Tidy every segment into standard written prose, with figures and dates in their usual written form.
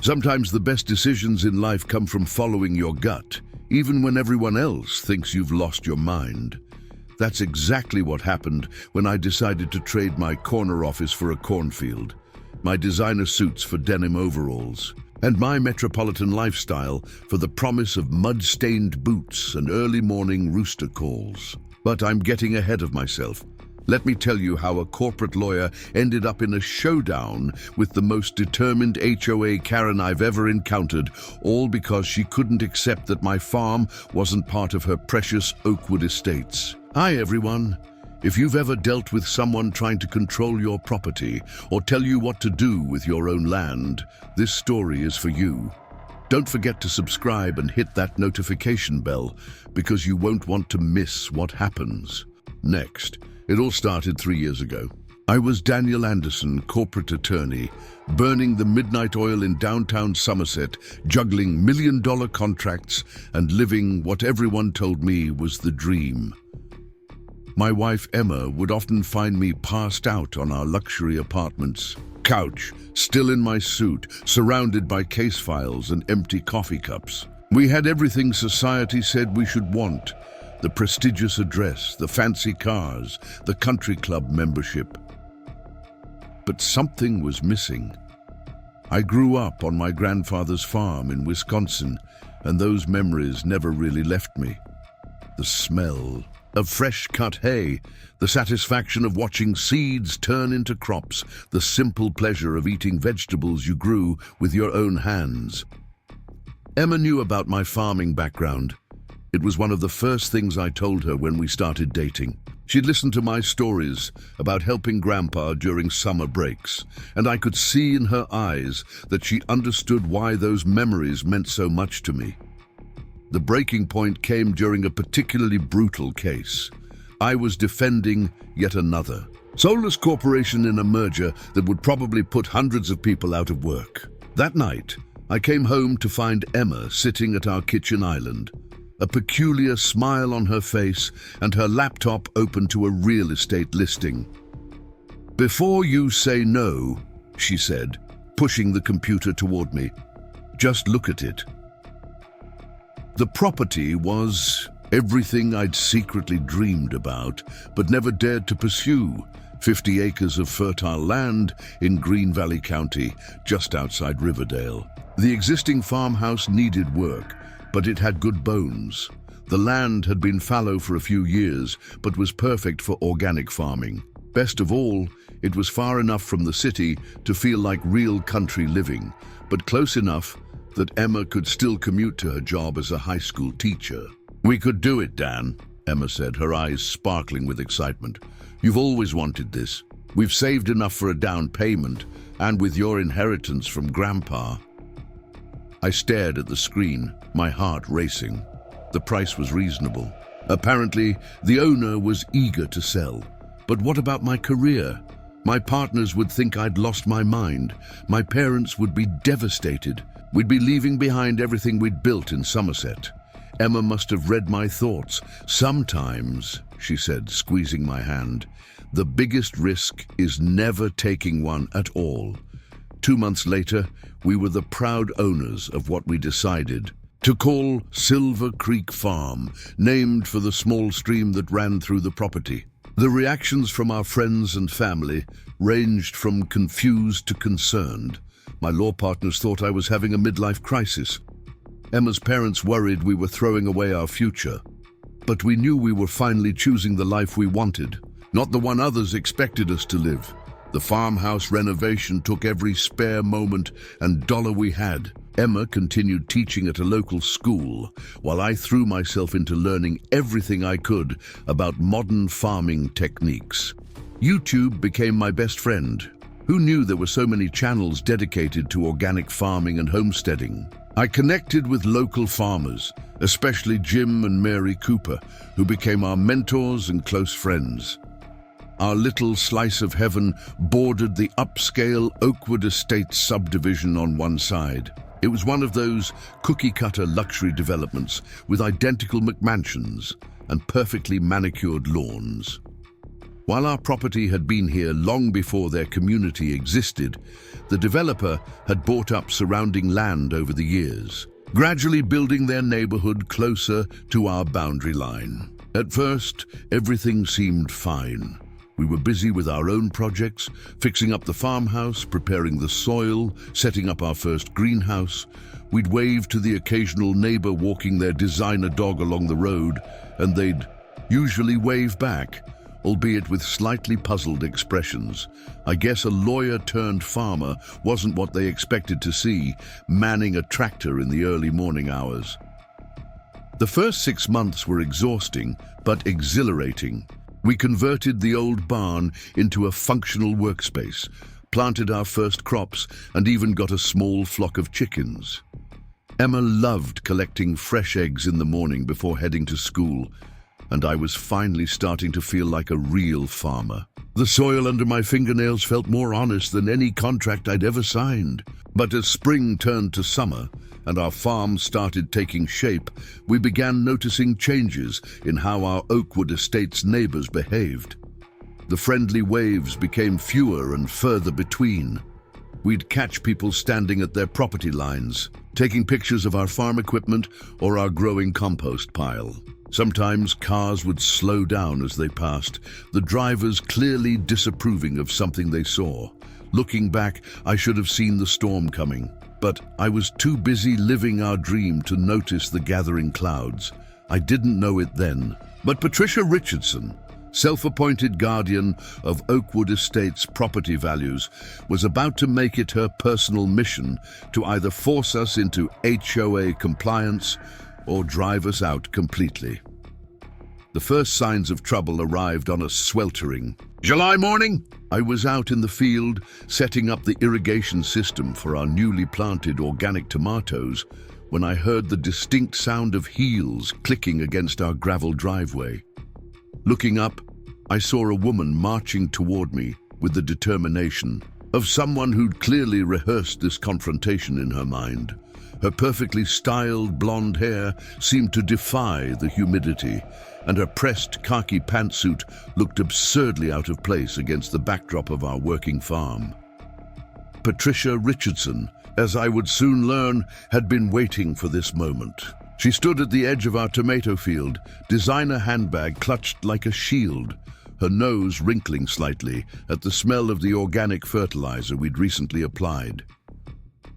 Sometimes the best decisions in life come from following your gut, even when everyone else thinks you've lost your mind. That's exactly what happened when I decided to trade my corner office for a cornfield, my designer suits for denim overalls, and my metropolitan lifestyle for the promise of mud-stained boots and early morning rooster calls. But I'm getting ahead of myself. Let me tell you how a corporate lawyer ended up in a showdown with the most determined HOA Karen I've ever encountered, all because she couldn't accept that my farm wasn't part of her precious Oakwood Estates. Hi everyone. If you've ever dealt with someone trying to control your property or tell you what to do with your own land, this story is for you. Don't forget to subscribe and hit that notification bell because you won't want to miss what happens next. It all started 3 years ago. I was Daniel Anderson, corporate attorney, burning the midnight oil in downtown Somerset, juggling million-dollar contracts and living what everyone told me was the dream. My wife Emma would often find me passed out on our luxury apartment's couch, still in my suit, surrounded by case files and empty coffee cups. We had everything society said we should want: the prestigious address, the fancy cars, the country club membership. But something was missing. I grew up on my grandfather's farm in Wisconsin, and those memories never really left me. The smell of fresh-cut hay, the satisfaction of watching seeds turn into crops, the simple pleasure of eating vegetables you grew with your own hands. Emma knew about my farming background. It was one of the first things I told her when we started dating. She'd listened to my stories about helping Grandpa during summer breaks, and I could see in her eyes that she understood why those memories meant so much to me. The breaking point came during a particularly brutal case. I was defending yet another soulless corporation in a merger that would probably put hundreds of people out of work. That night, I came home to find Emma sitting at our kitchen island, a peculiar smile on her face and her laptop open to a real estate listing. "Before you say no," she said, pushing the computer toward me, "just look at it." The property was everything I'd secretly dreamed about, but never dared to pursue. 50 acres of fertile land in Green Valley County, just outside Riverdale. The existing farmhouse needed work, but it had good bones. The land had been fallow for a few years, but was perfect for organic farming. Best of all, it was far enough from the city to feel like real country living, but close enough that Emma could still commute to her job as a high school teacher. "We could do it, Dan," Emma said, her eyes sparkling with excitement. "You've always wanted this. We've saved enough for a down payment, and with your inheritance from Grandpa." I stared at the screen, my heart racing. The price was reasonable. Apparently, the owner was eager to sell. But what about my career? My partners would think I'd lost my mind. My parents would be devastated. We'd be leaving behind everything we'd built in Somerset. Emma must have read my thoughts. "Sometimes," she said, squeezing my hand, "the biggest risk is never taking one at all." 2 months later, we were the proud owners of what we decided to call Silver Creek Farm, named for the small stream that ran through the property. The reactions from our friends and family ranged from confused to concerned. My law partners thought I was having a midlife crisis. Emma's parents worried we were throwing away our future. But we knew we were finally choosing the life we wanted, not the one others expected us to live. The farmhouse renovation took every spare moment and dollar we had. Emma continued teaching at a local school, while I threw myself into learning everything I could about modern farming techniques. YouTube became my best friend. Who knew there were so many channels dedicated to organic farming and homesteading? I connected with local farmers, especially Jim and Mary Cooper, who became our mentors and close friends. Our little slice of heaven bordered the upscale Oakwood Estates subdivision on one side. It was one of those cookie-cutter luxury developments with identical McMansions and perfectly manicured lawns. While our property had been here long before their community existed, the developer had bought up surrounding land over the years, gradually building their neighborhood closer to our boundary line. At first, everything seemed fine. We were busy with our own projects, fixing up the farmhouse, preparing the soil, setting up our first greenhouse. We'd wave to the occasional neighbor walking their designer dog along the road, and they'd usually wave back, albeit with slightly puzzled expressions. I guess a lawyer-turned-farmer wasn't what they expected to see, manning a tractor in the early morning hours. The first 6 months were exhausting, but exhilarating. We converted the old barn into a functional workspace, planted our first crops, and even got a small flock of chickens. Emma loved collecting fresh eggs in the morning before heading to school, and I was finally starting to feel like a real farmer. The soil under my fingernails felt more honest than any contract I'd ever signed. But as spring turned to summer and our farm started taking shape, we began noticing changes in how our Oakwood Estates neighbors behaved. The friendly waves became fewer and further between. We'd catch people standing at their property lines, taking pictures of our farm equipment or our growing compost pile. Sometimes cars would slow down as they passed, the drivers clearly disapproving of something they saw. Looking back, I should have seen the storm coming, but I was too busy living our dream to notice the gathering clouds. I didn't know it then, but Patricia Richardson, self-appointed guardian of Oakwood Estates property values, was about to make it her personal mission to either force us into HOA compliance or drive us out completely. The first signs of trouble arrived on a sweltering July morning. I was out in the field setting up the irrigation system for our newly planted organic tomatoes when I heard the distinct sound of heels clicking against our gravel driveway. Looking up, I saw a woman marching toward me with the determination of someone who'd clearly rehearsed this confrontation in her mind. Her perfectly styled blonde hair seemed to defy the humidity, and her pressed khaki pantsuit looked absurdly out of place against the backdrop of our working farm. Patricia Richardson, as I would soon learn, had been waiting for this moment. She stood at the edge of our tomato field, designer handbag clutched like a shield, her nose wrinkling slightly at the smell of the organic fertilizer we'd recently applied.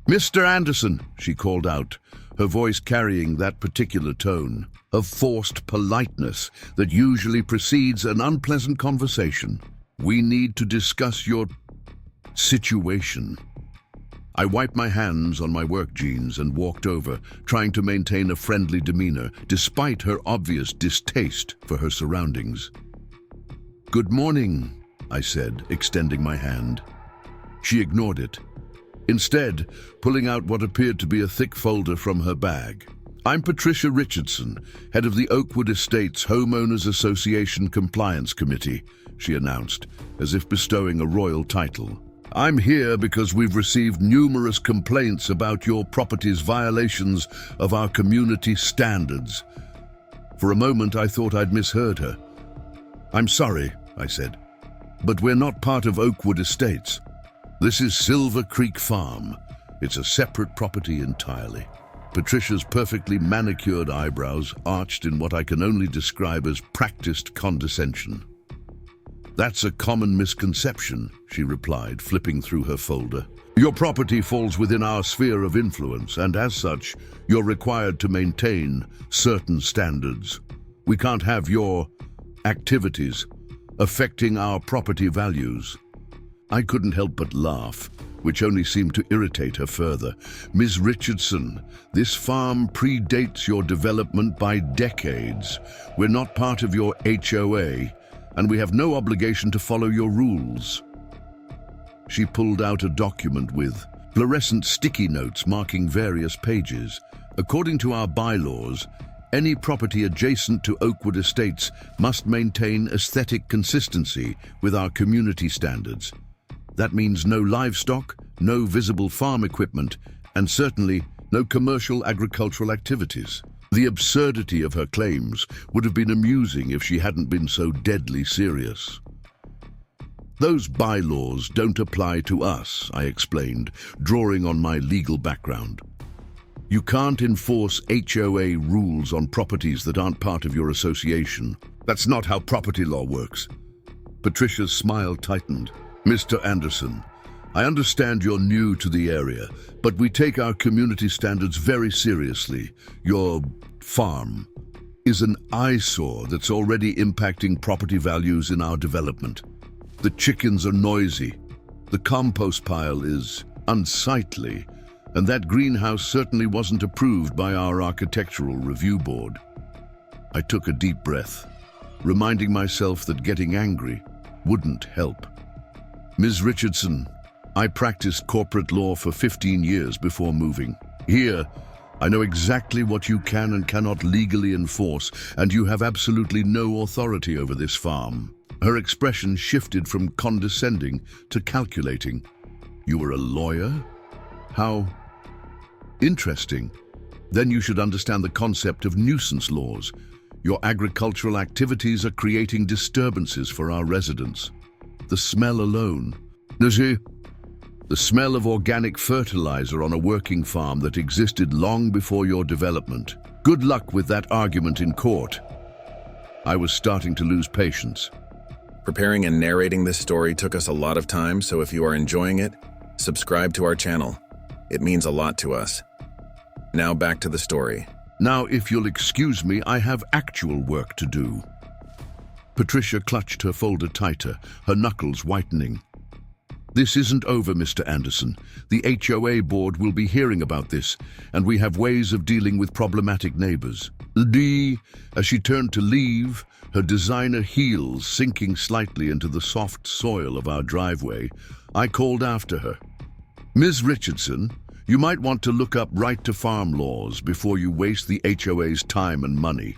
"Mr. Anderson," she called out, her voice carrying that particular tone of forced politeness that usually precedes an unpleasant conversation. "We need to discuss your situation." I wiped my hands on my work jeans and walked over, trying to maintain a friendly demeanor, despite her obvious distaste for her surroundings. "Good morning," I said, extending my hand. She ignored it, instead pulling out what appeared to be a thick folder from her bag. "I'm Patricia Richardson, head of the Oakwood Estates Homeowners Association Compliance Committee," she announced, as if bestowing a royal title. "I'm here because we've received numerous complaints about your property's violations of our community standards." For a moment, I thought I'd misheard her. "I'm sorry," I said, "but we're not part of Oakwood Estates. This is Silver Creek Farm. It's a separate property entirely." Patricia's perfectly manicured eyebrows arched in what I can only describe as practiced condescension. "That's a common misconception," she replied, flipping through her folder. "Your property falls within our sphere of influence, and as such, you're required to maintain certain standards. We can't have your activities affecting our property values." I couldn't help but laugh, which only seemed to irritate her further. "Ms. Richardson, this farm predates your development by decades. We're not part of your HOA, and we have no obligation to follow your rules." She pulled out a document with fluorescent sticky notes marking various pages. "According to our bylaws, any property adjacent to Oakwood Estates must maintain aesthetic consistency with our community standards. That means no livestock, no visible farm equipment, and certainly no commercial agricultural activities." The absurdity of her claims would have been amusing if she hadn't been so deadly serious. Those bylaws don't apply to us, I explained, drawing on my legal background. You can't enforce HOA rules on properties that aren't part of your association. That's not how property law works. Patricia's smile tightened. Mr. Anderson, I understand you're new to the area, but we take our community standards very seriously. Your farm is an eyesore that's already impacting property values in our development. The chickens are noisy, the compost pile is unsightly, and that greenhouse certainly wasn't approved by our architectural review board. I took a deep breath, reminding myself that getting angry wouldn't help. Ms. Richardson, I practiced corporate law for 15 years before moving. Here, I know exactly what you can and cannot legally enforce, and you have absolutely no authority over this farm. Her expression shifted from condescending to calculating. You were a lawyer? How interesting. Then you should understand the concept of nuisance laws. Your agricultural activities are creating disturbances for our residents. The smell alone. The smell of organic fertilizer on a working farm that existed long before your development. Good luck with that argument in court. I was starting to lose patience. Preparing and narrating this story took us a lot of time, so if you are enjoying it, subscribe to our channel. It means a lot to us. Now back to the story. Now, if you'll excuse me, I have actual work to do. Patricia clutched her folder tighter, her knuckles whitening. This isn't over, Mr. Anderson. The HOA board will be hearing about this, and we have ways of dealing with problematic neighbors. As she turned to leave, her designer heels sinking slightly into the soft soil of our driveway, I called after her. Ms. Richardson, you might want to look up right to farm laws before you waste the HOA's time and money.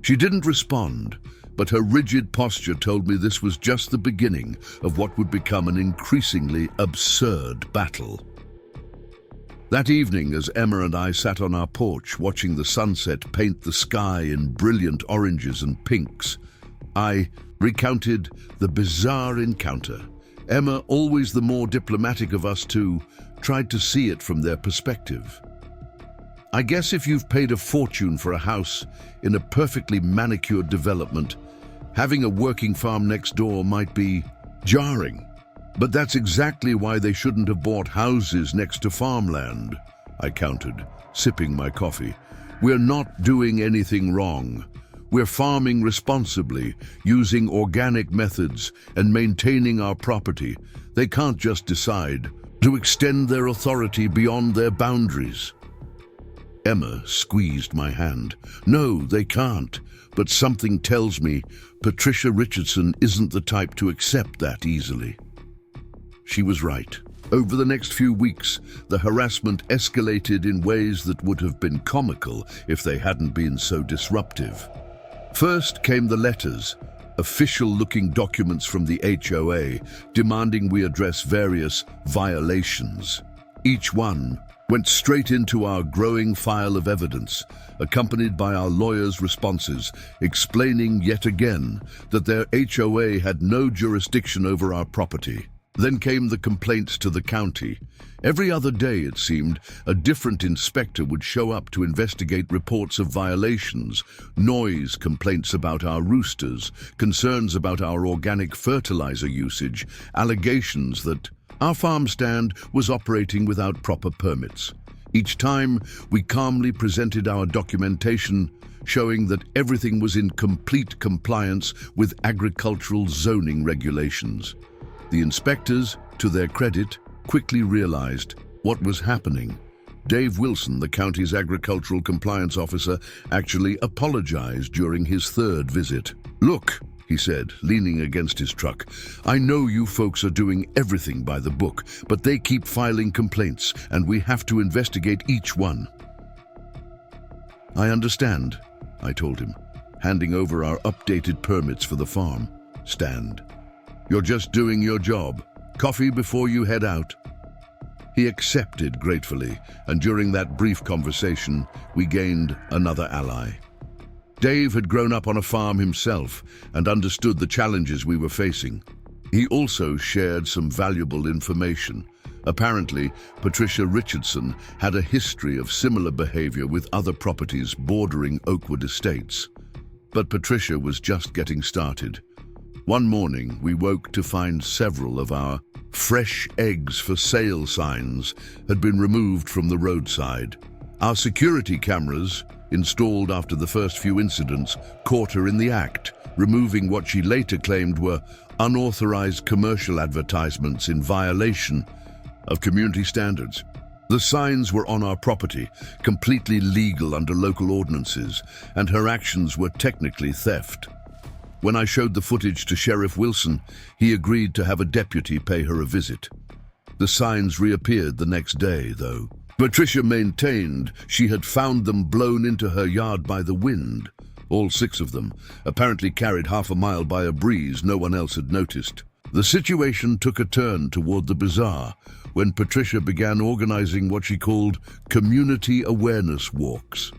She didn't respond, but her rigid posture told me this was just the beginning of what would become an increasingly absurd battle. That evening, as Emma and I sat on our porch watching the sunset paint the sky in brilliant oranges and pinks, I recounted the bizarre encounter. Emma, always the more diplomatic of us two, tried to see it from their perspective. I guess if you've paid a fortune for a house in a perfectly manicured development, having a working farm next door might be jarring. But that's exactly why they shouldn't have bought houses next to farmland, I countered, sipping my coffee. We're not doing anything wrong. We're farming responsibly, using organic methods and maintaining our property. They can't just decide to extend their authority beyond their boundaries. Emma squeezed my hand. No, they can't. But something tells me Patricia Richardson isn't the type to accept that easily. She was right. Over the next few weeks, the harassment escalated in ways that would have been comical if they hadn't been so disruptive. First came the letters, official-looking documents from the HOA demanding we address various violations. Each one went straight into our growing file of evidence, accompanied by our lawyers' responses, explaining yet again that their HOA had no jurisdiction over our property. Then came the complaints to the county. Every other day, it seemed, a different inspector would show up to investigate reports of violations, noise complaints about our roosters, concerns about our organic fertilizer usage, allegations that our farm stand was operating without proper permits. Each time, we calmly presented our documentation, showing that everything was in complete compliance with agricultural zoning regulations. The inspectors, to their credit, quickly realized what was happening. Dave Wilson, the county's agricultural compliance officer, actually apologized during his third visit. "Look," he said, leaning against his truck, "I know you folks are doing everything by the book, but they keep filing complaints, and we have to investigate each one." "I understand," I told him, handing over our updated permits for the farm stand. "You're just doing your job. Coffee before you head out?" He accepted gratefully, and during that brief conversation, we gained another ally. Dave had grown up on a farm himself and understood the challenges we were facing. He also shared some valuable information. Apparently, Patricia Richardson had a history of similar behavior with other properties bordering Oakwood Estates. But Patricia was just getting started. One morning, we woke to find several of our fresh eggs for sale signs had been removed from the roadside. Our security cameras, installed after the first few incidents, caught her in the act, removing what she later claimed were unauthorized commercial advertisements in violation of community standards. The signs were on our property, completely legal under local ordinances, and her actions were technically theft. When I showed the footage to Sheriff Wilson, he agreed to have a deputy pay her a visit. The signs reappeared the next day, though. Patricia maintained she had found them blown into her yard by the wind. All 6 of them, apparently carried half a mile by a breeze no one else had noticed. The situation took a turn toward the bizarre when Patricia began organizing what she called community awareness walks.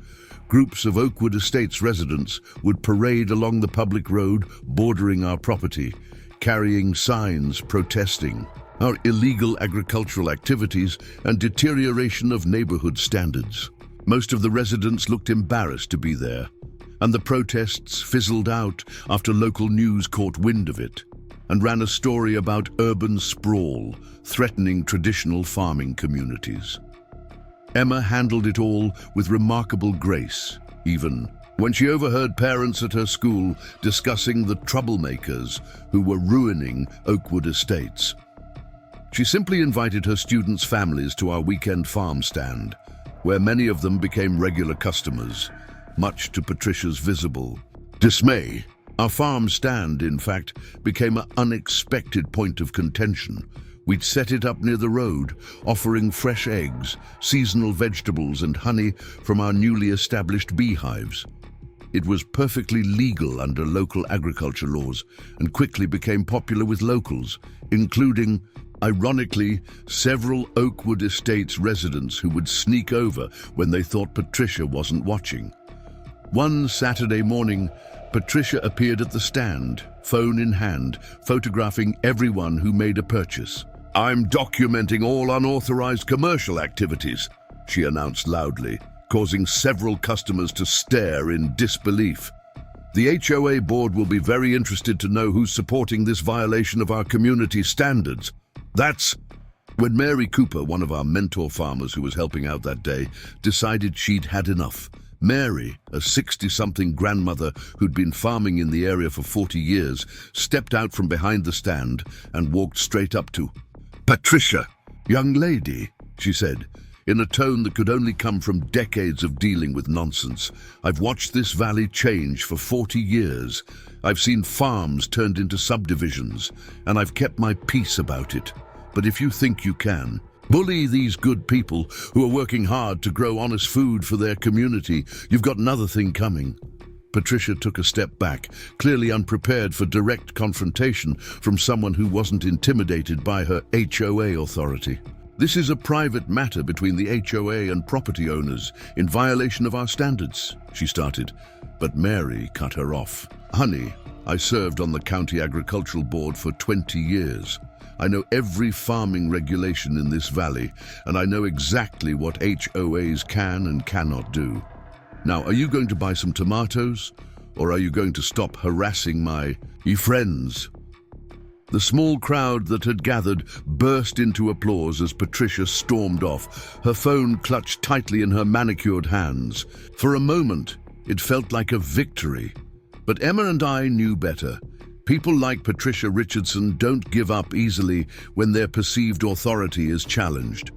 Groups of Oakwood Estates residents would parade along the public road bordering our property, carrying signs protesting our illegal agricultural activities and deterioration of neighborhood standards. Most of the residents looked embarrassed to be there, and the protests fizzled out after local news caught wind of it and ran a story about urban sprawl threatening traditional farming communities. Emma handled it all with remarkable grace, even when she overheard parents at her school discussing the troublemakers who were ruining Oakwood Estates. She simply invited her students' families to our weekend farm stand, where many of them became regular customers, much to Patricia's visible dismay. Our farm stand, in fact, became an unexpected point of contention. We'd set it up near the road, offering fresh eggs, seasonal vegetables, and honey from our newly established beehives. It was perfectly legal under local agriculture laws and quickly became popular with locals, including, ironically, several Oakwood Estates residents who would sneak over when they thought Patricia wasn't watching. One Saturday morning, Patricia appeared at the stand, phone in hand, photographing everyone who made a purchase. "I'm documenting all unauthorized commercial activities," she announced loudly, causing several customers to stare in disbelief. "The HOA board will be very interested to know who's supporting this violation of our community standards." That's when Mary Cooper, one of our mentor farmers who was helping out that day, decided she'd had enough. Mary, a 60-something grandmother who'd been farming in the area for 40 years, stepped out from behind the stand and walked straight up to Patricia. "Young lady," she said, in a tone that could only come from decades of dealing with nonsense. "I've watched this valley change for 40 years. I've seen farms turned into subdivisions, and I've kept my peace about it. But if you think you can bully these good people who are working hard to grow honest food for their community, you've got another thing coming." Patricia took a step back, clearly unprepared for direct confrontation from someone who wasn't intimidated by her HOA authority. "This is a private matter between the HOA and property owners in violation of our standards," she started, but Mary cut her off. "Honey, I served on the county agricultural board for 20 years. I know every farming regulation in this valley, and I know exactly what HOAs can and cannot do. Now, are you going to buy some tomatoes, or are you going to stop harassing my friends?" The small crowd that had gathered burst into applause as Patricia stormed off, her phone clutched tightly in her manicured hands. For a moment, it felt like a victory. But Emma and I knew better. People like Patricia Richardson don't give up easily when their perceived authority is challenged.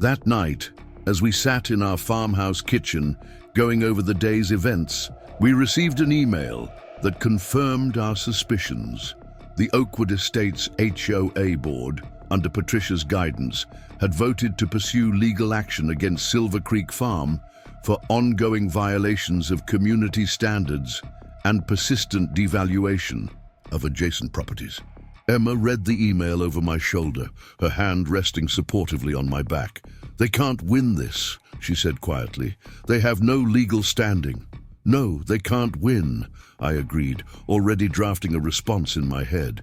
That night, as we sat in our farmhouse kitchen, going over the day's events, we received an email that confirmed our suspicions. The Oakwood Estates HOA board, under Patricia's guidance, had voted to pursue legal action against Silver Creek Farm for ongoing violations of community standards and persistent devaluation of adjacent properties. Emma read the email over my shoulder, her hand resting supportively on my back. "They can't win this," she said quietly. "They have no legal standing." "No, they can't win," I agreed, already drafting a response in my head.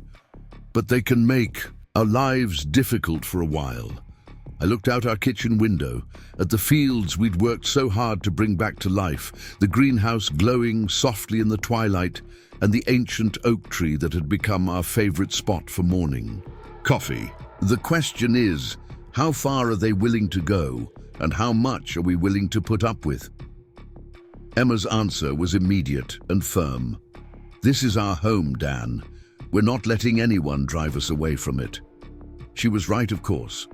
but they can make our lives difficult for a while. I looked out our kitchen window at the fields we'd worked so hard to bring back to life, the greenhouse glowing softly in the twilight, and the ancient oak tree that had become our favorite spot for morning coffee. The question is, how far are they willing to go, and how much are we willing to put up with? Emma's answer was immediate and firm. This is our home, Dan. We're not letting anyone drive us away from it. She was right, of course.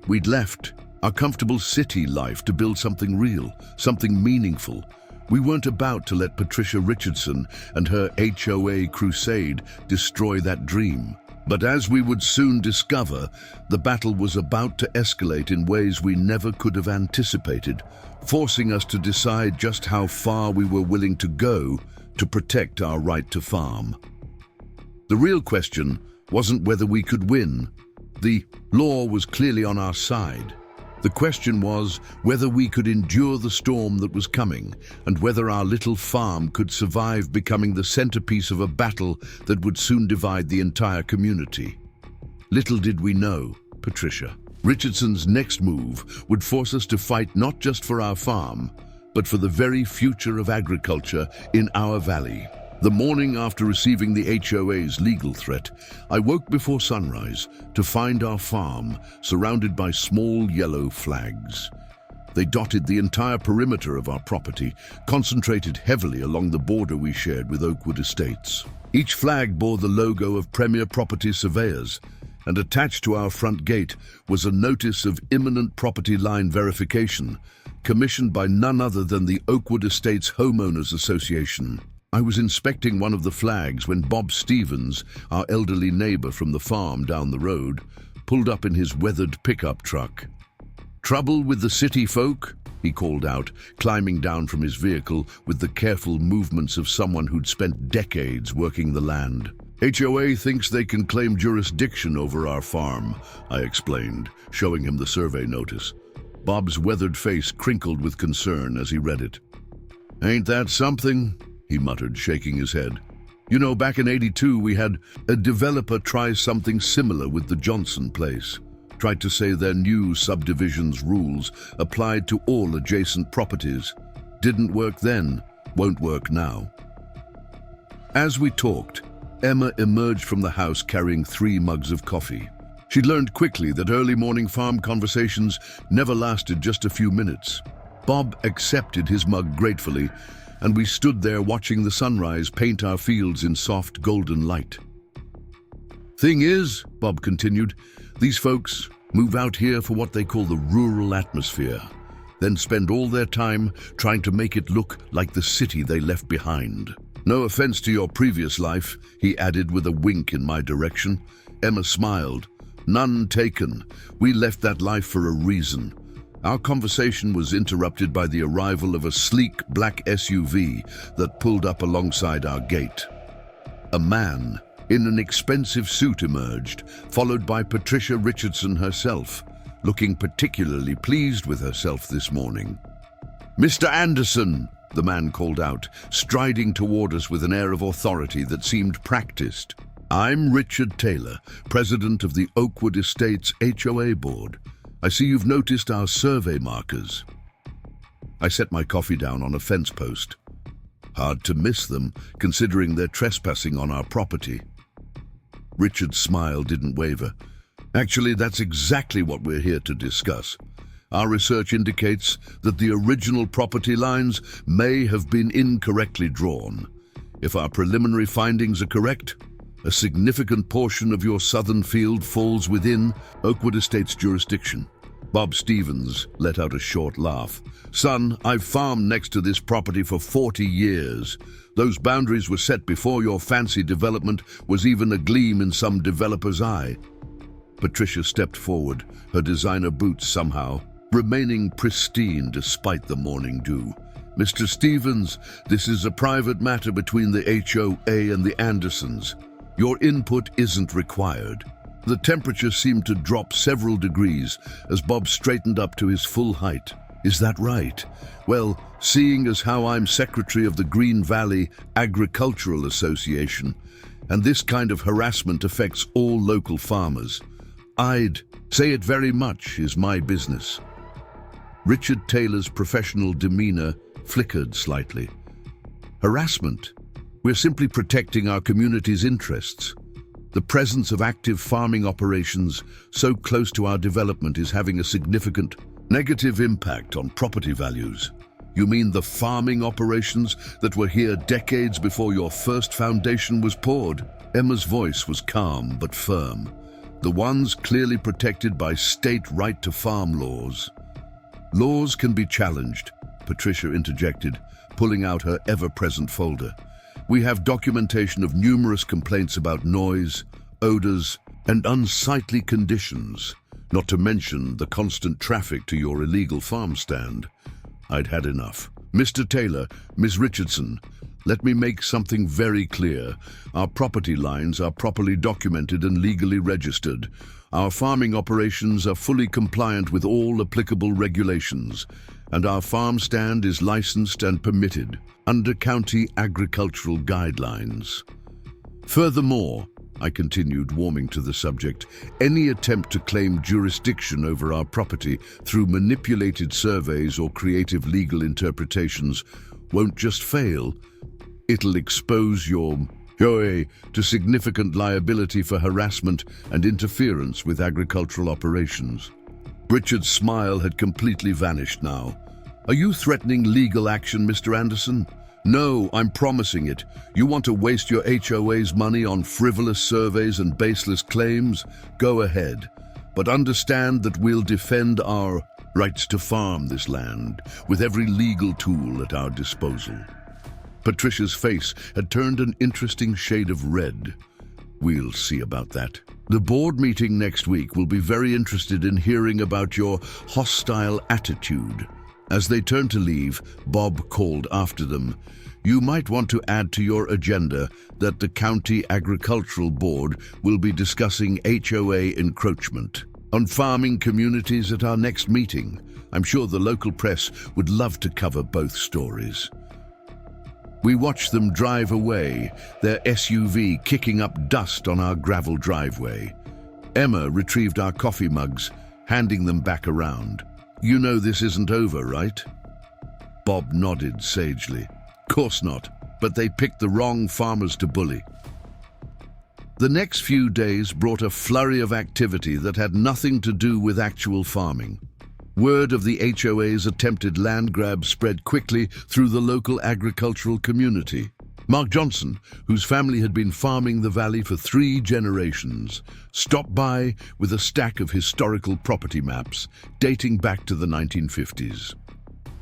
We'd left our comfortable city life to build something real, something meaningful. We weren't about to let Patricia Richardson and her HOA crusade destroy that dream. But as we would soon discover, the battle was about to escalate in ways we never could have anticipated, forcing us to decide just how far we were willing to go to protect our right to farm. The real question wasn't whether we could win. The law was clearly on our side. The question was whether we could endure the storm that was coming, and whether our little farm could survive becoming the centerpiece of a battle that would soon divide the entire community. Little did we know, Patricia, Richardson's next move would force us to fight not just for our farm, but for the very future of agriculture in our valley. The morning after receiving the HOA's legal threat, I woke before sunrise to find our farm surrounded by small yellow flags. They dotted the entire perimeter of our property, concentrated heavily along the border we shared with Oakwood Estates. Each flag bore the logo of Premier Property Surveyors, and attached to our front gate was a notice of imminent property line verification, commissioned by none other than the Oakwood Estates Homeowners Association. I was inspecting one of the flags when Bob Stevens, our elderly neighbor from the farm down the road, pulled up in his weathered pickup truck. "Trouble with the city folk?" he called out, climbing down from his vehicle with the careful movements of someone who'd spent decades working the land. "HOA thinks they can claim jurisdiction over our farm," I explained, showing him the survey notice. Bob's weathered face crinkled with concern as he read it. "Ain't that something?" he muttered, shaking his head. "You know, back in '82, we had a developer try something similar with the Johnson place. Tried to say their new subdivision's rules applied to all adjacent properties. Didn't work then, won't work now." As we talked, Emma emerged from the house carrying 3 mugs of coffee. She'd learned quickly that early morning farm conversations never lasted just a few minutes. Bob accepted his mug gratefully, and we stood there watching the sunrise paint our fields in soft golden light. "Thing is," Bob continued, "these folks move out here for what they call the rural atmosphere, then spend all their time trying to make it look like the city they left behind. No offense to your previous life," he added with a wink in my direction. Emma smiled. "None taken. We left that life for a reason." Our conversation was interrupted by the arrival of a sleek black SUV that pulled up alongside our gate. A man in an expensive suit emerged, followed by Patricia Richardson herself, looking particularly pleased with herself this morning. "Mr. Anderson," the man called out, striding toward us with an air of authority that seemed practiced. "I'm Richard Taylor, president of the Oakwood Estates HOA board. I see you've noticed our survey markers." I set my coffee down on a fence post. Hard to miss them, considering they're trespassing on our property. Richard's smile didn't waver. "Actually, that's exactly what we're here to discuss. Our research indicates that the original property lines may have been incorrectly drawn. If our preliminary findings are correct, a significant portion of your southern field falls within Oakwood Estates jurisdiction." Bob Stevens let out a short laugh. "Son, I've farmed next to this property for 40 years. Those boundaries were set before your fancy development was even a gleam in some developer's eye." Patricia stepped forward, her designer boots somehow remaining pristine despite the morning dew. "Mr. Stevens, this is a private matter between the HOA and the Andersons. Your input isn't required." The temperature seemed to drop several degrees as Bob straightened up to his full height. "Is that right? Well, seeing as how I'm secretary of the Green Valley Agricultural Association, And this kind of harassment affects all local farmers. I'd say it very much is my business. Richard Taylor's professional demeanor flickered slightly. Harassment? We're simply protecting our community's interests. The presence of active farming operations so close to our development is having a significant negative impact on property values. You mean the farming operations that were here decades before your first foundation was poured? Emma's voice was calm but firm. The ones clearly protected by state right to farm laws. Laws can be challenged, Patricia interjected, pulling out her ever-present folder. We have documentation of numerous complaints about noise, odors, and unsightly conditions, not to mention the constant traffic to your illegal farm stand. I'd had enough. Mr. Taylor, Ms. Richardson, let me make something very clear. Our property lines are properly documented and legally registered. Our farming operations are fully compliant with all applicable regulations, and our farm stand is licensed and permitted under county agricultural guidelines. Furthermore, I continued, warming to the subject, any attempt to claim jurisdiction over our property through manipulated surveys or creative legal interpretations won't just fail, it'll expose your HOA to significant liability for harassment and interference with agricultural operations. Richard's smile had completely vanished now. Are you threatening legal action, Mr. Anderson? No, I'm promising it. You want to waste your HOA's money on frivolous surveys and baseless claims? Go ahead. But understand that we'll defend our rights to farm this land with every legal tool at our disposal. Patricia's face had turned an interesting shade of red. We'll see about that. The board meeting next week will be very interested in hearing about your hostile attitude. As they turned to leave, Bob called after them. You might want to add to your agenda that the County Agricultural Board will be discussing HOA encroachment on farming communities at our next meeting. I'm sure the local press would love to cover both stories. We watched them drive away, their SUV kicking up dust on our gravel driveway. Emma retrieved our coffee mugs, handing them back around. You know this isn't over, right? Bob nodded sagely. Course not, but they picked the wrong farmers to bully. The next few days brought a flurry of activity that had nothing to do with actual farming. Word of the HOA's attempted land grab spread quickly through the local agricultural community. Mark Johnson, whose family had been farming the valley for 3 generations, stopped by with a stack of historical property maps dating back to the 1950s.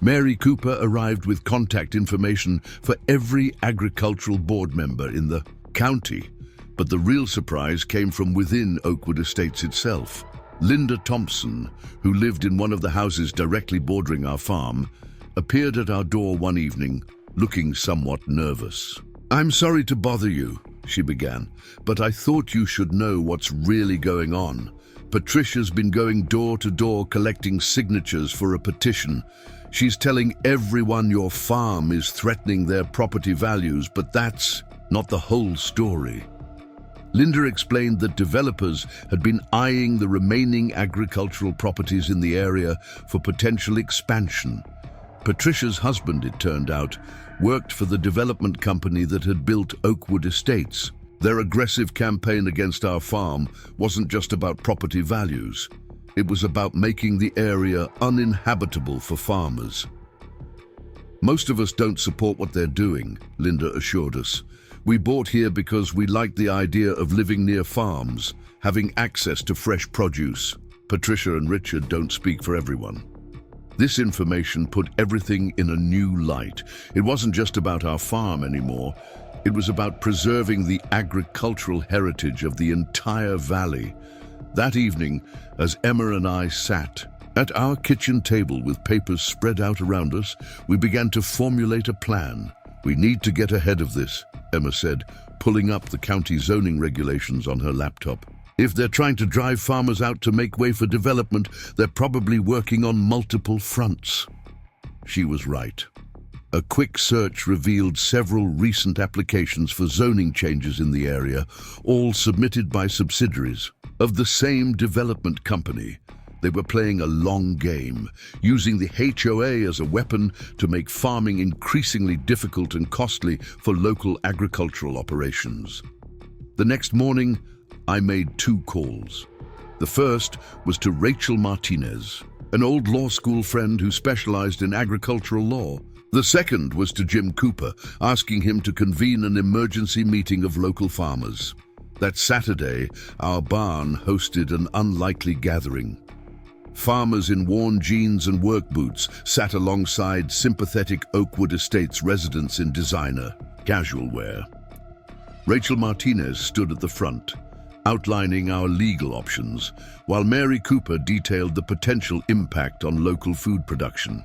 Mary Cooper arrived with contact information for every agricultural board member in the county, but the real surprise came from within Oakwood Estates itself. Linda Thompson, who lived in one of the houses directly bordering our farm, appeared at our door one evening, looking somewhat nervous. I'm sorry to bother you, she began, but I thought you should know what's really going on. Patricia's been going door to door collecting signatures for a petition. She's telling everyone your farm is threatening their property values, but that's not the whole story. Linda explained that developers had been eyeing the remaining agricultural properties in the area for potential expansion. Patricia's husband, it turned out, worked for the development company that had built Oakwood Estates. Their aggressive campaign against our farm wasn't just about property values. It was about making the area uninhabitable for farmers. Most of us don't support what they're doing, Linda assured us. We bought here because we like the idea of living near farms, having access to fresh produce. Patricia and Richard don't speak for everyone. This information put everything in a new light. It wasn't just about our farm anymore. It was about preserving the agricultural heritage of the entire valley. That evening, as Emma and I sat at our kitchen table with papers spread out around us, we began to formulate a plan. We need to get ahead of this, Emma said, pulling up the county zoning regulations on her laptop. If they're trying to drive farmers out to make way for development, they're probably working on multiple fronts. She was right. A quick search revealed several recent applications for zoning changes in the area, all submitted by subsidiaries of the same development company. They were playing a long game, using the HOA as a weapon to make farming increasingly difficult and costly for local agricultural operations. The next morning, I made 2 calls. The first was to Rachel Martinez, an old law school friend who specialized in agricultural law. The second was to Jim Cooper, asking him to convene an emergency meeting of local farmers. That Saturday, our barn hosted an unlikely gathering. Farmers in worn jeans and work boots sat alongside sympathetic Oakwood Estates residents in designer, casual wear. Rachel Martinez stood at the front, outlining our legal options, while Mary Cooper detailed the potential impact on local food production.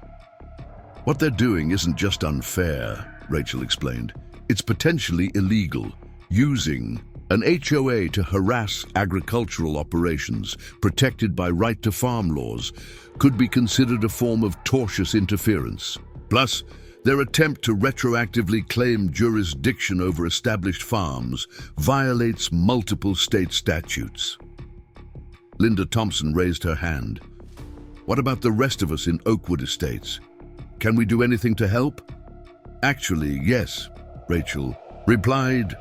"What they're doing isn't just unfair," Rachel explained. "It's potentially illegal, using an HOA to harass agricultural operations protected by right-to-farm laws could be considered a form of tortious interference. Plus, their attempt to retroactively claim jurisdiction over established farms violates multiple state statutes." Linda Thompson raised her hand. "What about the rest of us in Oakwood Estates? Can we do anything to help?" "Actually, yes," Rachel replied.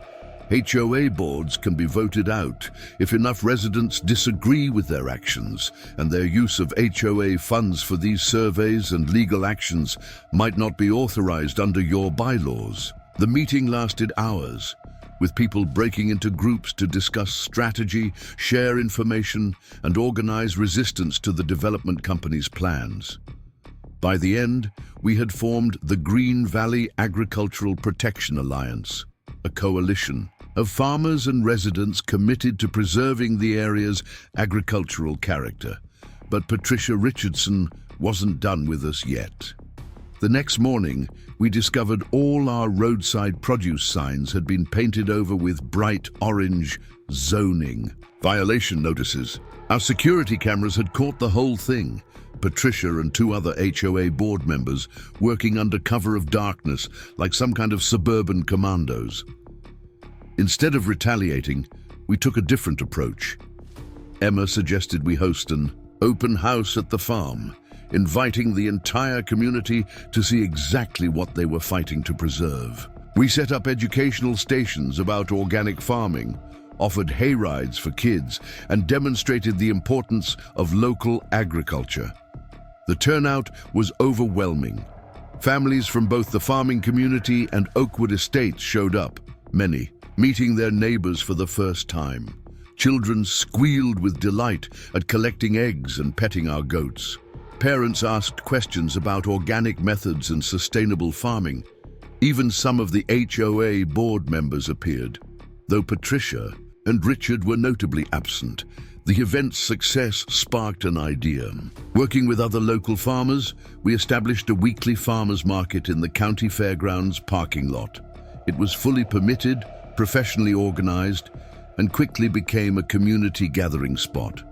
"HOA boards can be voted out if enough residents disagree with their actions, and their use of HOA funds for these surveys and legal actions might not be authorized under your bylaws." The meeting lasted hours, with people breaking into groups to discuss strategy, share information, and organize resistance to the development company's plans. By the end, we had formed the Green Valley Agricultural Protection Alliance, a coalition of farmers and residents committed to preserving the area's agricultural character. But Patricia Richardson wasn't done with us yet. The next morning, we discovered all our roadside produce signs had been painted over with bright orange zoning violation notices. Our security cameras had caught the whole thing. Patricia and 2 other HOA board members working under cover of darkness like some kind of suburban commandos. Instead of retaliating, we took a different approach. Emma suggested we host an open house at the farm, inviting the entire community to see exactly what they were fighting to preserve. We set up educational stations about organic farming, offered hay rides for kids, and demonstrated the importance of local agriculture. The turnout was overwhelming. Families from both the farming community and Oakwood Estates showed up, many meeting their neighbors for the first time. Children squealed with delight at collecting eggs and petting our goats. Parents asked questions about organic methods and sustainable farming. Even some of the HOA board members appeared. Though Patricia and Richard were notably absent, the event's success sparked an idea. Working with other local farmers, we established a weekly farmers market in the county fairgrounds parking lot. It was fully permitted, professionally organized, and quickly became a community gathering spot.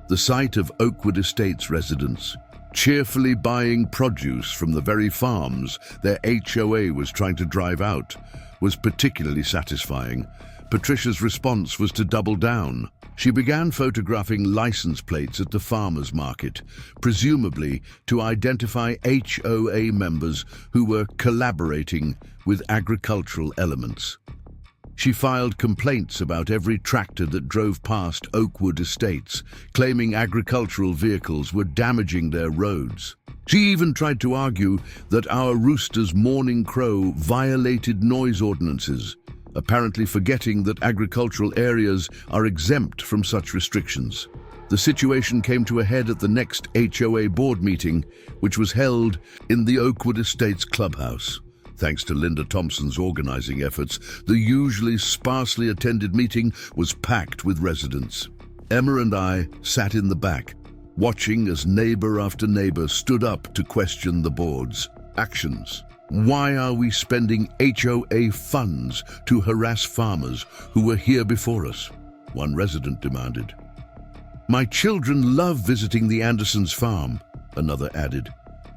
The sight of Oakwood Estates residents cheerfully buying produce from the very farms their HOA was trying to drive out was particularly satisfying. Patricia's response was to double down. She began photographing license plates at the farmers market, presumably to identify HOA members who were collaborating with agricultural elements. She filed complaints about every tractor that drove past Oakwood Estates, claiming agricultural vehicles were damaging their roads. She even tried to argue that our rooster's morning crow violated noise ordinances, apparently forgetting that agricultural areas are exempt from such restrictions. The situation came to a head at the next HOA board meeting, which was held in the Oakwood Estates clubhouse. Thanks to Linda Thompson's organizing efforts, the usually sparsely attended meeting was packed with residents. Emma and I sat in the back, watching as neighbor after neighbor stood up to question the board's actions. Why are we spending HOA funds to harass farmers who were here before us? One resident demanded. My children love visiting the Andersons' farm, another added.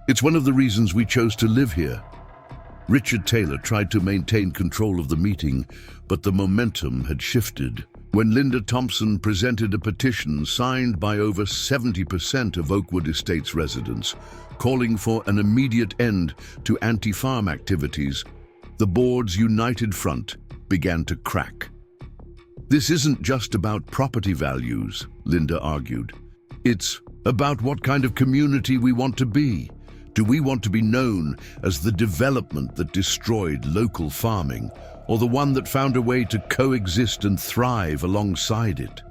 It's one of the reasons we chose to live here. Richard Taylor tried to maintain control of the meeting, but the momentum had shifted. When Linda Thompson presented a petition signed by over 70% of Oakwood Estates residents, calling for an immediate end to anti-farm activities, the board's united front began to crack. This isn't just about property values, Linda argued. It's about what kind of community we want to be. Do we want to be known as the development that destroyed local farming, or the one that found a way to coexist and thrive alongside it?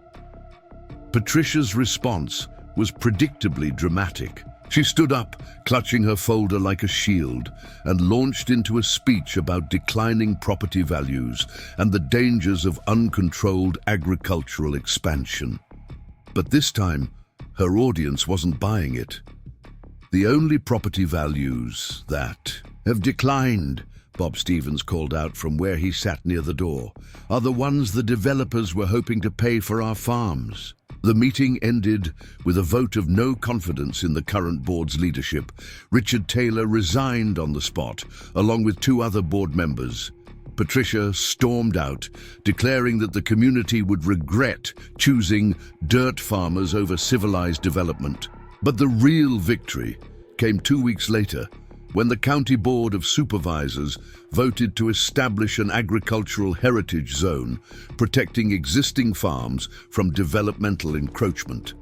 Patricia's response was predictably dramatic. She stood up, clutching her folder like a shield, and launched into a speech about declining property values and the dangers of uncontrolled agricultural expansion. But this time, her audience wasn't buying it. The only property values that have declined, Bob Stevens called out from where he sat near the door, are the ones the developers were hoping to pay for our farms. The meeting ended with a vote of no confidence in the current board's leadership. Richard Taylor resigned on the spot, along with 2 other board members. Patricia stormed out, declaring that the community would regret choosing dirt farmers over civilized development. But the real victory came 2 weeks later, when the County Board of Supervisors voted to establish an agricultural heritage zone, protecting existing farms from developmental encroachment.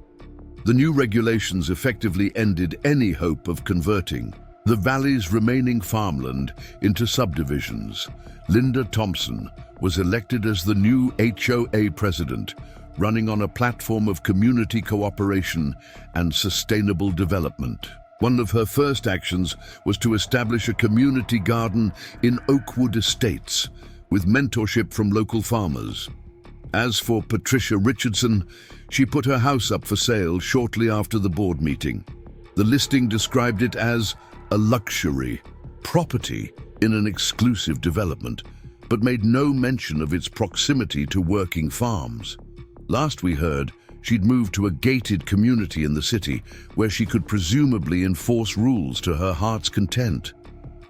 The new regulations effectively ended any hope of converting the valley's remaining farmland into subdivisions. Linda Thompson was elected as the new HOA president, running on a platform of community cooperation and sustainable development. One of her first actions was to establish a community garden in Oakwood Estates, with mentorship from local farmers. As for Patricia Richardson, she put her house up for sale shortly after the board meeting. The listing described it as a luxury property in an exclusive development, but made no mention of its proximity to working farms. Last we heard, she'd moved to a gated community in the city where she could presumably enforce rules to her heart's content.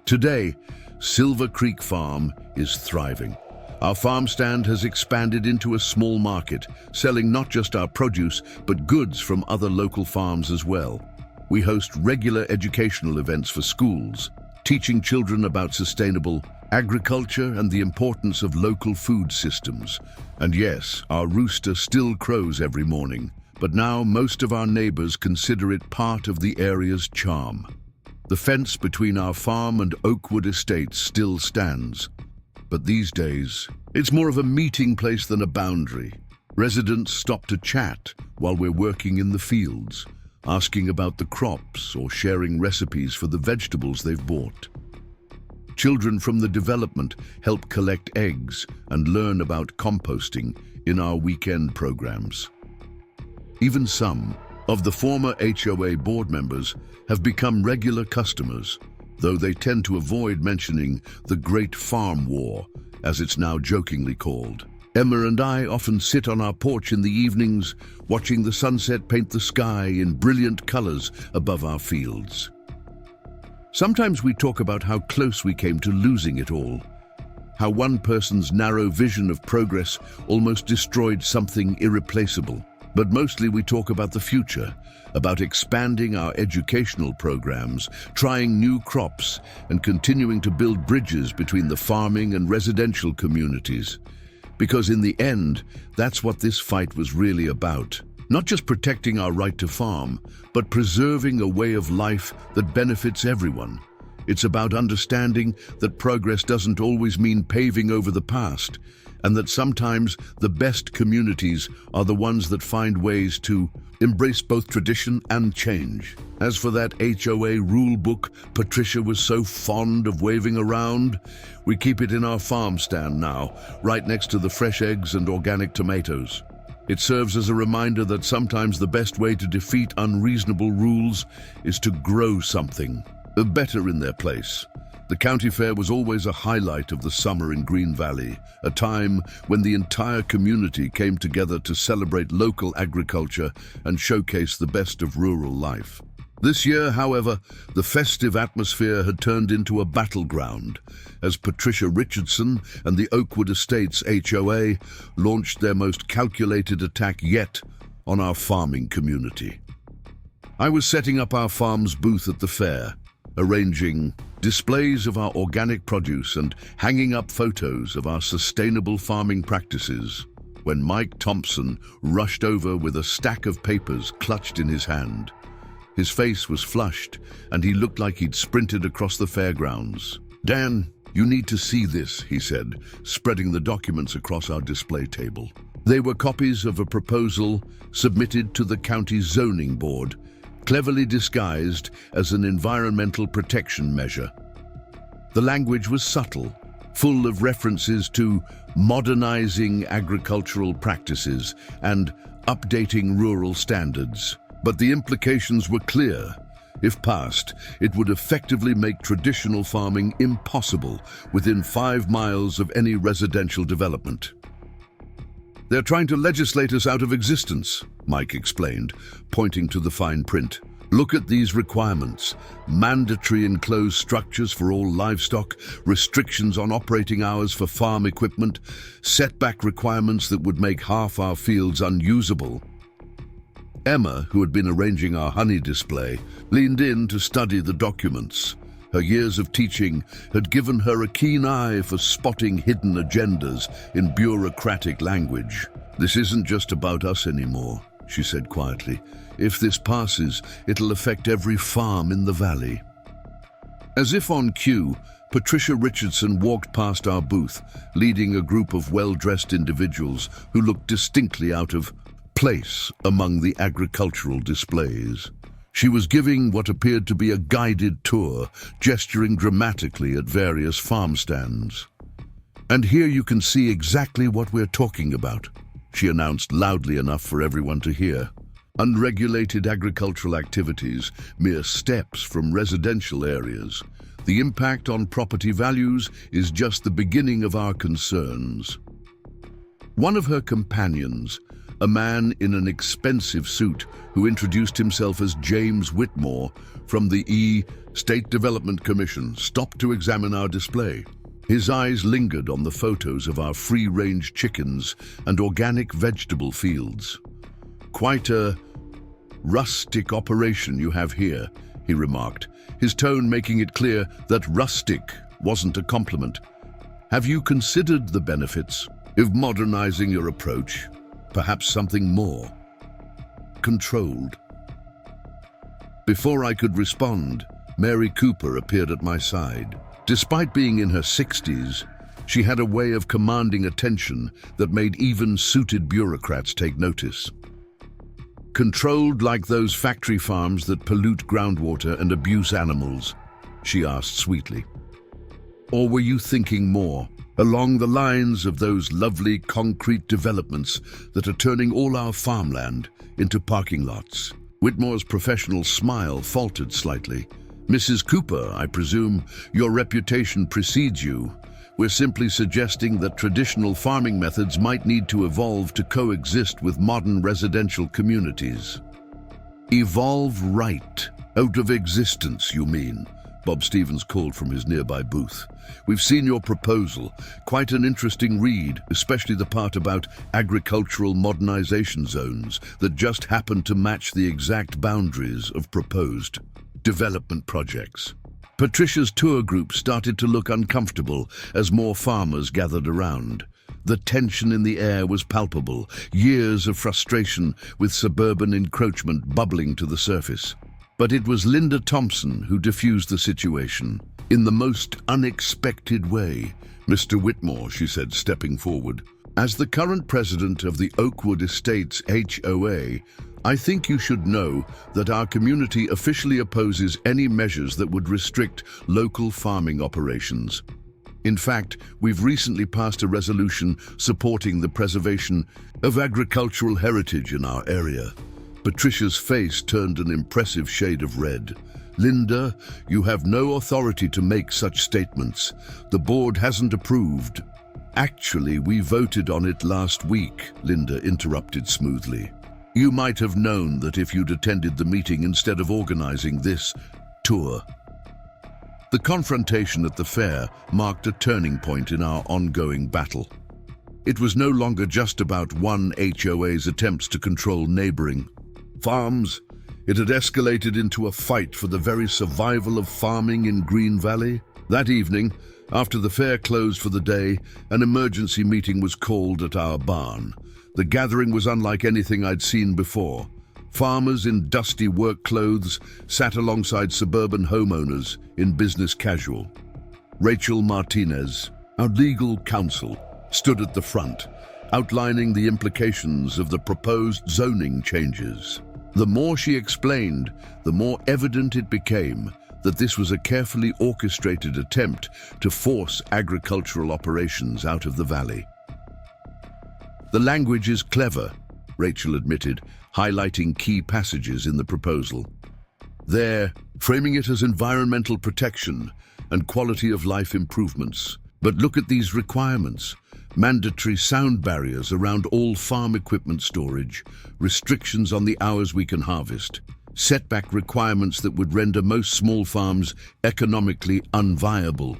Today, Silver Creek Farm is thriving. Our farm stand has expanded into a small market, selling not just our produce, but goods from other local farms as well. We host regular educational events for schools, teaching children about sustainable agriculture and the importance of local food systems. And yes, our rooster still crows every morning, but now most of our neighbors consider it part of the area's charm. The fence between our farm and Oakwood Estates still stands, but these days, it's more of a meeting place than a boundary. Residents stop to chat while we're working in the fields, asking about the crops or sharing recipes for the vegetables they've bought. Children from the development help collect eggs and learn about composting in our weekend programs. Even some of the former HOA board members have become regular customers, though they tend to avoid mentioning the Great Farm War, as it's now jokingly called. Emma and I often sit on our porch in the evenings, watching the sunset paint the sky in brilliant colors above our fields. Sometimes we talk about how close we came to losing it all, how one person's narrow vision of progress almost destroyed something irreplaceable. But mostly we talk about the future, about expanding our educational programs, trying new crops, and continuing to build bridges between the farming and residential communities. Because in the end, that's what this fight was really about. Not just protecting our right to farm, but preserving a way of life that benefits everyone. It's about understanding that progress doesn't always mean paving over the past, and that sometimes the best communities are the ones that find ways to embrace both tradition and change. As for that HOA rule book Patricia was so fond of waving around, we keep it in our farm stand now, right next to the fresh eggs and organic tomatoes. It serves as a reminder that sometimes the best way to defeat unreasonable rules is to grow something better in their place. The county fair was always a highlight of the summer in Green Valley, a time when the entire community came together to celebrate local agriculture and showcase the best of rural life. This year, however, the festive atmosphere had turned into a battleground as Patricia Richardson and the Oakwood Estates HOA launched their most calculated attack yet on our farming community. I was setting up our farm's booth at the fair, arranging displays of our organic produce and hanging up photos of our sustainable farming practices, when Mike Thompson rushed over with a stack of papers clutched in his hand. His face was flushed, and he looked like he'd sprinted across the fairgrounds. "Dan, you need to see this," he said, spreading the documents across our display table. They were copies of a proposal submitted to the county zoning board, cleverly disguised as an environmental protection measure. The language was subtle, full of references to modernizing agricultural practices and updating rural standards. But the implications were clear. If passed, it would effectively make traditional farming impossible within 5 miles of any residential development. "They're trying to legislate us out of existence," Mike explained, pointing to the fine print. "Look at these requirements: mandatory enclosed structures for all livestock, restrictions on operating hours for farm equipment, setback requirements that would make half our fields unusable." Emma, who had been arranging our honey display, leaned in to study the documents. Her years of teaching had given her a keen eye for spotting hidden agendas in bureaucratic language. "This isn't just about us anymore," she said quietly. "If this passes, it'll affect every farm in the valley." As if on cue, Patricia Richardson walked past our booth, leading a group of well-dressed individuals who looked distinctly out of place among the agricultural displays. She was giving what appeared to be a guided tour, gesturing dramatically at various farm stands. "And here you can see exactly what we're talking about," she announced loudly enough for everyone to hear. "Unregulated agricultural activities, mere steps from residential areas. The impact on property values is just the beginning of our concerns." One of her companions, a man in an expensive suit who introduced himself as James Whitmore from the State Development Commission, stopped to examine our display. His eyes lingered on the photos of our free-range chickens and organic vegetable fields. "Quite a rustic operation you have here," he remarked, his tone making it clear that rustic wasn't a compliment. "Have you considered the benefits of modernizing your approach? Perhaps something more controlled?" Before I could respond, Mary Cooper appeared at my side. Despite being in her 60s, she had a way of commanding attention that made even suited bureaucrats take notice. "Controlled like those factory farms that pollute groundwater and abuse animals?" she asked sweetly. "Or were you thinking more along the lines of those lovely concrete developments that are turning all our farmland into parking lots?" Whitmore's professional smile faltered slightly. "Mrs. Cooper, I presume your reputation precedes you. We're simply suggesting that traditional farming methods might need to evolve to coexist with modern residential communities." "Evolve right out of existence, you mean?" Bob Stevens called from his nearby booth. "We've seen your proposal. Quite an interesting read, especially the part about agricultural modernization zones that just happen to match the exact boundaries of proposed development projects." Patricia's tour group started to look uncomfortable as more farmers gathered around. The tension in the air was palpable, years of frustration with suburban encroachment bubbling to the surface. But it was Linda Thompson who diffused the situation. "In the most unexpected way, Mr. Whitmore," she said, stepping forward. "As the current president of the Oakwood Estates HOA, I think you should know that our community officially opposes any measures that would restrict local farming operations. In fact, we've recently passed a resolution supporting the preservation of agricultural heritage in our area." Patricia's face turned an impressive shade of red. "Linda, you have no authority to make such statements. The board hasn't approved." "Actually, we voted on it last week," Linda interrupted smoothly. You might have known that if you'd attended the meeting instead of organizing this tour. The confrontation at the fair marked a turning point in our ongoing battle. It was no longer just about one HOA's attempts to control neighboring farms. It had escalated into a fight for the very survival of farming in Green Valley. That evening, after the fair closed for the day, an emergency meeting was called at our barn. The gathering was unlike anything I'd seen before. Farmers in dusty work clothes sat alongside suburban homeowners in business casual. Rachel Martinez, our legal counsel, stood at the front, outlining the implications of the proposed zoning changes. The more she explained, the more evident it became that this was a carefully orchestrated attempt to force agricultural operations out of the valley. The language is clever, Rachel admitted, highlighting key passages in the proposal. They're framing it as environmental protection and quality of life improvements. But look at these requirements. Mandatory sound barriers around all farm equipment storage, restrictions on the hours we can harvest, setback requirements that would render most small farms economically unviable.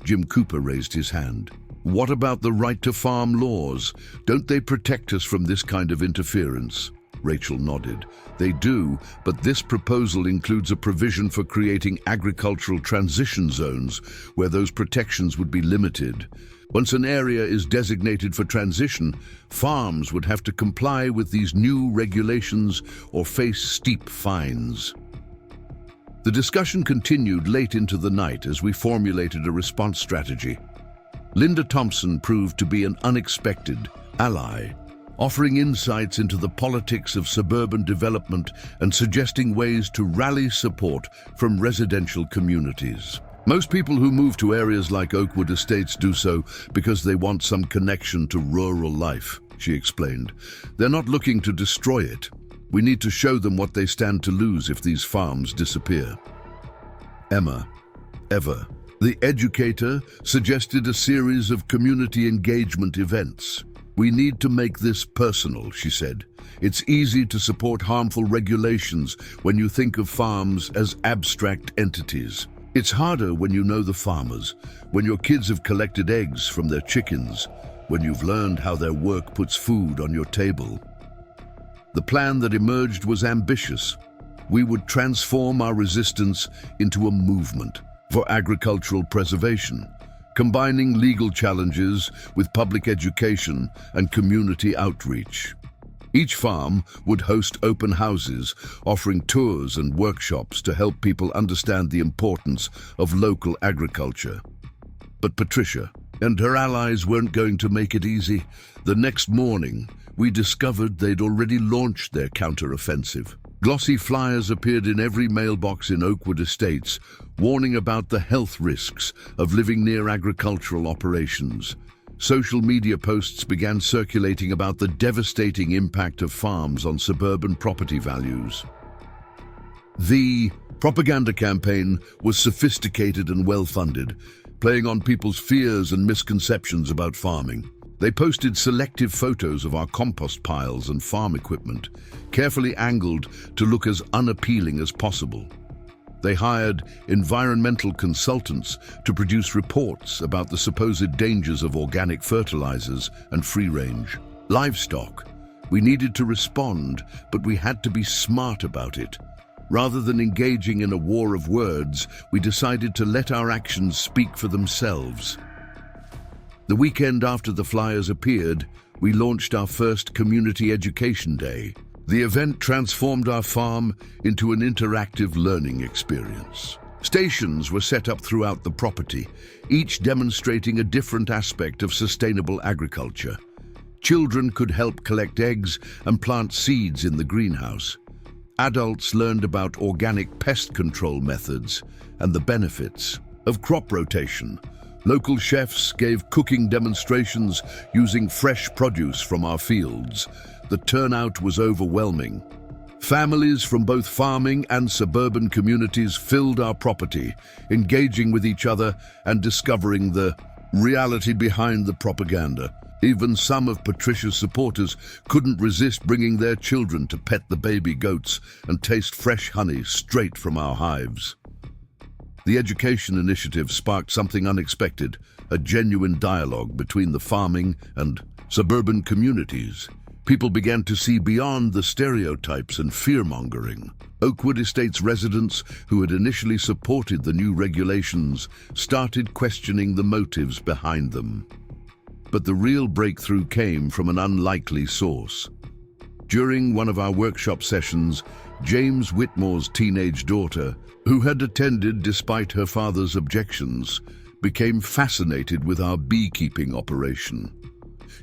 Jim Cooper raised his hand. What about the right to farm laws? Don't they protect us from this kind of interference? Rachel nodded. They do, but this proposal includes a provision for creating agricultural transition zones where those protections would be limited. Once an area is designated for transition, farms would have to comply with these new regulations or face steep fines. The discussion continued late into the night as we formulated a response strategy. Linda Thompson proved to be an unexpected ally, offering insights into the politics of suburban development and suggesting ways to rally support from residential communities. Most people who move to areas like Oakwood Estates do so because they want some connection to rural life, she explained. They're not looking to destroy it. We need to show them what they stand to lose if these farms disappear. Eva, the educator, suggested a series of community engagement events. We need to make this personal, she said. It's easy to support harmful regulations when you think of farms as abstract entities. It's harder when you know the farmers, when your kids have collected eggs from their chickens, when you've learned how their work puts food on your table. The plan that emerged was ambitious. We would transform our resistance into a movement for agricultural preservation, combining legal challenges with public education and community outreach. Each farm would host open houses, offering tours and workshops to help people understand the importance of local agriculture. But Patricia and her allies weren't going to make it easy. The next morning, we discovered they'd already launched their counter-offensive. Glossy flyers appeared in every mailbox in Oakwood Estates, warning about the health risks of living near agricultural operations. Social media posts began circulating about the devastating impact of farms on suburban property values. The propaganda campaign was sophisticated and well-funded, playing on people's fears and misconceptions about farming. They posted selective photos of our compost piles and farm equipment, carefully angled to look as unappealing as possible. They hired environmental consultants to produce reports about the supposed dangers of organic fertilizers and free-range livestock. We needed to respond, but we had to be smart about it. Rather than engaging in a war of words, we decided to let our actions speak for themselves. The weekend after the flyers appeared, we launched our first community education day. The event transformed our farm into an interactive learning experience. Stations were set up throughout the property, each demonstrating a different aspect of sustainable agriculture. Children could help collect eggs and plant seeds in the greenhouse. Adults learned about organic pest control methods and the benefits of crop rotation. Local chefs gave cooking demonstrations using fresh produce from our fields. The turnout was overwhelming. Families from both farming and suburban communities filled our property, engaging with each other and discovering the reality behind the propaganda. Even some of Patricia's supporters couldn't resist bringing their children to pet the baby goats and taste fresh honey straight from our hives. The education initiative sparked something unexpected, a genuine dialogue between the farming and suburban communities. People began to see beyond the stereotypes and fear-mongering. Oakwood Estates residents, who had initially supported the new regulations, started questioning the motives behind them. But the real breakthrough came from an unlikely source. During one of our workshop sessions, James Whitmore's teenage daughter, who had attended despite her father's objections, became fascinated with our beekeeping operation.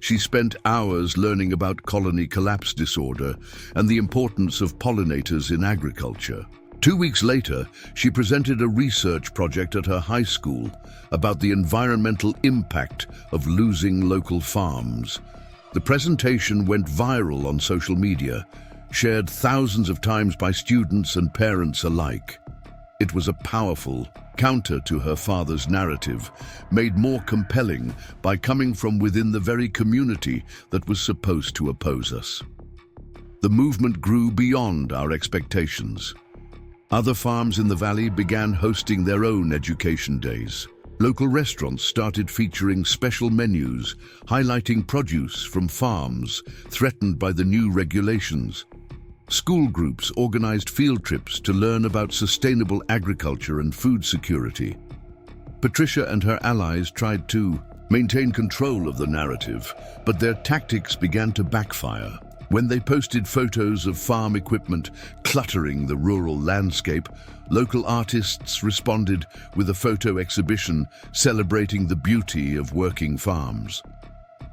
She spent hours learning about colony collapse disorder and the importance of pollinators in agriculture. 2 weeks later, she presented a research project at her high school about the environmental impact of losing local farms. The presentation went viral on social media, shared thousands of times by students and parents alike. It was a powerful counter to her father's narrative, made more compelling by coming from within the very community that was supposed to oppose us. The movement grew beyond our expectations. Other farms in the valley began hosting their own education days. Local restaurants started featuring special menus, highlighting produce from farms threatened by the new regulations. School groups organized field trips to learn about sustainable agriculture and food security. Patricia and her allies tried to maintain control of the narrative, but their tactics began to backfire. When they posted photos of farm equipment cluttering the rural landscape, local artists responded with a photo exhibition celebrating the beauty of working farms.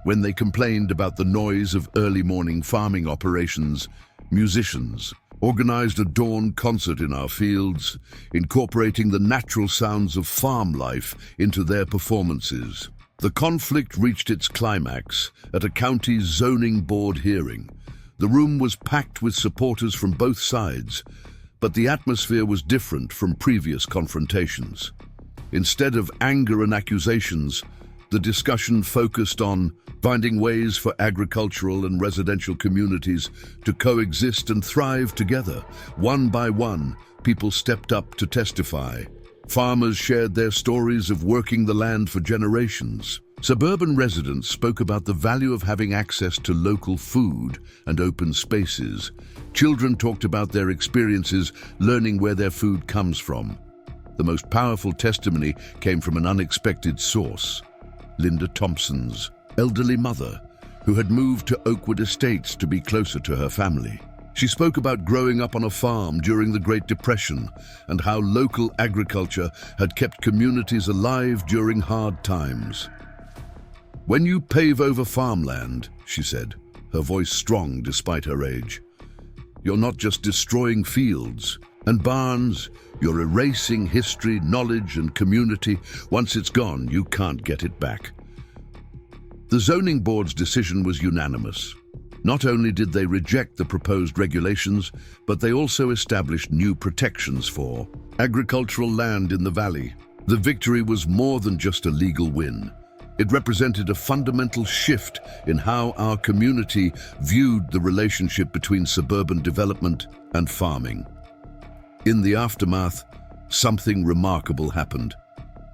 When they complained about the noise of early morning farming operations, musicians organized a dawn concert in our fields, incorporating the natural sounds of farm life into their performances. The conflict reached its climax at a county zoning board hearing. The room was packed with supporters from both sides, but the atmosphere was different from previous confrontations. Instead of anger and accusations, the discussion focused on finding ways for agricultural and residential communities to coexist and thrive together. One by one, people stepped up to testify. Farmers shared their stories of working the land for generations. Suburban residents spoke about the value of having access to local food and open spaces. Children talked about their experiences learning where their food comes from. The most powerful testimony came from an unexpected source: Linda Thompson's elderly mother, who had moved to Oakwood Estates to be closer to her family. She spoke about growing up on a farm during the Great Depression and how local agriculture had kept communities alive during hard times. "When you pave over farmland," she said, her voice strong despite her age, "you're not just destroying fields and barns, you're erasing history, knowledge, and community. Once it's gone, you can't get it back." The zoning board's decision was unanimous. Not only did they reject the proposed regulations, but they also established new protections for agricultural land in the valley. The victory was more than just a legal win. It represented a fundamental shift in how our community viewed the relationship between suburban development and farming. In the aftermath, something remarkable happened.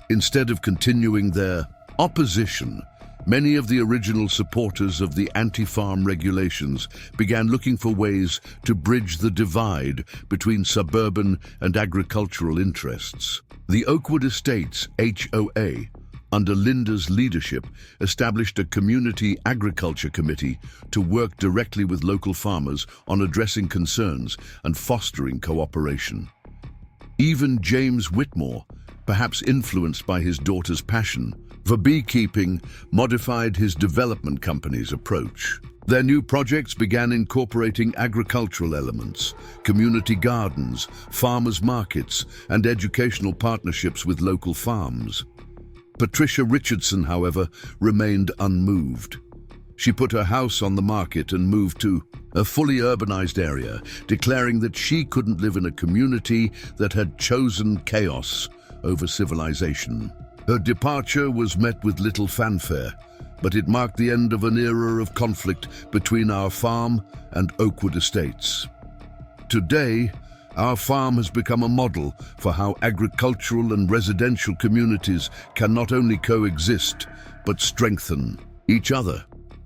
Instead of continuing their opposition, many of the original supporters of the anti-farm regulations began looking for ways to bridge the divide between suburban and agricultural interests. The Oakwood Estates, HOA, under Linda's leadership, established a community agriculture committee to work directly with local farmers on addressing concerns and fostering cooperation. Even James Whitmore, perhaps influenced by his daughter's passion for beekeeping, modified his development company's approach. Their new projects began incorporating agricultural elements, community gardens, farmers' markets, and educational partnerships with local farms. Patricia Richardson, however, remained unmoved. She put her house on the market and moved to a fully urbanized area, declaring that she couldn't live in a community that had chosen chaos over civilization. Her departure was met with little fanfare, but it marked the end of an era of conflict between our farm and Oakwood Estates. Today, our farm has become a model for how agricultural and residential communities can not only coexist, but strengthen each other.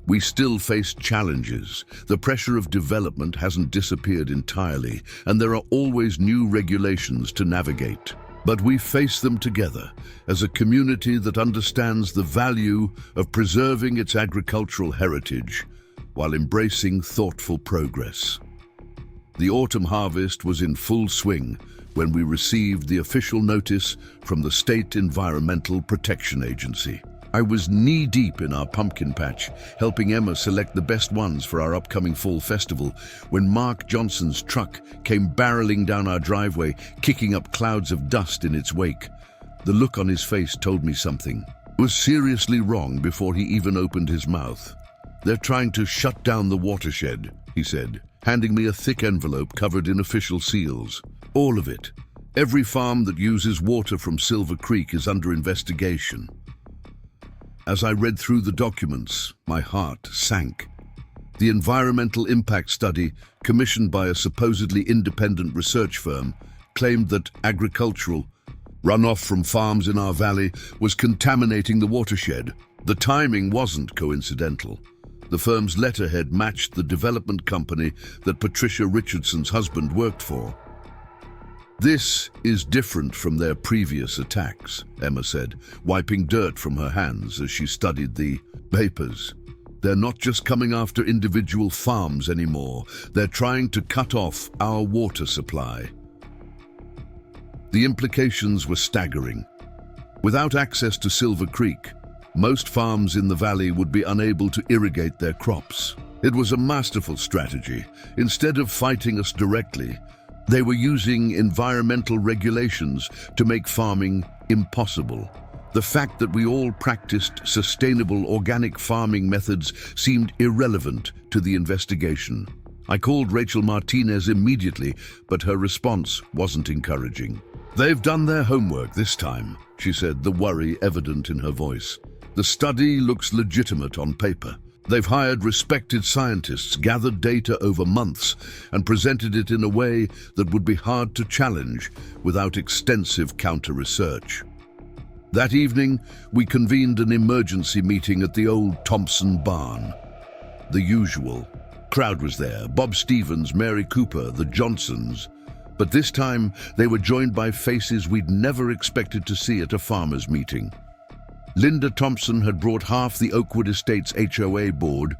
We still face challenges. The pressure of development hasn't disappeared entirely, and there are always new regulations to navigate. But we face them together as a community that understands the value of preserving its agricultural heritage while embracing thoughtful progress. The autumn harvest was in full swing when we received the official notice from the State Environmental Protection Agency. I was knee-deep in our pumpkin patch, helping Emma select the best ones for our upcoming fall festival, when Mark Johnson's truck came barreling down our driveway, kicking up clouds of dust in its wake. The look on his face told me something was seriously wrong before he even opened his mouth. "They're trying to shut down the watershed," he said, handing me a thick envelope covered in official seals. "All of it. Every farm that uses water from Silver Creek is under investigation." As I read through the documents, my heart sank. The environmental impact study, commissioned by a supposedly independent research firm, claimed that agricultural runoff from farms in our valley was contaminating the watershed. The timing wasn't coincidental. The firm's letterhead matched the development company that Patricia Richardson's husband worked for. "This is different from their previous attacks," Emma said, wiping dirt from her hands as she studied the papers. "They're not just coming after individual farms anymore. They're trying to cut off our water supply." The implications were staggering. Without access to Silver Creek, most farms in the valley would be unable to irrigate their crops. It was a masterful strategy. Instead of fighting us directly, they were using environmental regulations to make farming impossible. The fact that we all practiced sustainable organic farming methods seemed irrelevant to the investigation. I called Rachel Martinez immediately, but her response wasn't encouraging. "They've done their homework this time," she said, the worry evident in her voice. "The study looks legitimate on paper. They've hired respected scientists, gathered data over months, and presented it in a way that would be hard to challenge without extensive counter-research." That evening, we convened an emergency meeting at the old Thompson barn. The usual crowd was there: Bob Stevens, Mary Cooper, the Johnsons. But this time, they were joined by faces we'd never expected to see at a farmers' meeting. Linda Thompson had brought half the Oakwood Estates HOA board,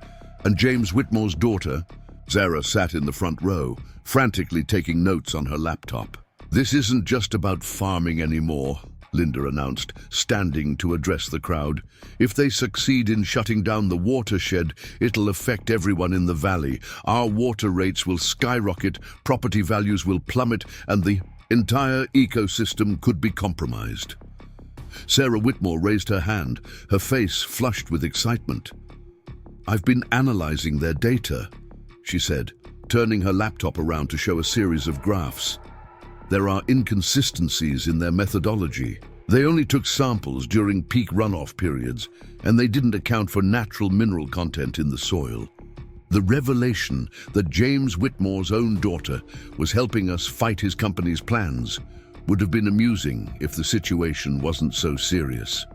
and James Whitmore's daughter, Sarah, sat in the front row, frantically taking notes on her laptop. "This isn't just about farming anymore," Linda announced, standing to address the crowd. "If they succeed in shutting down the watershed, it'll affect everyone in the valley. Our water rates will skyrocket, property values will plummet, and the entire ecosystem could be compromised." Sarah Whitmore raised her hand, her face flushed with excitement. "I've been analyzing their data," she said, turning her laptop around to show a series of graphs. "There are inconsistencies in their methodology. They only took samples during peak runoff periods, and they didn't account for natural mineral content in the soil. The revelation that James Whitmore's own daughter was helping us fight his company's plans would have been amusing if the situation wasn't so serious.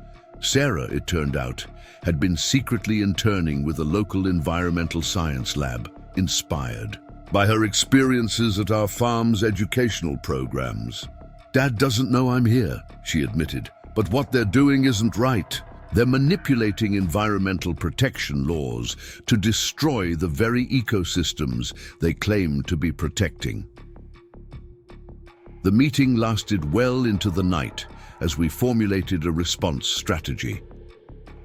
Sarah, it turned out, had been secretly interning with a local environmental science lab, inspired by her experiences at our farm's educational programs. "Dad doesn't know I'm here," she admitted, "but what they're doing isn't right. They're manipulating environmental protection laws to destroy the very ecosystems they claim to be protecting." The meeting lasted well into the night as we formulated a response strategy.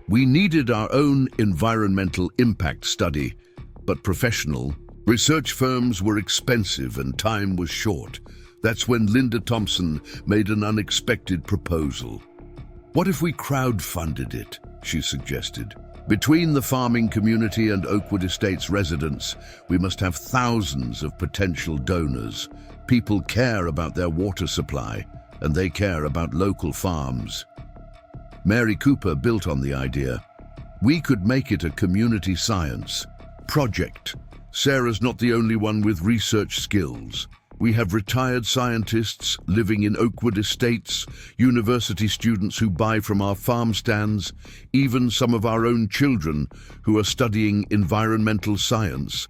We needed our own environmental impact study, but professional research firms were expensive and time was short. That's when Linda Thompson made an unexpected proposal. "What if we crowdfunded it?" she suggested. "Between the farming community and Oakwood Estates residents, we must have thousands of potential donors. People care about their water supply, and they care about local farms." Mary Cooper built on the idea. We could make it a community science project. Sarah's not the only one with research skills. We have retired scientists living in Oakwood Estates, university students who buy from our farm stands, even some of our own children who are studying environmental science.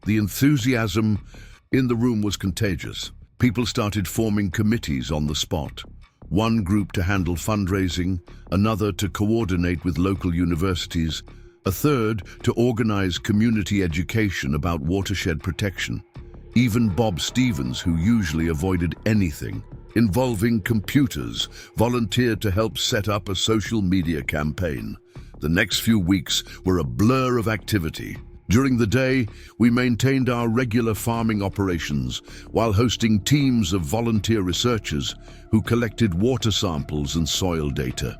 The enthusiasm in the room was contagious. People started forming committees on the spot. One group to handle fundraising, another to coordinate with local universities, a third to organize community education about watershed protection. Even Bob Stevens, who usually avoided anything involving computers, volunteered to help set up a social media campaign. The next few weeks were a blur of activity. During the day, we maintained our regular farming operations while hosting teams of volunteer researchers who collected water samples and soil data.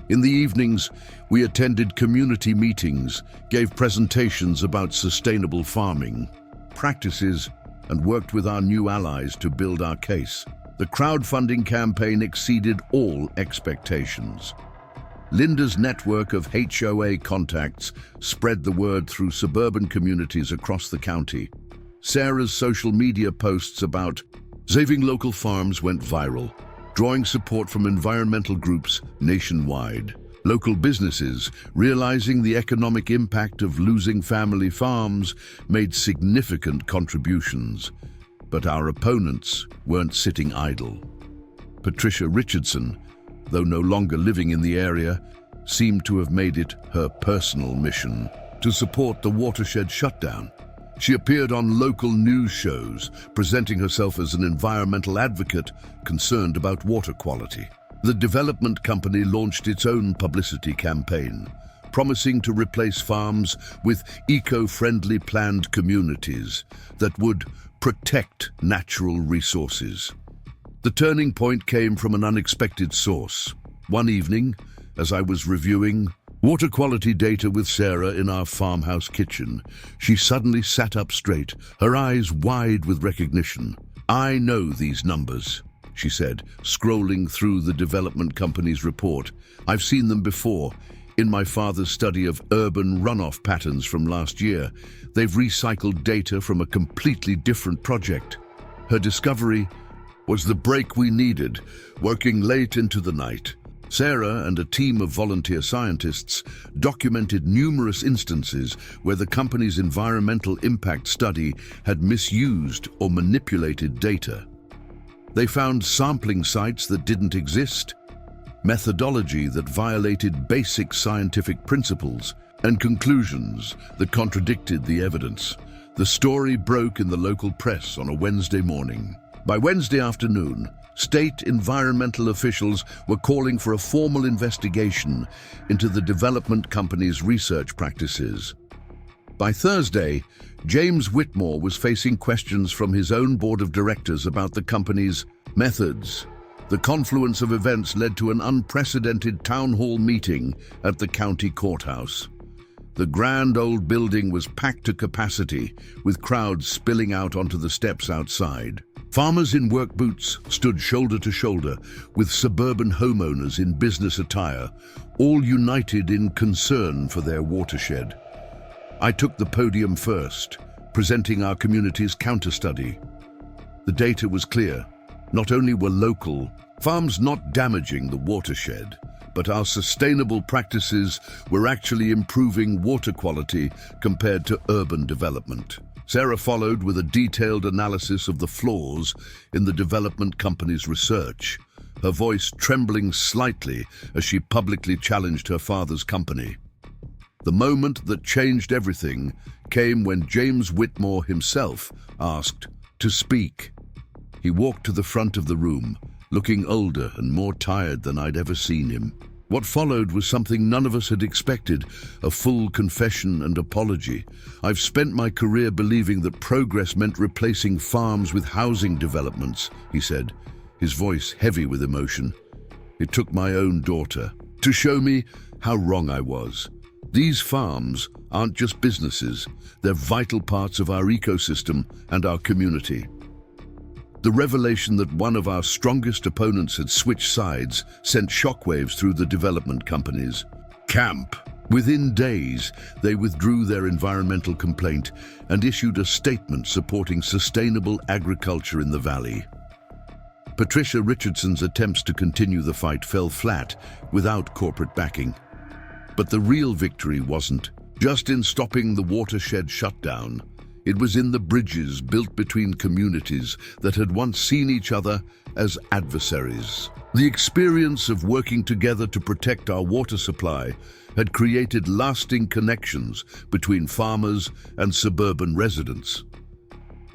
In the evenings, we attended community meetings, gave presentations about sustainable farming practices, and worked with our new allies to build our case. The crowdfunding campaign exceeded all expectations. Linda's network of HOA contacts spread the word through suburban communities across the county. Sarah's social media posts about saving local farms went viral, drawing support from environmental groups nationwide. Local businesses, realizing the economic impact of losing family farms, made significant contributions. But our opponents weren't sitting idle. Patricia Richardson, though no longer living in the area, seemed to have made it her personal mission to support the watershed shutdown. She appeared on local news shows, presenting herself as an environmental advocate concerned about water quality. The development company launched its own publicity campaign, promising to replace farms with eco-friendly planned communities that would protect natural resources. The turning point came from an unexpected source. One evening, as I was reviewing water quality data with Sarah in our farmhouse kitchen, she suddenly sat up straight, her eyes wide with recognition. "I know these numbers," she said, scrolling through the development company's report. "I've seen them before. In my father's study of urban runoff patterns from last year, they've recycled data from a completely different project." Her discovery was the break we needed, working late into the night. Sarah and a team of volunteer scientists documented numerous instances where the company's environmental impact study had misused or manipulated data. They found sampling sites that didn't exist, methodology that violated basic scientific principles, and conclusions that contradicted the evidence. The story broke in the local press on a Wednesday morning. By Wednesday afternoon, state environmental officials were calling for a formal investigation into the development company's research practices. By Thursday, James Whitmore was facing questions from his own board of directors about the company's methods. The confluence of events led to an unprecedented town hall meeting at the county courthouse. The grand old building was packed to capacity, with crowds spilling out onto the steps outside. Farmers in work boots stood shoulder to shoulder with suburban homeowners in business attire, all united in concern for their watershed. I took the podium first, presenting our community's counter-study. The data was clear. Not only were local farms not damaging the watershed, but our sustainable practices were actually improving water quality compared to urban development. Sarah followed with a detailed analysis of the flaws in the development company's research, her voice trembling slightly as she publicly challenged her father's company. The moment that changed everything came when James Whitmore himself asked to speak. He walked to the front of the room, looking older and more tired than I'd ever seen him. What followed was something none of us had expected, a full confession and apology. "I've spent my career believing that progress meant replacing farms with housing developments," he said, his voice heavy with emotion. "It took my own daughter to show me how wrong I was. These farms aren't just businesses, they're vital parts of our ecosystem and our community." The revelation that one of our strongest opponents had switched sides sent shockwaves through the development company's camp. Within days, they withdrew their environmental complaint and issued a statement supporting sustainable agriculture in the valley. Patricia Richardson's attempts to continue the fight fell flat without corporate backing. But the real victory wasn't just in stopping the watershed shutdown. It was in the bridges built between communities that had once seen each other as adversaries. The experience of working together to protect our water supply had created lasting connections between farmers and suburban residents.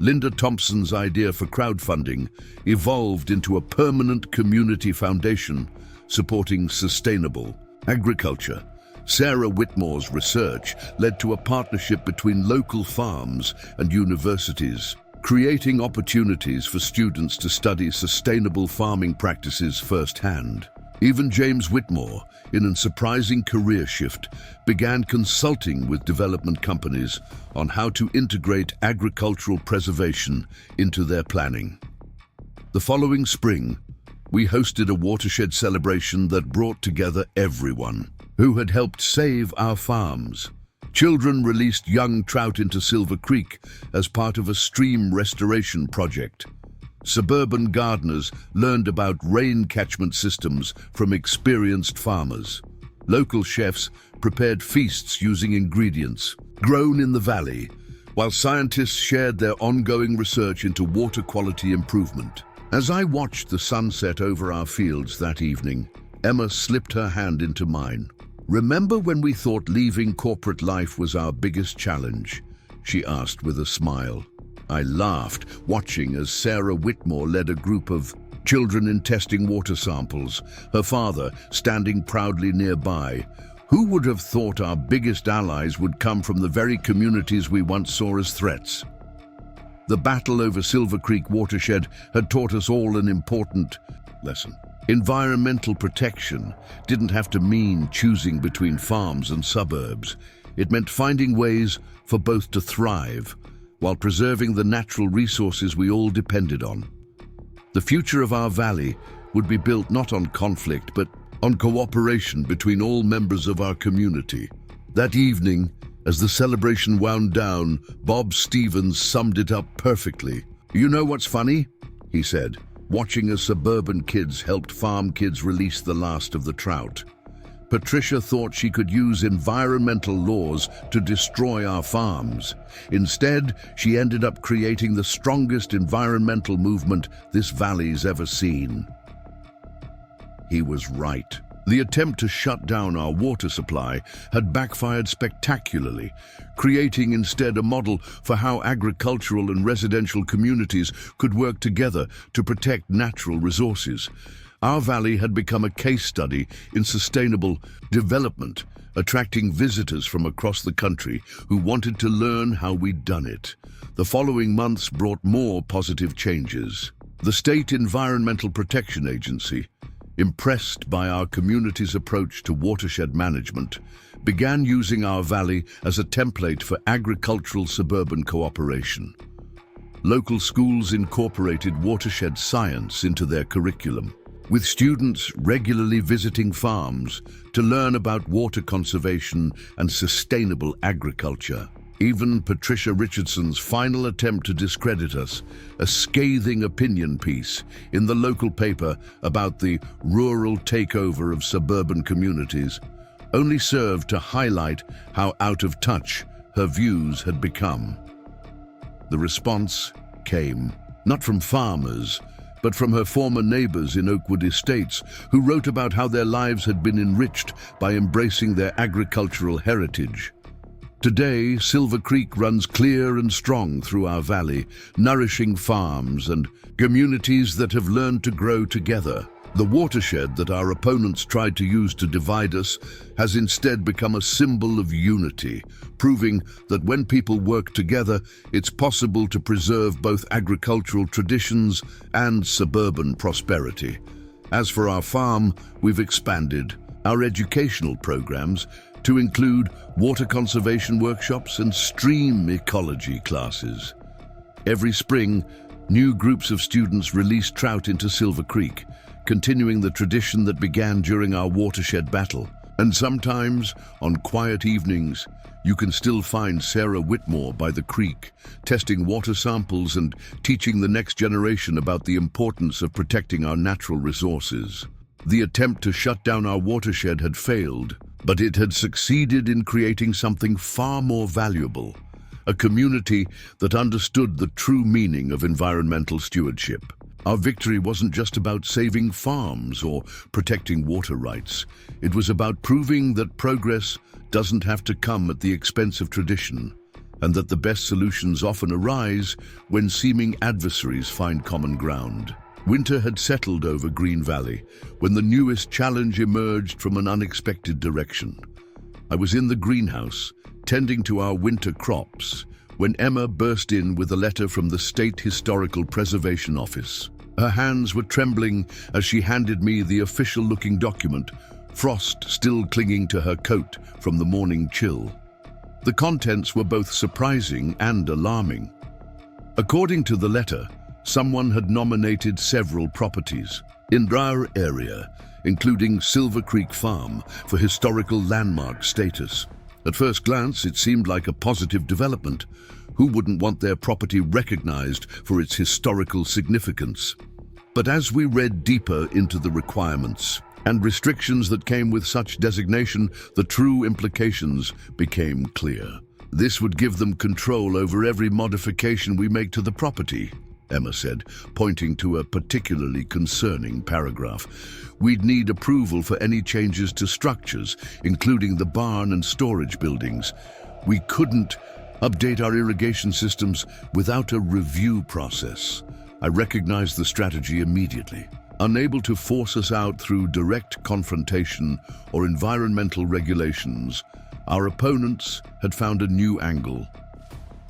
Linda Thompson's idea for crowdfunding evolved into a permanent community foundation supporting sustainable agriculture. Sarah Whitmore's research led to a partnership between local farms and universities, creating opportunities for students to study sustainable farming practices firsthand. Even James Whitmore, in a surprising career shift, began consulting with development companies on how to integrate agricultural preservation into their planning. The following spring, we hosted a watershed celebration that brought together everyone who had helped save our farms. Children released young trout into Silver Creek as part of a stream restoration project. Suburban gardeners learned about rain catchment systems from experienced farmers. Local chefs prepared feasts using ingredients grown in the valley, while scientists shared their ongoing research into water quality improvement. As I watched the sunset over our fields that evening, Emma slipped her hand into mine. "Remember when we thought leaving corporate life was our biggest challenge?" she asked with a smile. I laughed, watching as Sarah Whitmore led a group of children in testing water samples, her father standing proudly nearby. Who would have thought our biggest allies would come from the very communities we once saw as threats? The battle over Silver Creek watershed had taught us all an important lesson. Environmental protection didn't have to mean choosing between farms and suburbs. It meant finding ways for both to thrive, while preserving the natural resources we all depended on. The future of our valley would be built not on conflict, but on cooperation between all members of our community. That evening, as the celebration wound down, Bob Stevens summed it up perfectly. "You know what's funny?" he said, watching as suburban kids helped farm kids release the last of the trout. Patricia thought she could use environmental laws to destroy our farms. Instead, she ended up creating the strongest environmental movement this valley's ever seen. He was right. The attempt to shut down our water supply had backfired spectacularly, creating instead a model for how agricultural and residential communities could work together to protect natural resources. Our valley had become a case study in sustainable development, attracting visitors from across the country who wanted to learn how we'd done it. The following months brought more positive changes. The State Environmental Protection Agency, impressed by our community's approach to watershed management, began using our valley as a template for agricultural suburban cooperation. Local schools incorporated watershed science into their curriculum, with students regularly visiting farms to learn about water conservation and sustainable agriculture. Even Patricia Richardson's final attempt to discredit us, a scathing opinion piece in the local paper about the rural takeover of suburban communities, only served to highlight how out of touch her views had become. The response came not from farmers, but from her former neighbors in Oakwood Estates, who wrote about how their lives had been enriched by embracing their agricultural heritage. Today, Silver Creek runs clear and strong through our valley, nourishing farms and communities that have learned to grow together. The watershed that our opponents tried to use to divide us has instead become a symbol of unity, proving that when people work together, it's possible to preserve both agricultural traditions and suburban prosperity. As for our farm, we've expanded our educational programs to include water conservation workshops and stream ecology classes. Every spring, new groups of students release trout into Silver Creek, continuing the tradition that began during our watershed battle. And sometimes, on quiet evenings, you can still find Sarah Whitmore by the creek, testing water samples and teaching the next generation about the importance of protecting our natural resources. The attempt to shut down our watershed had failed, but it had succeeded in creating something far more valuable, a community that understood the true meaning of environmental stewardship. Our victory wasn't just about saving farms or protecting water rights. It was about proving that progress doesn't have to come at the expense of tradition, and that the best solutions often arise when seeming adversaries find common ground. Winter had settled over Green Valley when the newest challenge emerged from an unexpected direction. I was in the greenhouse, tending to our winter crops, when Emma burst in with a letter from the State Historical Preservation Office. Her hands were trembling as she handed me the official-looking document, frost still clinging to her coat from the morning chill. The contents were both surprising and alarming. According to the letter, someone had nominated several properties in our area, including Silver Creek Farm, for historical landmark status. At first glance, it seemed like a positive development. Who wouldn't want their property recognized for its historical significance? But as we read deeper into the requirements and restrictions that came with such designation, the true implications became clear. This would give them control over every modification we make to the property, Emma said, pointing to a particularly concerning paragraph. We'd need approval for any changes to structures, including the barn and storage buildings. We couldn't update our irrigation systems without a review process. I recognized the strategy immediately. Unable to force us out through direct confrontation or environmental regulations, our opponents had found a new angle.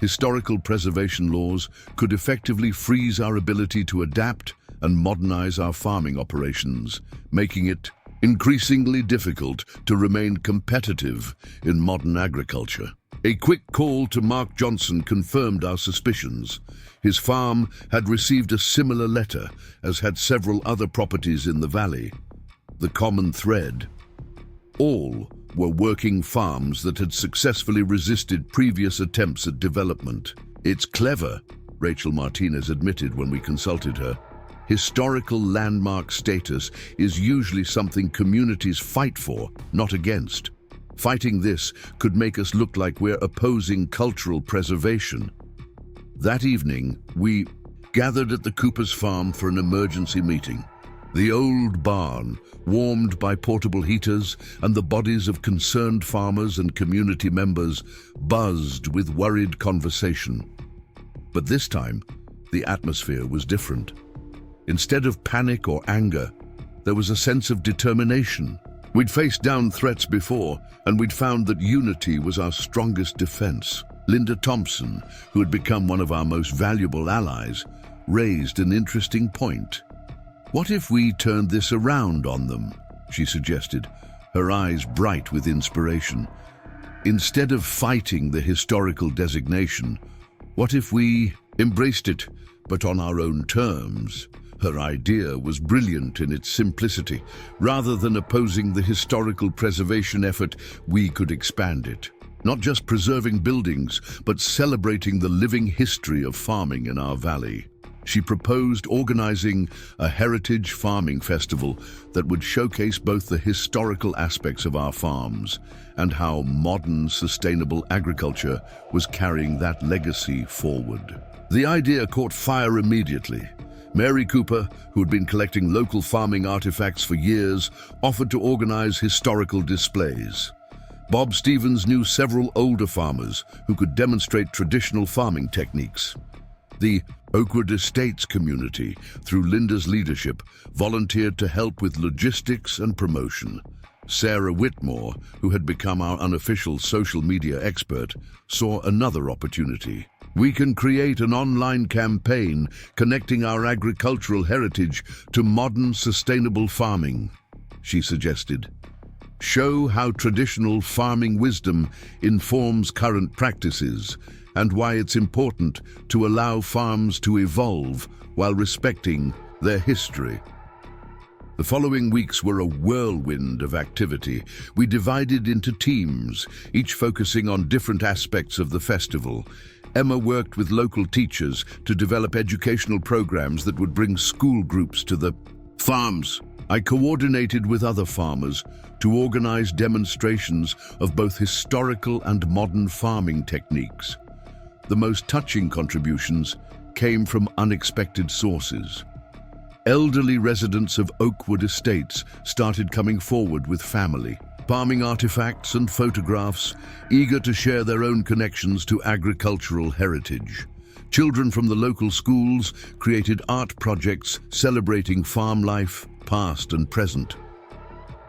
Historical preservation laws could effectively freeze our ability to adapt and modernize our farming operations, making it increasingly difficult to remain competitive in modern agriculture. A quick call to Mark Johnson confirmed our suspicions. His farm had received a similar letter, as had several other properties in the valley. The common thread: all were working farms that had successfully resisted previous attempts at development. It's clever, Rachel Martinez admitted when we consulted her. Historical landmark status is usually something communities fight for, not against. Fighting this could make us look like we're opposing cultural preservation. That evening, we gathered at the Cooper's farm for an emergency meeting. The old barn, warmed by portable heaters, and the bodies of concerned farmers and community members buzzed with worried conversation. But this time, the atmosphere was different. Instead of panic or anger, there was a sense of determination. We'd faced down threats before, and we'd found that unity was our strongest defense. Linda Thompson, who had become one of our most valuable allies, raised an interesting point. What if we turned this around on them? She suggested, her eyes bright with inspiration. Instead of fighting the historical designation, what if we embraced it, but on our own terms? Her idea was brilliant in its simplicity. Rather than opposing the historical preservation effort, we could expand it. Not just preserving buildings, but celebrating the living history of farming in our valley. She proposed organizing a heritage farming festival that would showcase both the historical aspects of our farms and how modern sustainable agriculture was carrying that legacy forward. The idea caught fire immediately. Mary Cooper, who had been collecting local farming artifacts for years, offered to organize historical displays. Bob Stevens knew several older farmers who could demonstrate traditional farming techniques. The Oakwood Estates community, through Linda's leadership, volunteered to help with logistics and promotion. Sarah Whitmore, who had become our unofficial social media expert, saw another opportunity. We can create an online campaign connecting our agricultural heritage to modern sustainable farming, she suggested. Show how traditional farming wisdom informs current practices and why it's important to allow farms to evolve while respecting their history. The following weeks were a whirlwind of activity. We divided into teams, each focusing on different aspects of the festival. Emma worked with local teachers to develop educational programs that would bring school groups to the farms. I coordinated with other farmers to organize demonstrations of both historical and modern farming techniques. The most touching contributions came from unexpected sources. Elderly residents of Oakwood Estates started coming forward with family, farming artifacts and photographs, eager to share their own connections to agricultural heritage. Children from the local schools created art projects celebrating farm life, past and present.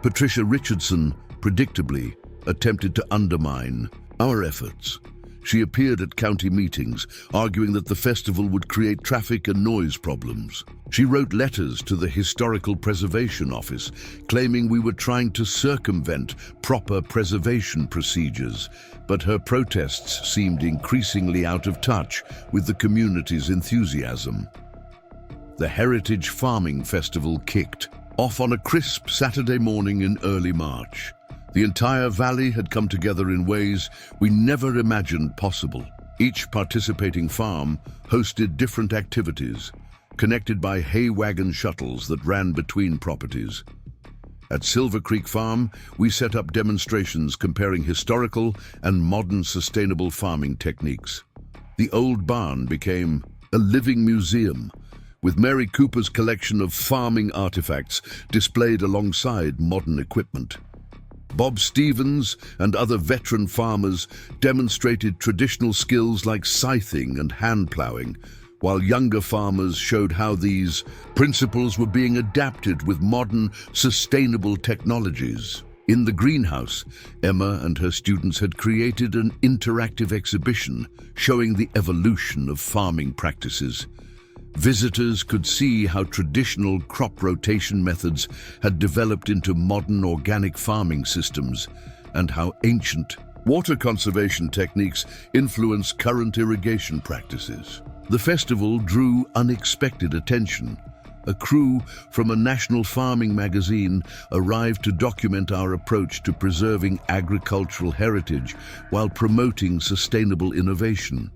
Patricia Richardson, predictably, attempted to undermine our efforts. She appeared at county meetings, arguing that the festival would create traffic and noise problems. She wrote letters to the Historical Preservation Office, claiming we were trying to circumvent proper preservation procedures, but her protests seemed increasingly out of touch with the community's enthusiasm. The Heritage Farming Festival kicked off on a crisp Saturday morning in early March. The entire valley had come together in ways we never imagined possible. Each participating farm hosted different activities, connected by hay wagon shuttles that ran between properties. At Silver Creek Farm, we set up demonstrations comparing historical and modern sustainable farming techniques. The old barn became a living museum, with Mary Cooper's collection of farming artifacts displayed alongside modern equipment. Bob Stevens and other veteran farmers demonstrated traditional skills like scything and hand plowing, while younger farmers showed how these principles were being adapted with modern, sustainable technologies. In the greenhouse, Emma and her students had created an interactive exhibition showing the evolution of farming practices. Visitors could see how traditional crop rotation methods had developed into modern organic farming systems, and how ancient water conservation techniques influence current irrigation practices. The festival drew unexpected attention. A crew from a national farming magazine arrived to document our approach to preserving agricultural heritage while promoting sustainable innovation.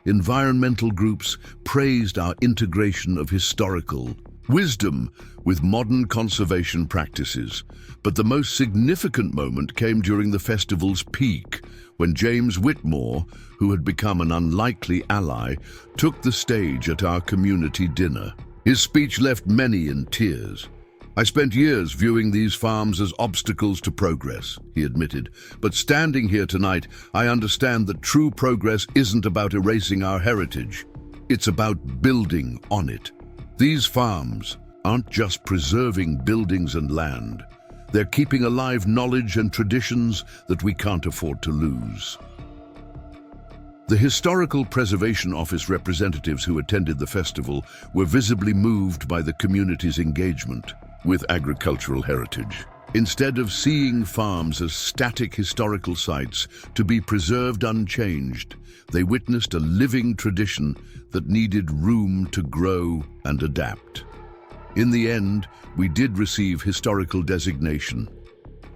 Environmental groups praised our integration of historical wisdom with modern conservation practices. But the most significant moment came during the festival's peak, when James Whitmore, who had become an unlikely ally, took the stage at our community dinner. His speech left many in tears. "I spent years viewing these farms as obstacles to progress," he admitted. "But standing here tonight, I understand that true progress isn't about erasing our heritage. It's about building on it. These farms aren't just preserving buildings and land. They're keeping alive knowledge and traditions that we can't afford to lose." The Historical Preservation Office representatives who attended the festival were visibly moved by the community's engagement with agricultural heritage. Instead of seeing farms as static historical sites to be preserved unchanged, they witnessed a living tradition that needed room to grow and adapt. In the end, we did receive historical designation,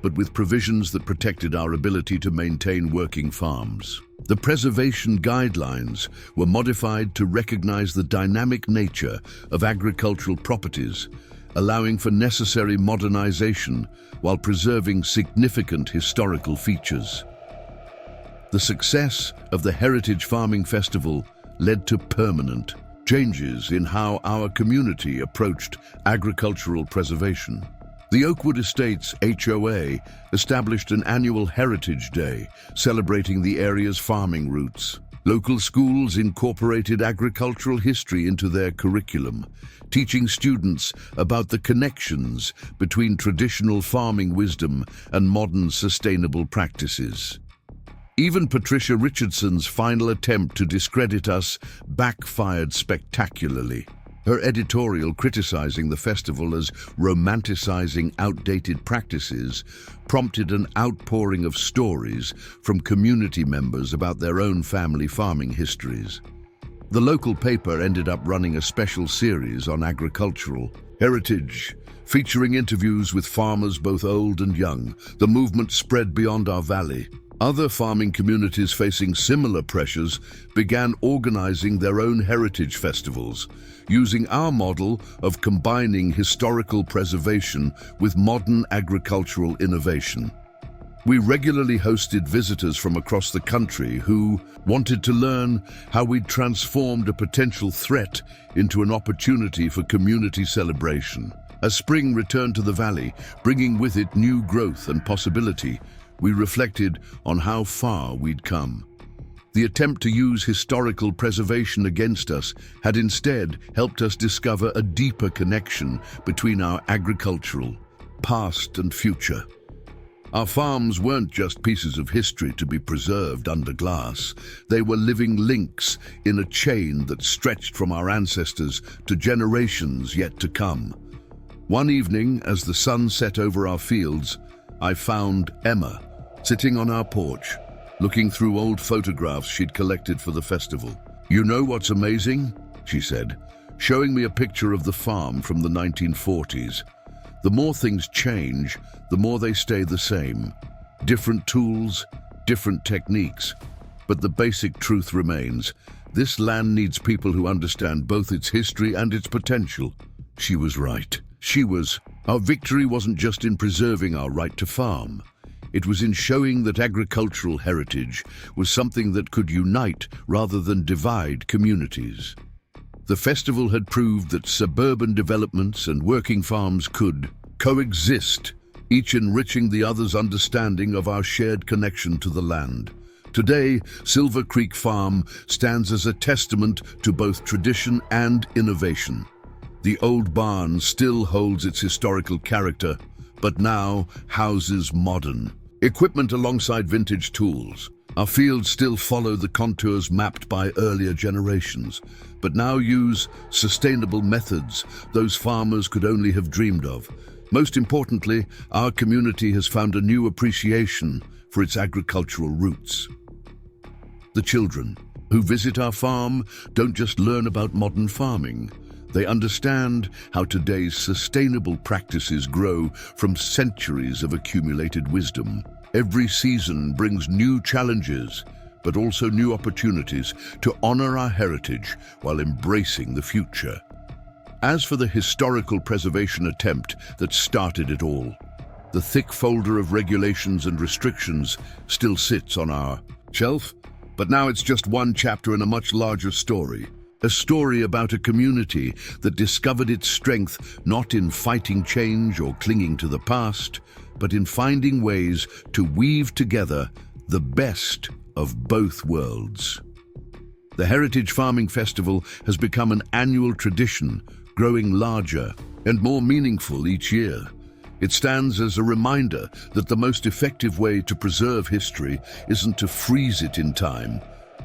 but with provisions that protected our ability to maintain working farms. The preservation guidelines were modified to recognize the dynamic nature of agricultural properties, allowing for necessary modernization while preserving significant historical features. The success of the Heritage Farming Festival led to permanent changes in how our community approached agricultural preservation. The Oakwood Estates HOA established an annual Heritage Day, celebrating the area's farming roots. Local schools incorporated agricultural history into their curriculum, teaching students about the connections between traditional farming wisdom and modern sustainable practices. Even Patricia Richardson's final attempt to discredit us backfired spectacularly. Her editorial criticizing the festival as romanticizing outdated practices prompted an outpouring of stories from community members about their own family farming histories. The local paper ended up running a special series on agricultural heritage, Featuring interviews with farmers both old and young, the movement spread beyond our valley. Other farming communities facing similar pressures began organizing their own heritage festivals, using our model of combining historical preservation with modern agricultural innovation. We regularly hosted visitors from across the country who wanted to learn how we'd transformed a potential threat into an opportunity for community celebration. As spring returned to the valley, bringing with it new growth and possibility, we reflected on how far we'd come. The attempt to use historical preservation against us had instead helped us discover a deeper connection between our agricultural past and future. Our farms weren't just pieces of history to be preserved under glass. They were living links in a chain that stretched from our ancestors to generations yet to come. One evening, as the sun set over our fields, I found Emma sitting on our porch, looking through old photographs she'd collected for the festival. "You know what's amazing?" she said, showing me a picture of the farm from the 1940s. "The more things change, the more they stay the same. Different tools, different techniques. But the basic truth remains. This land needs people who understand both its history and its potential." She was right. Our victory wasn't just in preserving our right to farm. It was in showing that agricultural heritage was something that could unite rather than divide communities. The festival had proved that suburban developments and working farms could coexist, each enriching the other's understanding of our shared connection to the land. Today, Silver Creek Farm stands as a testament to both tradition and innovation. The old barn still holds its historical character, but now houses modern equipment alongside vintage tools. Our fields still follow the contours mapped by earlier generations, but now use sustainable methods those farmers could only have dreamed of. Most importantly, our community has found a new appreciation for its agricultural roots. The children who visit our farm don't just learn about modern farming. They understand how today's sustainable practices grow from centuries of accumulated wisdom. Every season brings new challenges, but also new opportunities to honor our heritage while embracing the future. As for the historical preservation attempt that started it all, the thick folder of regulations and restrictions still sits on our shelf, but now it's just one chapter in a much larger story. A story about a community that discovered its strength not in fighting change or clinging to the past, but in finding ways to weave together the best of both worlds. The Heritage Farming Festival has become an annual tradition, growing larger and more meaningful each year. It stands as a reminder that the most effective way to preserve history isn't to freeze it in time,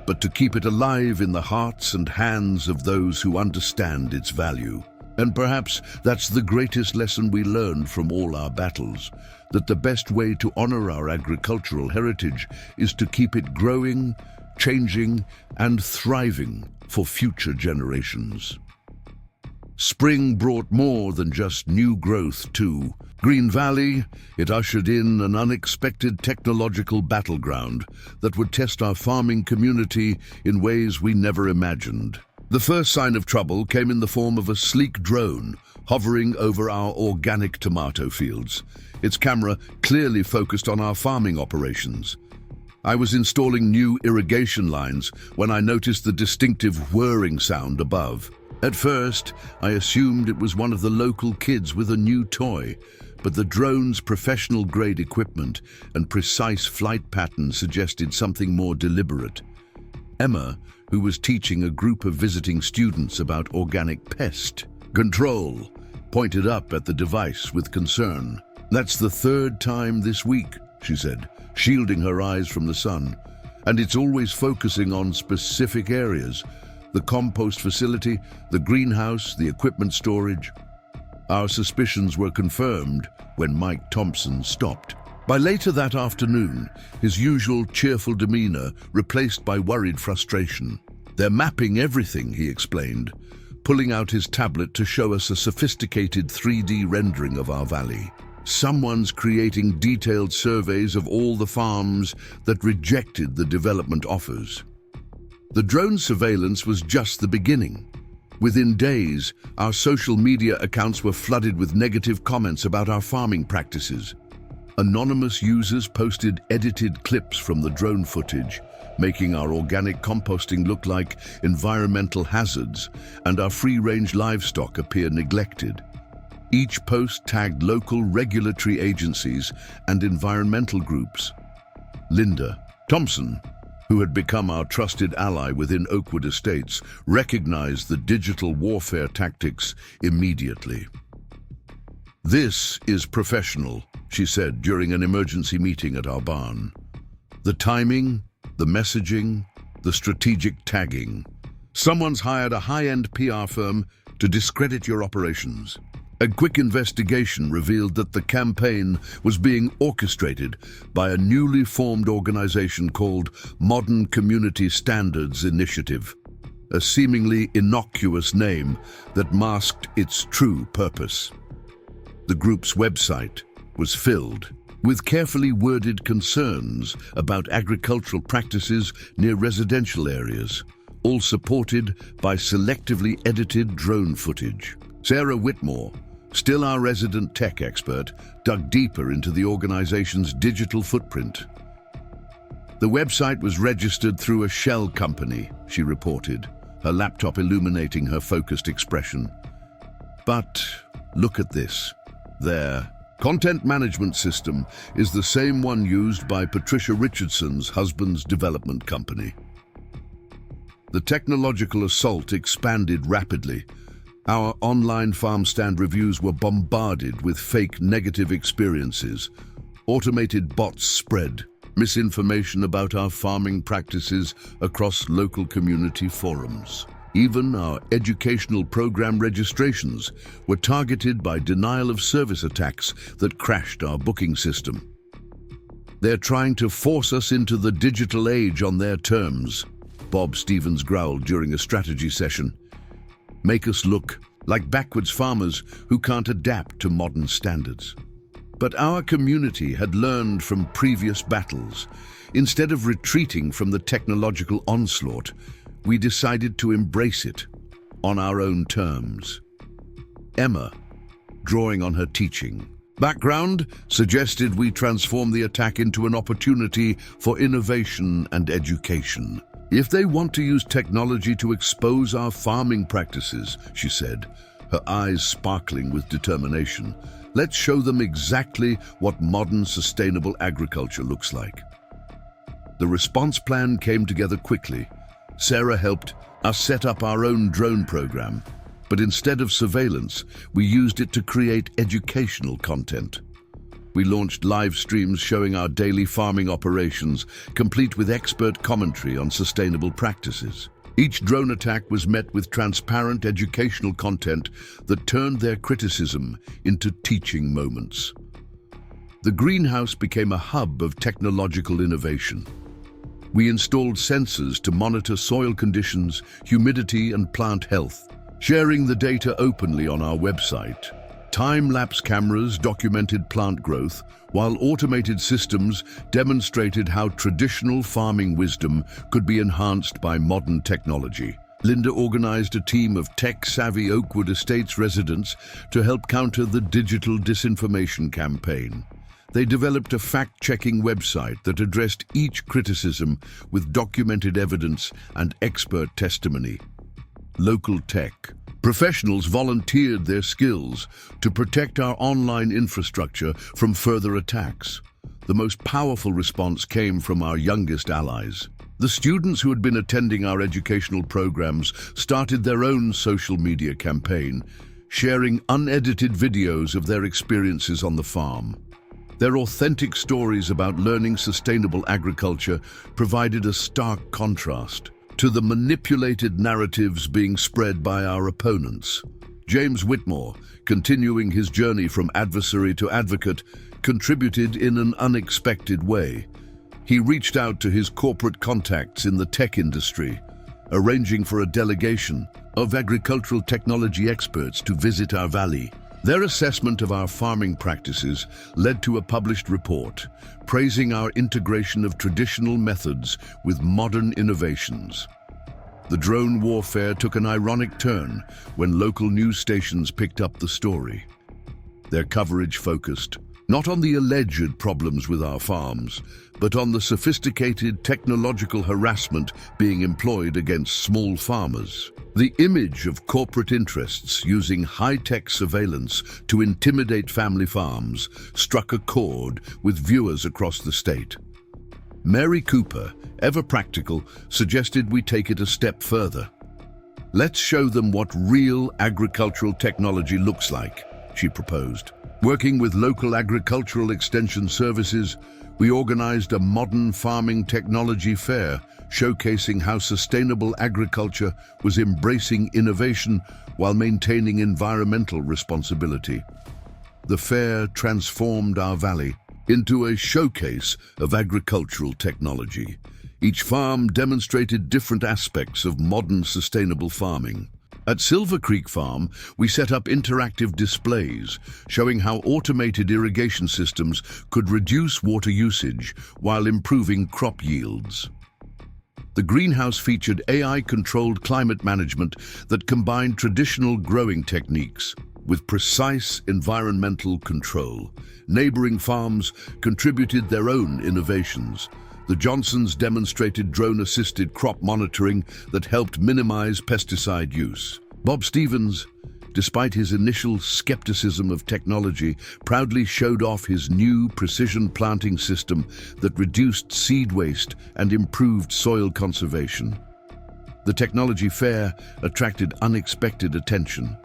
but to keep it alive in the hearts and hands of those who understand its value. And perhaps that's the greatest lesson we learned from all our battles, that the best way to honor our agricultural heritage is to keep it growing, changing, and thriving for future generations. Spring brought more than just new growth too. Green Valley, it ushered in an unexpected technological battleground that would test our farming community in ways we never imagined. The first sign of trouble came in the form of a sleek drone hovering over our organic tomato fields, its camera clearly focused on our farming operations. I was installing new irrigation lines when I noticed the distinctive whirring sound above. At first, I assumed it was one of the local kids with a new toy, but the drone's professional-grade equipment and precise flight pattern suggested something more deliberate. Emma, who was teaching a group of visiting students about organic pest control, pointed up at the device with concern. "That's the third time this week," she said, shielding her eyes from the sun. "And it's always focusing on specific areas: the compost facility, the greenhouse, the equipment storage." Our suspicions were confirmed when Mike Thompson stopped. By later that afternoon, his usual cheerful demeanor replaced by worried frustration. "They're mapping everything," he explained, pulling out his tablet to show us a sophisticated 3D rendering of our valley. Someone's creating detailed surveys of all the farms that rejected the development offers. The drone surveillance was just the beginning. Within days, our social media accounts were flooded with negative comments about our farming practices. Anonymous users posted edited clips from the drone footage, making our organic composting look like environmental hazards and our free-range livestock appear neglected. Each post tagged local regulatory agencies and environmental groups. Linda Thompson, who had become our trusted ally within Oakwood Estates, recognized the digital warfare tactics immediately. "This is professional," she said during an emergency meeting at our barn. "The timing, the messaging, the strategic tagging. Someone's hired a high-end PR firm to discredit your operations." A quick investigation revealed that the campaign was being orchestrated by a newly formed organization called Modern Community Standards Initiative, a seemingly innocuous name that masked its true purpose. The group's website was filled with carefully worded concerns about agricultural practices near residential areas, all supported by selectively edited drone footage. Sarah Whitmore, still our resident tech expert, dug deeper into the organization's digital footprint. The website was registered through a shell company, she reported, her laptop illuminating her focused expression. But look at this. Their content management system is the same one used by Patricia Richardson's husband's development company. The technological assault expanded rapidly. Our online farm stand reviews were bombarded with fake negative experiences. Automated bots spread misinformation about our farming practices across local community forums. Even our educational program registrations were targeted by denial-of-service attacks that crashed our booking system. "They're trying to force us into the digital age on their terms," Bob Stevens growled during a strategy session. "Make us look like backwards farmers who can't adapt to modern standards." But our community had learned from previous battles. Instead of retreating from the technological onslaught, we decided to embrace it on our own terms. Emma, drawing on her teaching background, suggested we transform the attack into an opportunity for innovation and education. "If they want to use technology to expose our farming practices," she said, her eyes sparkling with determination, "let's show them exactly what modern sustainable agriculture looks like." The response plan came together quickly. Sarah helped us set up our own drone program, but instead of surveillance, we used it to create educational content. We launched live streams showing our daily farming operations, complete with expert commentary on sustainable practices. Each drone attack was met with transparent educational content that turned their criticism into teaching moments. The greenhouse became a hub of technological innovation. We installed sensors to monitor soil conditions, humidity, and plant health, sharing the data openly on our website. Time-lapse cameras documented plant growth, while automated systems demonstrated how traditional farming wisdom could be enhanced by modern technology. Linda organized a team of tech-savvy Oakwood Estates residents to help counter the digital disinformation campaign. They developed a fact-checking website that addressed each criticism with documented evidence and expert testimony. Local tech professionals volunteered their skills to protect our online infrastructure from further attacks. The most powerful response came from our youngest allies. The students who had been attending our educational programs started their own social media campaign, sharing unedited videos of their experiences on the farm. Their authentic stories about learning sustainable agriculture provided a stark contrast to the manipulated narratives being spread by our opponents. James Whitmore, continuing his journey from adversary to advocate, contributed in an unexpected way. He reached out to his corporate contacts in the tech industry, arranging for a delegation of agricultural technology experts to visit our valley. Their assessment of our farming practices led to a published report, praising our integration of traditional methods with modern innovations. The drone warfare took an ironic turn when local news stations picked up the story. Their coverage focused not on the alleged problems with our farms, but on the sophisticated technological harassment being employed against small farmers. The image of corporate interests using high-tech surveillance to intimidate family farms struck a chord with viewers across the state. Mary Cooper, ever practical, suggested we take it a step further. Let's show them what real agricultural technology looks like, she proposed. Working with local agricultural extension services, we organized a modern farming technology fair showcasing how sustainable agriculture was embracing innovation while maintaining environmental responsibility. The fair transformed our valley into a showcase of agricultural technology. Each farm demonstrated different aspects of modern sustainable farming. At Silver Creek Farm, we set up interactive displays showing how automated irrigation systems could reduce water usage while improving crop yields. The greenhouse featured AI-controlled climate management that combined traditional growing techniques with precise environmental control. Neighboring farms contributed their own innovations. The Johnsons demonstrated drone-assisted crop monitoring that helped minimize pesticide use. Bob Stevens, despite his initial skepticism of technology, proudly showed off his new precision planting system that reduced seed waste and improved soil conservation. The technology fair attracted unexpected attention.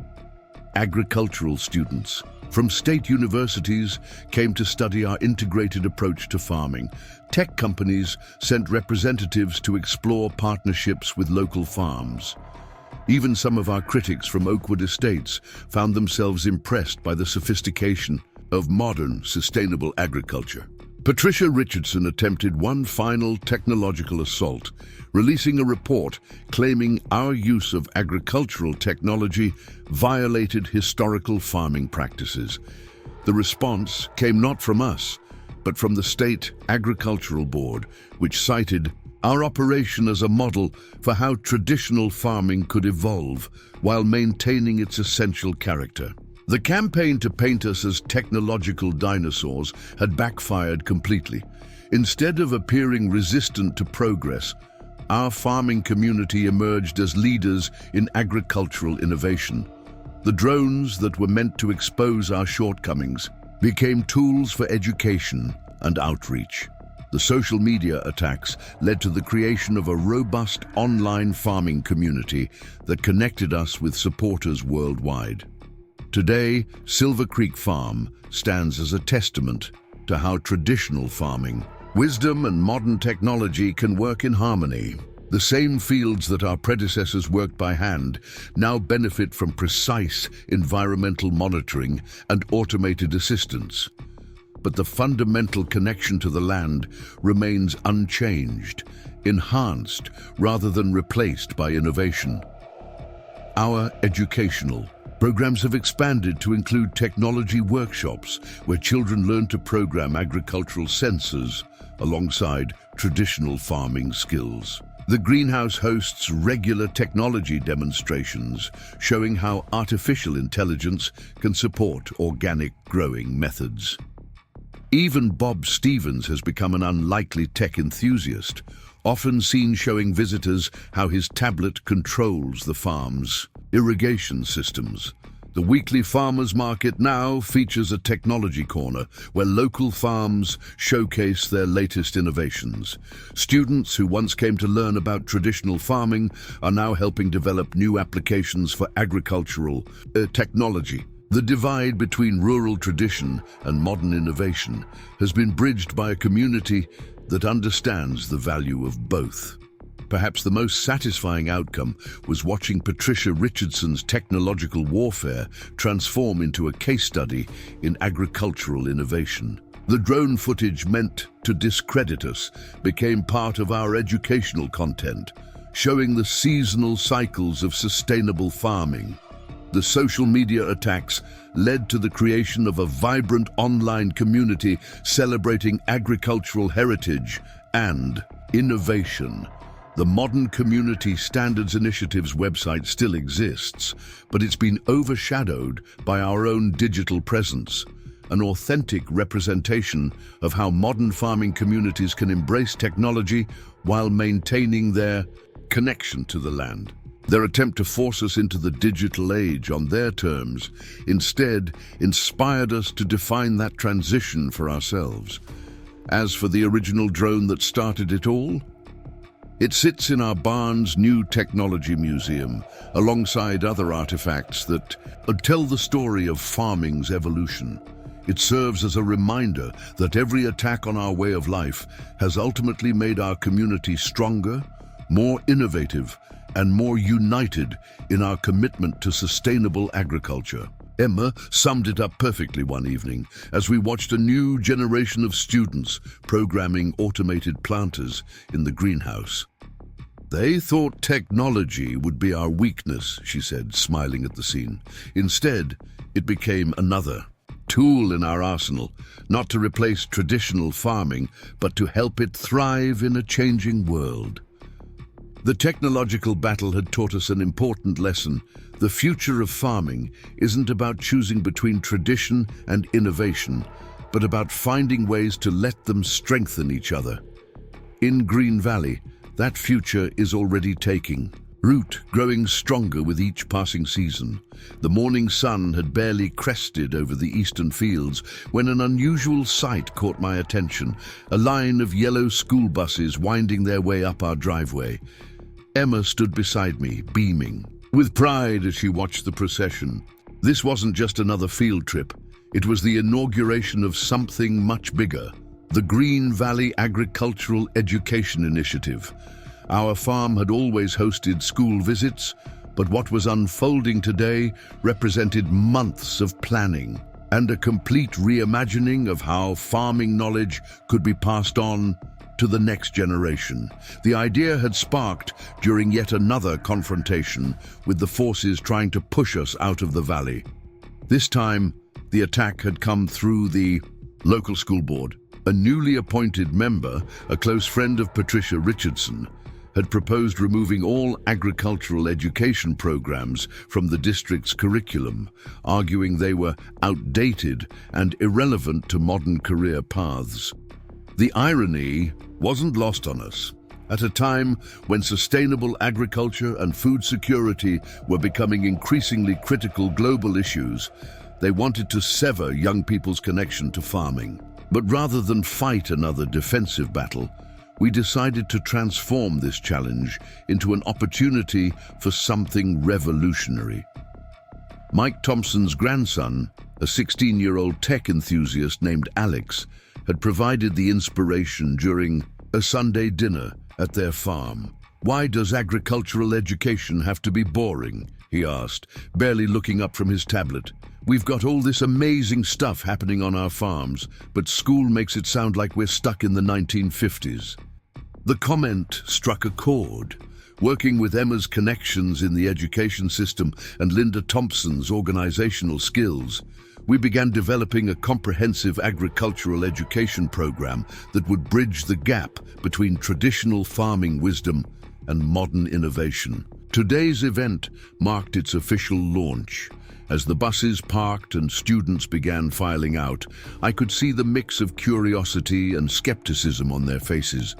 Agricultural students from state universities came to study our integrated approach to farming. Tech companies sent representatives to explore partnerships with local farms. Even some of our critics from Oakwood Estates found themselves impressed by the sophistication of modern, sustainable agriculture. Patricia Richardson attempted one final technological assault, releasing a report claiming our use of agricultural technology violated historical farming practices. The response came not from us, but from the State Agricultural Board, which cited our operation as a model for how traditional farming could evolve while maintaining its essential character. The campaign to paint us as technological dinosaurs had backfired completely. Instead of appearing resistant to progress, our farming community emerged as leaders in agricultural innovation. The drones that were meant to expose our shortcomings became tools for education and outreach. The social media attacks led to the creation of a robust online farming community that connected us with supporters worldwide. Today, Silver Creek Farm stands as a testament to how traditional farming, wisdom and modern technology can work in harmony. The same fields that our predecessors worked by hand now benefit from precise environmental monitoring and automated assistance. But the fundamental connection to the land remains unchanged, enhanced rather than replaced by innovation. Our educational programs have expanded to include technology workshops where children learn to program agricultural sensors alongside traditional farming skills. The greenhouse hosts regular technology demonstrations showing how artificial intelligence can support organic growing methods. Even Bob Stevens has become an unlikely tech enthusiast, often seen showing visitors how his tablet controls the farm's irrigation systems. The weekly farmers market now features a technology corner where local farms showcase their latest innovations. Students who once came to learn about traditional farming are now helping develop new applications for agricultural technology. The divide between rural tradition and modern innovation has been bridged by a community that understands the value of both. Perhaps the most satisfying outcome was watching Patricia Richardson's technological warfare transform into a case study in agricultural innovation. The drone footage meant to discredit us became part of our educational content, showing the seasonal cycles of sustainable farming. The social media attacks led to the creation of a vibrant online community celebrating agricultural heritage and innovation. The Modern Community Standards Initiative's website still exists, but it's been overshadowed by our own digital presence, an authentic representation of how modern farming communities can embrace technology while maintaining their connection to the land. Their attempt to force us into the digital age on their terms instead inspired us to define that transition for ourselves. As for the original drone that started it all, it sits in our Barnes New Technology Museum, alongside other artifacts that tell the story of farming's evolution. It serves as a reminder that every attack on our way of life has ultimately made our community stronger, more innovative, and more united in our commitment to sustainable agriculture. Emma summed it up perfectly one evening as we watched a new generation of students programming automated planters in the greenhouse. They thought technology would be our weakness, she said, smiling at the scene. Instead, it became another tool in our arsenal, not to replace traditional farming, but to help it thrive in a changing world. The technological battle had taught us an important lesson. The future of farming isn't about choosing between tradition and innovation, but about finding ways to let them strengthen each other. In Green Valley, that future is already taking root, growing stronger with each passing season. The morning sun had barely crested over the eastern fields when an unusual sight caught my attention, a line of yellow school buses winding their way up our driveway. Emma stood beside me, beaming with pride as she watched the procession. This wasn't just another field trip. It was the inauguration of something much bigger, the Green Valley Agricultural Education Initiative. Our farm had always hosted school visits, but what was unfolding today represented months of planning and a complete reimagining of how farming knowledge could be passed on to the next generation. The idea had sparked during yet another confrontation with the forces trying to push us out of the valley. This time, the attack had come through the local school board. A newly appointed member, a close friend of Patricia Richardson, had proposed removing all agricultural education programs from the district's curriculum, arguing they were outdated and irrelevant to modern career paths. The irony wasn't lost on us. At a time when sustainable agriculture and food security were becoming increasingly critical global issues, they wanted to sever young people's connection to farming. But rather than fight another defensive battle, we decided to transform this challenge into an opportunity for something revolutionary. Mike Thompson's grandson, a 16-year-old tech enthusiast named Alex, had provided the inspiration during a Sunday dinner at their farm. "Why does agricultural education have to be boring?" he asked, barely looking up from his tablet. "We've got all this amazing stuff happening on our farms, but school makes it sound like we're stuck in the 1950s. The comment struck a chord. Working with Emma's connections in the education system and Linda Thompson's organizational skills, we began developing a comprehensive agricultural education program that would bridge the gap between traditional farming wisdom and modern innovation. Today's event marked its official launch. As the buses parked and students began filing out, I could see the mix of curiosity and skepticism on their faces.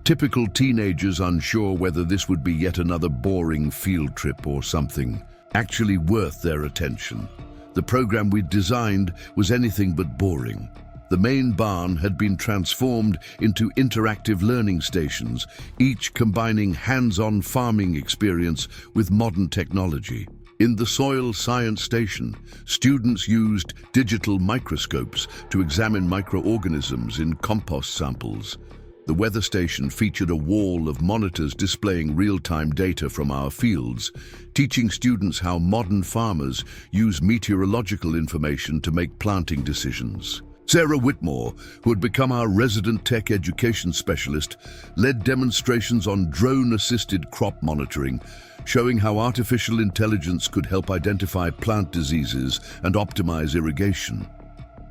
Typical teenagers unsure whether this would be yet another boring field trip or something actually worth their attention. The program we'd designed was anything but boring. The main barn had been transformed into interactive learning stations, each combining hands-on farming experience with modern technology. In the soil science station, students used digital microscopes to examine microorganisms in compost samples. The weather station featured a wall of monitors displaying real-time data from our fields, teaching students how modern farmers use meteorological information to make planting decisions. Sarah Whitmore, who had become our resident tech education specialist, led demonstrations on drone-assisted crop monitoring, showing how artificial intelligence could help identify plant diseases and optimize irrigation.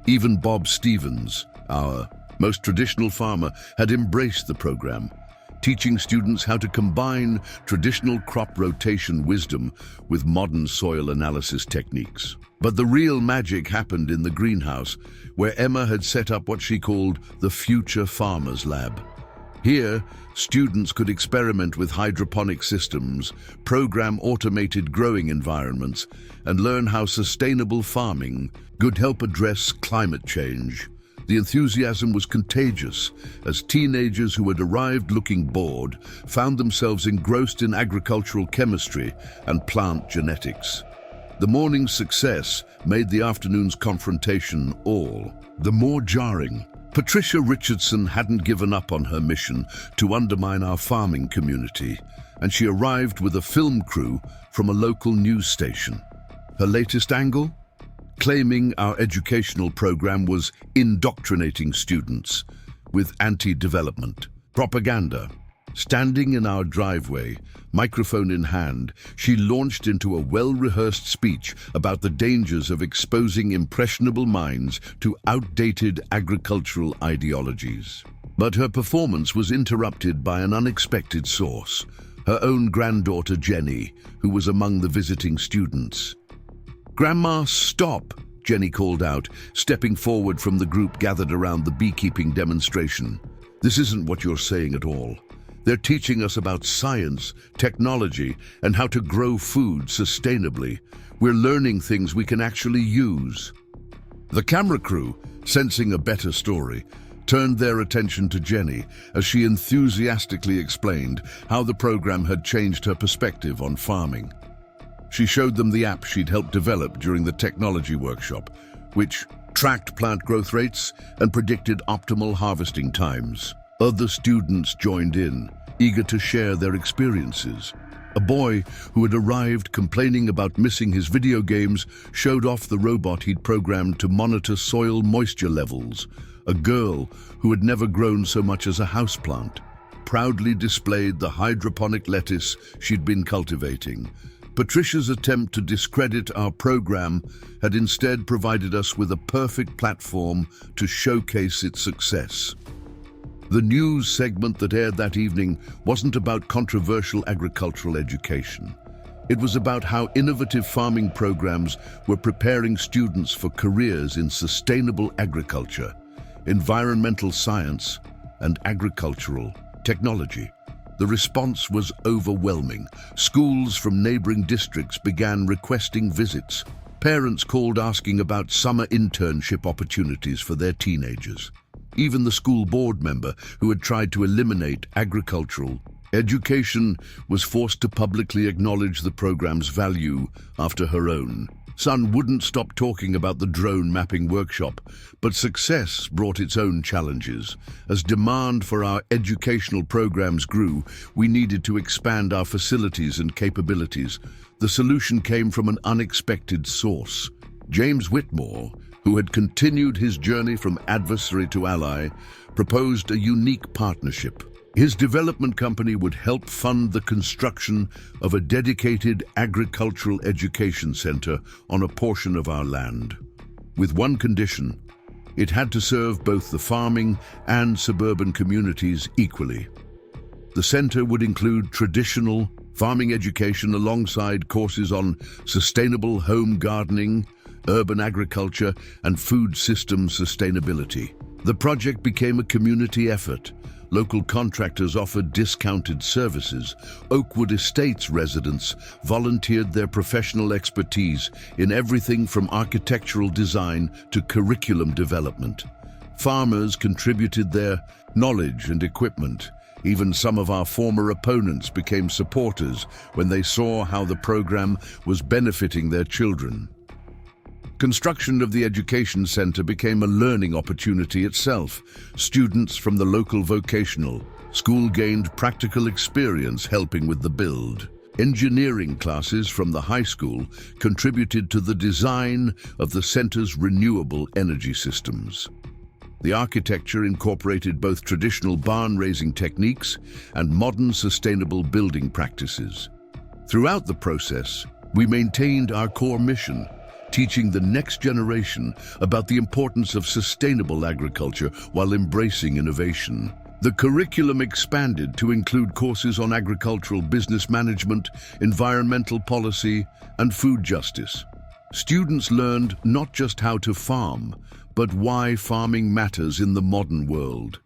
Even Bob Stevens, our most traditional farmer, had embraced the program, teaching students how to combine traditional crop rotation wisdom with modern soil analysis techniques. But the real magic happened in the greenhouse, where Emma had set up what she called the Future Farmers Lab. Here, students could experiment with hydroponic systems, program automated growing environments, and learn how sustainable farming could help address climate change. The enthusiasm was contagious, as teenagers who had arrived looking bored found themselves engrossed in agricultural chemistry and plant genetics. The morning's success made the afternoon's confrontation all the more jarring. Patricia Richardson hadn't given up on her mission to undermine our farming community, and she arrived with a film crew from a local news station. Her latest angle? Claiming our educational program was indoctrinating students with anti-development propaganda. Standing in our driveway, microphone in hand, she launched into a well-rehearsed speech about the dangers of exposing impressionable minds to outdated agricultural ideologies. But her performance was interrupted by an unexpected source, her own granddaughter Jenny, who was among the visiting students. "Grandma, stop!" Jenny called out, stepping forward from the group gathered around the beekeeping demonstration. "This isn't what you're saying at all. They're teaching us about science, technology, and how to grow food sustainably. We're learning things we can actually use." The camera crew, sensing a better story, turned their attention to Jenny as she enthusiastically explained how the program had changed her perspective on farming. She showed them the app she'd helped develop during the technology workshop, which tracked plant growth rates and predicted optimal harvesting times. Other students joined in, eager to share their experiences. A boy who had arrived complaining about missing his video games showed off the robot he'd programmed to monitor soil moisture levels. A girl who had never grown so much as a houseplant proudly displayed the hydroponic lettuce she'd been cultivating. Patricia's attempt to discredit our program had instead provided us with a perfect platform to showcase its success. The news segment that aired that evening wasn't about controversial agricultural education. It was about how innovative farming programs were preparing students for careers in sustainable agriculture, environmental science, and agricultural technology. The response was overwhelming. Schools from neighboring districts began requesting visits. Parents called asking about summer internship opportunities for their teenagers. Even the school board member who had tried to eliminate agricultural education was forced to publicly acknowledge the program's value after her own son wouldn't stop talking about the drone mapping workshop. But success brought its own challenges. As demand for our educational programs grew, we needed to expand our facilities and capabilities. The solution came from an unexpected source. James Whitmore, who had continued his journey from adversary to ally, proposed a unique partnership. His development company would help fund the construction of a dedicated agricultural education center on a portion of our land. With one condition: it had to serve both the farming and suburban communities equally. The center would include traditional farming education alongside courses on sustainable home gardening, urban agriculture, and food system sustainability. The project became a community effort. Local contractors offered discounted services. Oakwood Estates residents volunteered their professional expertise in everything from architectural design to curriculum development. Farmers contributed their knowledge and equipment. Even some of our former opponents became supporters when they saw how the program was benefiting their children. Construction of the education center became a learning opportunity itself. Students from the local vocational school gained practical experience helping with the build. Engineering classes from the high school contributed to the design of the center's renewable energy systems. The architecture incorporated both traditional barn-raising techniques and modern sustainable building practices. Throughout the process, we maintained our core mission, teaching the next generation about the importance of sustainable agriculture while embracing innovation. The curriculum expanded to include courses on agricultural business management, environmental policy, and food justice. Students learned not just how to farm, but why farming matters in the modern world.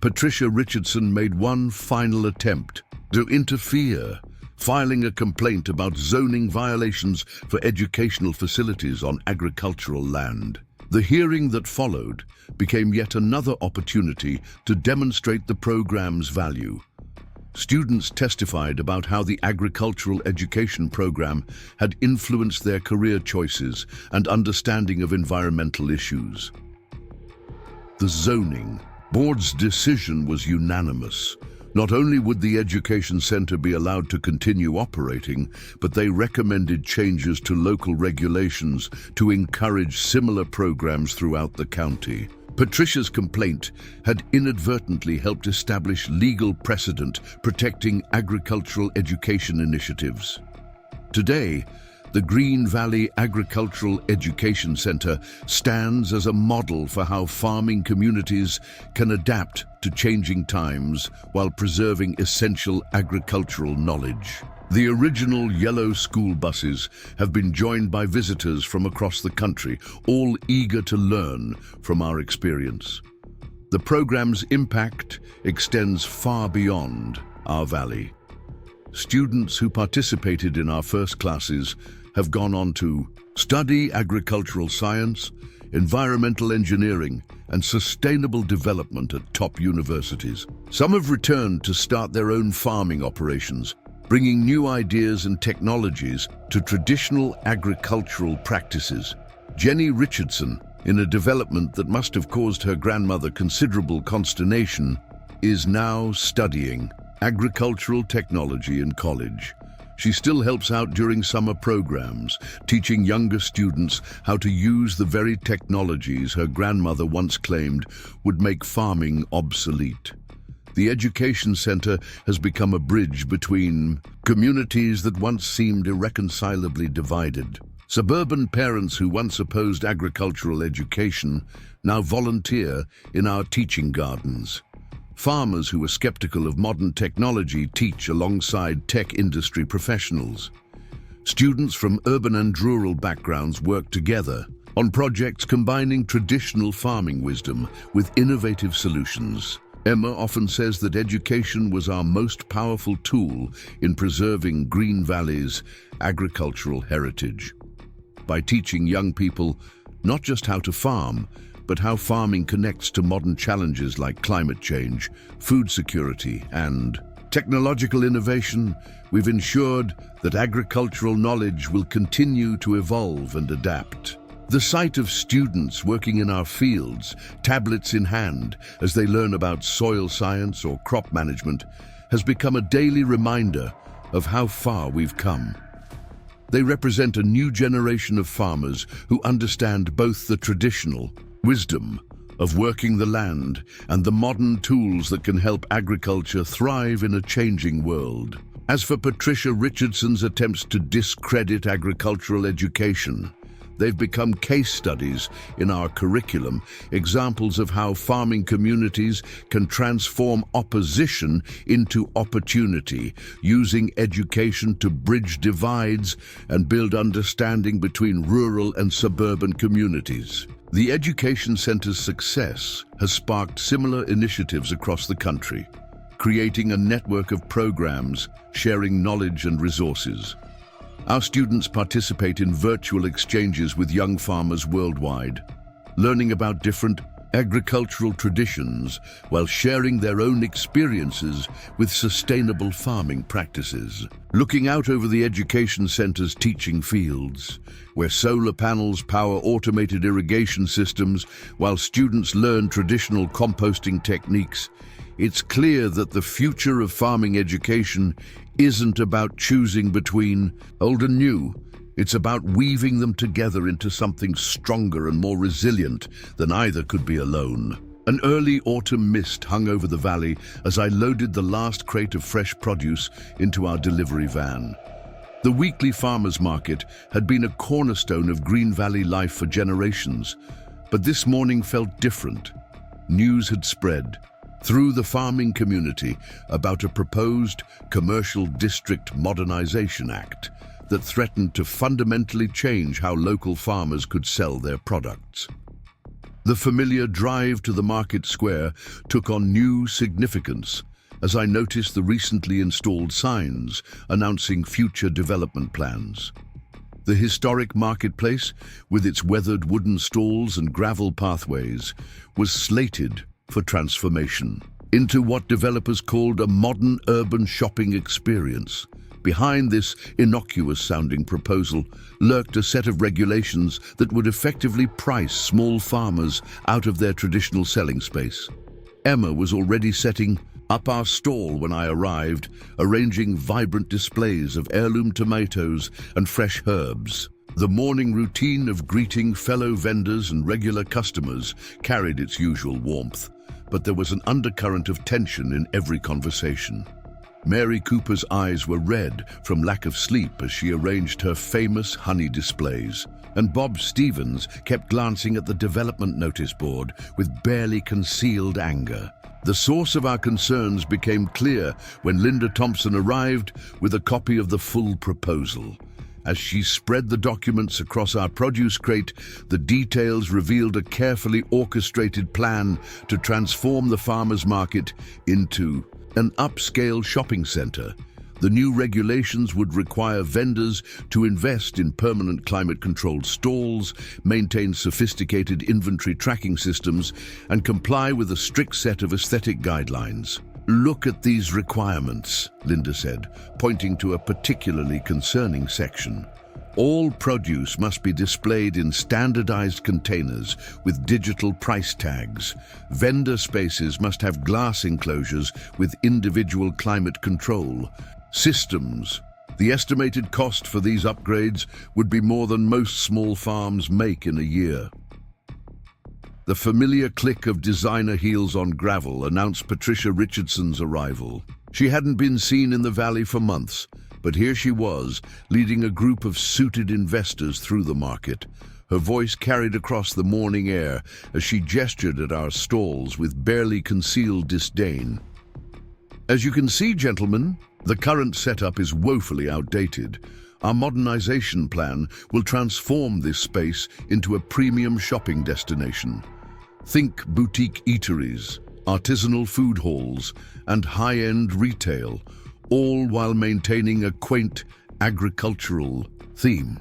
Patricia Richardson made one final attempt to interfere, filing a complaint about zoning violations for educational facilities on agricultural land. The hearing that followed became yet another opportunity to demonstrate the program's value. Students testified about how the agricultural education program had influenced their career choices and understanding of environmental issues. The zoning board's decision was unanimous. Not only would the education center be allowed to continue operating, but they recommended changes to local regulations to encourage similar programs throughout the county. Patricia's complaint had inadvertently helped establish legal precedent protecting agricultural education initiatives. Today, the Green Valley Agricultural Education Center stands as a model for how farming communities can adapt to changing times while preserving essential agricultural knowledge. The original yellow school buses have been joined by visitors from across the country, all eager to learn from our experience. The program's impact extends far beyond our valley. Students who participated in our first classes have gone on to study agricultural science, environmental engineering, and sustainable development at top universities. Some have returned to start their own farming operations, bringing new ideas and technologies to traditional agricultural practices. Jenny Richardson, in a development that must have caused her grandmother considerable consternation, is now studying agricultural technology in college. She still helps out during summer programs, teaching younger students how to use the very technologies her grandmother once claimed would make farming obsolete. The education center has become a bridge between communities that once seemed irreconcilably divided. Suburban parents who once opposed agricultural education now volunteer in our teaching gardens. Farmers who were skeptical of modern technology teach alongside tech industry professionals. Students from urban and rural backgrounds work together on projects combining traditional farming wisdom with innovative solutions. Emma often says that education was our most powerful tool in preserving Green Valley's agricultural heritage. By teaching young people not just how to farm, but how farming connects to modern challenges like climate change, food security, and technological innovation, we've ensured that agricultural knowledge will continue to evolve and adapt. The sight of students working in our fields, tablets in hand, as they learn about soil science or crop management, has become a daily reminder of how far we've come. They represent a new generation of farmers who understand both the traditional wisdom of working the land and the modern tools that can help agriculture thrive in a changing world. As for Patricia Richardson's attempts to discredit agricultural education, they've become case studies in our curriculum, examples of how farming communities can transform opposition into opportunity, using education to bridge divides and build understanding between rural and suburban communities. The Education Center's success has sparked similar initiatives across the country, creating a network of programs sharing knowledge and resources. Our students participate in virtual exchanges with young farmers worldwide, learning about different agricultural traditions while sharing their own experiences with sustainable farming practices. Looking out over the Education Center's teaching fields, where solar panels power automated irrigation systems while students learn traditional composting techniques, it's clear that the future of farming education isn't about choosing between old and new. It's about weaving them together into something stronger and more resilient than either could be alone. An early autumn mist hung over the valley as I loaded the last crate of fresh produce into our delivery van. The weekly farmers market had been a cornerstone of Green Valley life for generations, but this morning felt different. News had spread through the farming community about a proposed Commercial District Modernization Act that threatened to fundamentally change how local farmers could sell their products. The familiar drive to the market square took on new significance as I noticed the recently installed signs announcing future development plans. The historic marketplace, with its weathered wooden stalls and gravel pathways, was slated for transformation into what developers called a modern urban shopping experience. Behind this innocuous-sounding proposal lurked a set of regulations that would effectively price small farmers out of their traditional selling space. Emma was already setting up our stall when I arrived, arranging vibrant displays of heirloom tomatoes and fresh herbs. The morning routine of greeting fellow vendors and regular customers carried its usual warmth, but there was an undercurrent of tension in every conversation. Mary Cooper's eyes were red from lack of sleep as she arranged her famous honey displays, and Bob Stevens kept glancing at the development notice board with barely concealed anger. The source of our concerns became clear when Linda Thompson arrived with a copy of the full proposal. As she spread the documents across our produce crate, the details revealed a carefully orchestrated plan to transform the farmers' market into an upscale shopping center. The new regulations would require vendors to invest in permanent climate-controlled stalls, maintain sophisticated inventory tracking systems, and comply with a strict set of aesthetic guidelines. "Look at these requirements," Linda said, pointing to a particularly concerning section. "All produce must be displayed in standardized containers with digital price tags. Vendor spaces must have glass enclosures with individual climate control systems. The estimated cost for these upgrades would be more than most small farms make in a year." The familiar click of designer heels on gravel announced Patricia Richardson's arrival. She hadn't been seen in the valley for months, but here she was, leading a group of suited investors through the market. Her voice carried across the morning air as she gestured at our stalls with barely concealed disdain. "As you can see, gentlemen, the current setup is woefully outdated. Our modernization plan will transform this space into a premium shopping destination. Think boutique eateries, artisanal food halls, and high-end retail, all while maintaining a quaint agricultural theme."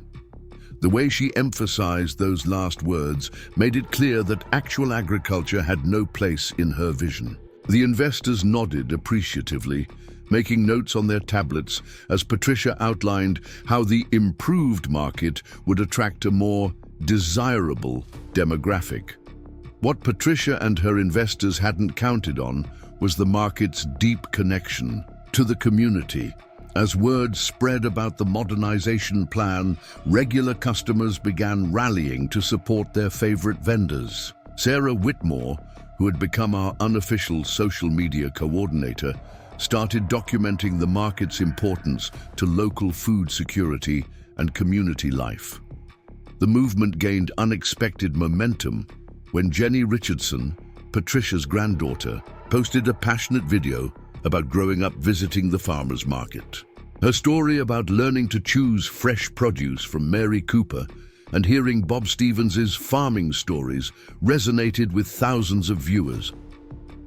The way she emphasized those last words made it clear that actual agriculture had no place in her vision. The investors nodded appreciatively, making notes on their tablets as Patricia outlined how the improved market would attract a more desirable demographic. What Patricia and her investors hadn't counted on was the market's deep connection to the community. As word spread about the modernization plan, regular customers began rallying to support their favorite vendors. Sarah Whitmore, who had become our unofficial social media coordinator, started documenting the market's importance to local food security and community life. The movement gained unexpected momentum when Jenny Richardson, Patricia's granddaughter, posted a passionate video about growing up visiting the farmers market. Her story about learning to choose fresh produce from Mary Cooper and hearing Bob Stevens's farming stories resonated with thousands of viewers.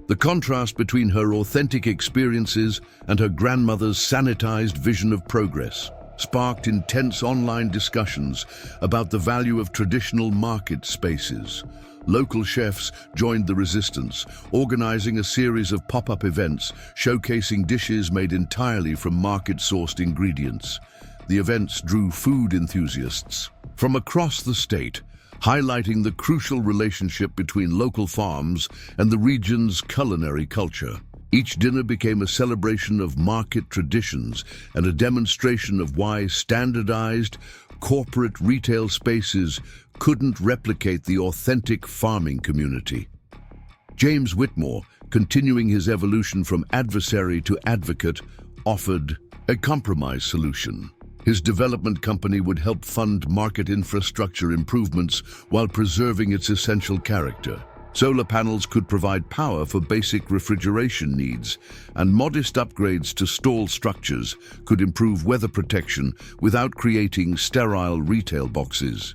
The contrast between her authentic experiences and her grandmother's sanitized vision of progress sparked intense online discussions about the value of traditional market spaces. Local chefs joined the resistance, organizing a series of pop-up events showcasing dishes made entirely from market-sourced ingredients. The events drew food enthusiasts from across the state, highlighting the crucial relationship between local farms and the region's culinary culture. Each dinner became a celebration of market traditions and a demonstration of why standardized, corporate retail spaces couldn't replicate the authentic farming community. James Whitmore, continuing his evolution from adversary to advocate, offered a compromise solution. His development company would help fund market infrastructure improvements while preserving its essential character. Solar panels could provide power for basic refrigeration needs, and modest upgrades to stall structures could improve weather protection without creating sterile retail boxes.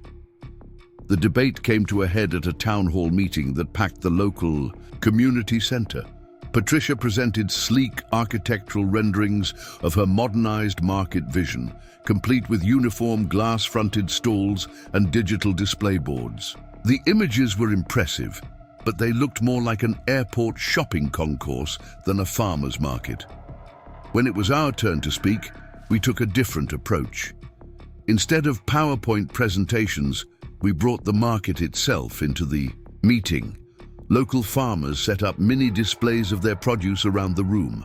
The debate came to a head at a town hall meeting that packed the local community center. Patricia presented sleek architectural renderings of her modernized market vision, complete with uniform glass-fronted stalls and digital display boards. The images were impressive, but they looked more like an airport shopping concourse than a farmer's market. When it was our turn to speak, we took a different approach. Instead of PowerPoint presentations, we brought the market itself into the meeting. Local farmers set up mini displays of their produce around the room.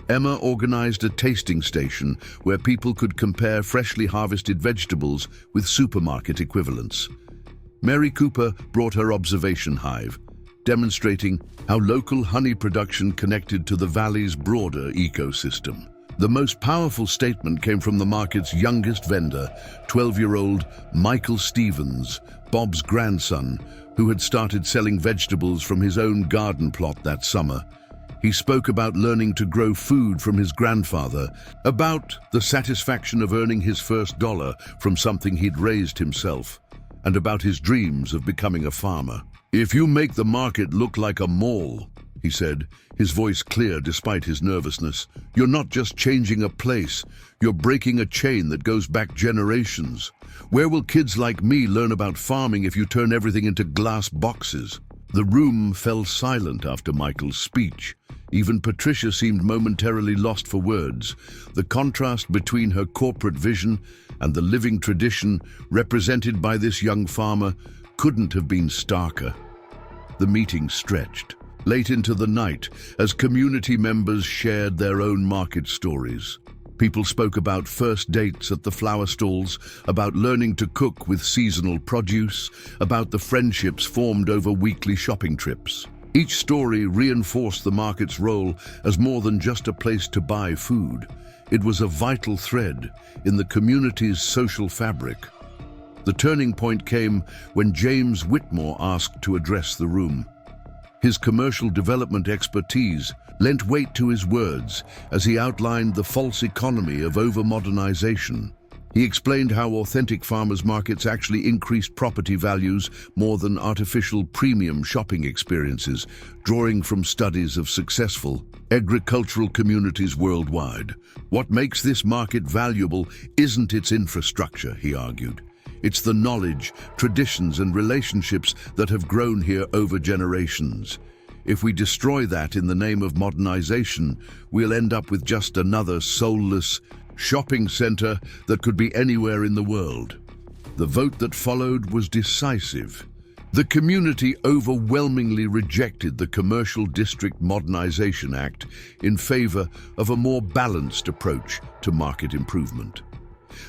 Emma organized a tasting station where people could compare freshly harvested vegetables with supermarket equivalents. Mary Cooper brought her observation hive, demonstrating how local honey production connected to the valley's broader ecosystem. The most powerful statement came from the market's youngest vendor, 12-year-old Michael Stevens, Bob's grandson, who had started selling vegetables from his own garden plot that summer. He spoke about learning to grow food from his grandfather, about the satisfaction of earning his first dollar from something he'd raised himself, and about his dreams of becoming a farmer. "If you make the market look like a mall," he said, his voice clear despite his nervousness, "you're not just changing a place, you're breaking a chain that goes back generations. Where will kids like me learn about farming if you turn everything into glass boxes?" The room fell silent after Michael's speech. Even Patricia seemed momentarily lost for words. The contrast between her corporate vision and the living tradition represented by this young farmer couldn't have been starker. The meeting stretched late into the night as community members shared their own market stories. People spoke about first dates at the flower stalls, about learning to cook with seasonal produce, about the friendships formed over weekly shopping trips. Each story reinforced the market's role as more than just a place to buy food. It was a vital thread in the community's social fabric. The turning point came when James Whitmore asked to address the room. His commercial development expertise lent weight to his words as he outlined the false economy of over-modernization. He explained how authentic farmers' markets actually increased property values more than artificial premium shopping experiences, drawing from studies of successful agricultural communities worldwide. What makes this market valuable isn't its infrastructure, he argued. It's the knowledge, traditions, and relationships that have grown here over generations. If we destroy that in the name of modernization, we'll end up with just another soulless shopping center that could be anywhere in the world. The vote that followed was decisive. The community overwhelmingly rejected the Commercial District Modernization Act in favor of a more balanced approach to market improvement.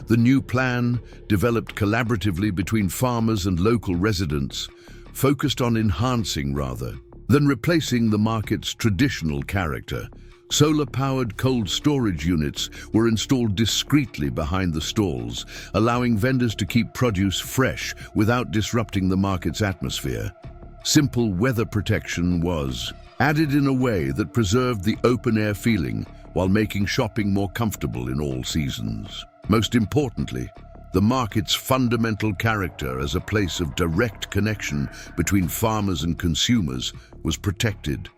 The new plan, developed collaboratively between farmers and local residents, focused on enhancing rather than replacing the market's traditional character. Solar-powered cold storage units were installed discreetly behind the stalls, allowing vendors to keep produce fresh without disrupting the market's atmosphere. Simple weather protection was added in a way that preserved the open-air feeling while making shopping more comfortable in all seasons. Most importantly, the market's fundamental character as a place of direct connection between farmers and consumers was protected.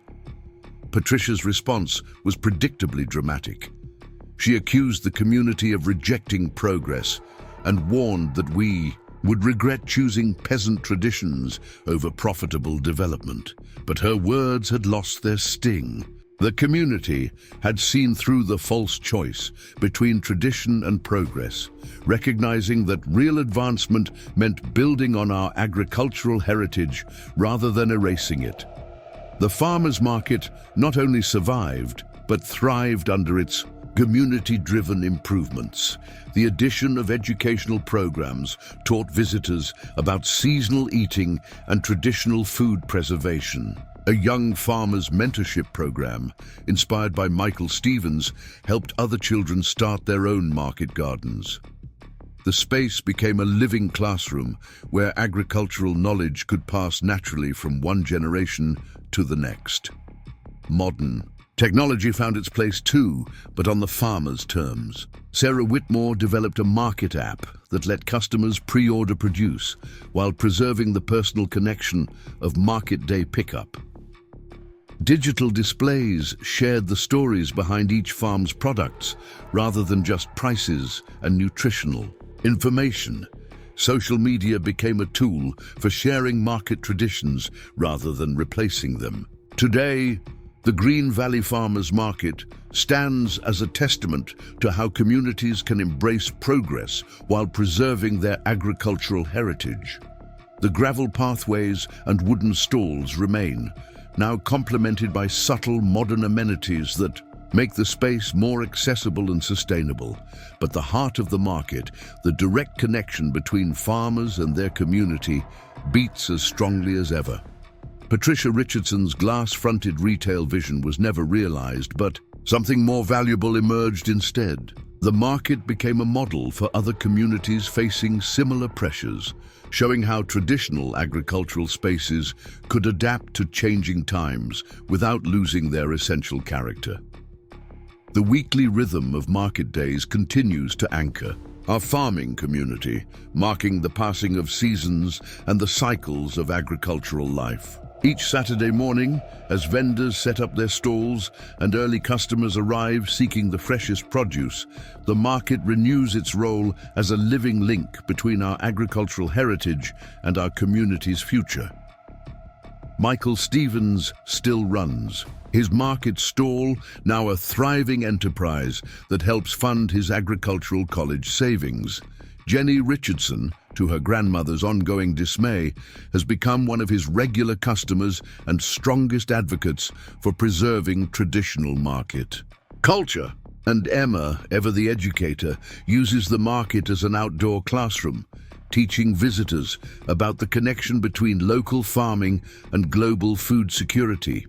Patricia's response was predictably dramatic. She accused the community of rejecting progress and warned that we would regret choosing peasant traditions over profitable development. But her words had lost their sting. The community had seen through the false choice between tradition and progress, recognizing that real advancement meant building on our agricultural heritage rather than erasing it. The farmers' market not only survived, but thrived under its Community-driven improvements. The addition of educational programs taught visitors about seasonal eating and traditional food preservation. A young farmers' mentorship program, inspired by Michael Stevens, helped other children start their own market gardens. The space became a living classroom where agricultural knowledge could pass naturally from one generation to the next. Modern technology found its place too, but on the farmer's terms. Sarah Whitmore developed a market app that let customers pre-order produce while preserving the personal connection of market day pickup. Digital displays shared the stories behind each farm's products rather than just prices and nutritional information. Social media became a tool for sharing market traditions rather than replacing them. Today, the Green Valley Farmers Market stands as a testament to how communities can embrace progress while preserving their agricultural heritage. The gravel pathways and wooden stalls remain, now complemented by subtle modern amenities that make the space more accessible and sustainable. But the heart of the market, the direct connection between farmers and their community, beats as strongly as ever. Patricia Richardson's glass-fronted retail vision was never realized, but something more valuable emerged instead. The market became a model for other communities facing similar pressures, showing how traditional agricultural spaces could adapt to changing times without losing their essential character. The weekly rhythm of market days continues to anchor our farming community, marking the passing of seasons and the cycles of agricultural life. Each Saturday morning, as vendors set up their stalls and early customers arrive seeking the freshest produce, the market renews its role as a living link between our agricultural heritage and our community's future. Michael Stevens still runs his market stall, now a thriving enterprise that helps fund his agricultural college savings. Jenny Richardson, to her grandmother's ongoing dismay, has become one of his regular customers and strongest advocates for preserving traditional market culture. And Emma, ever the educator, uses the market as an outdoor classroom, teaching visitors about the connection between local farming and global food security.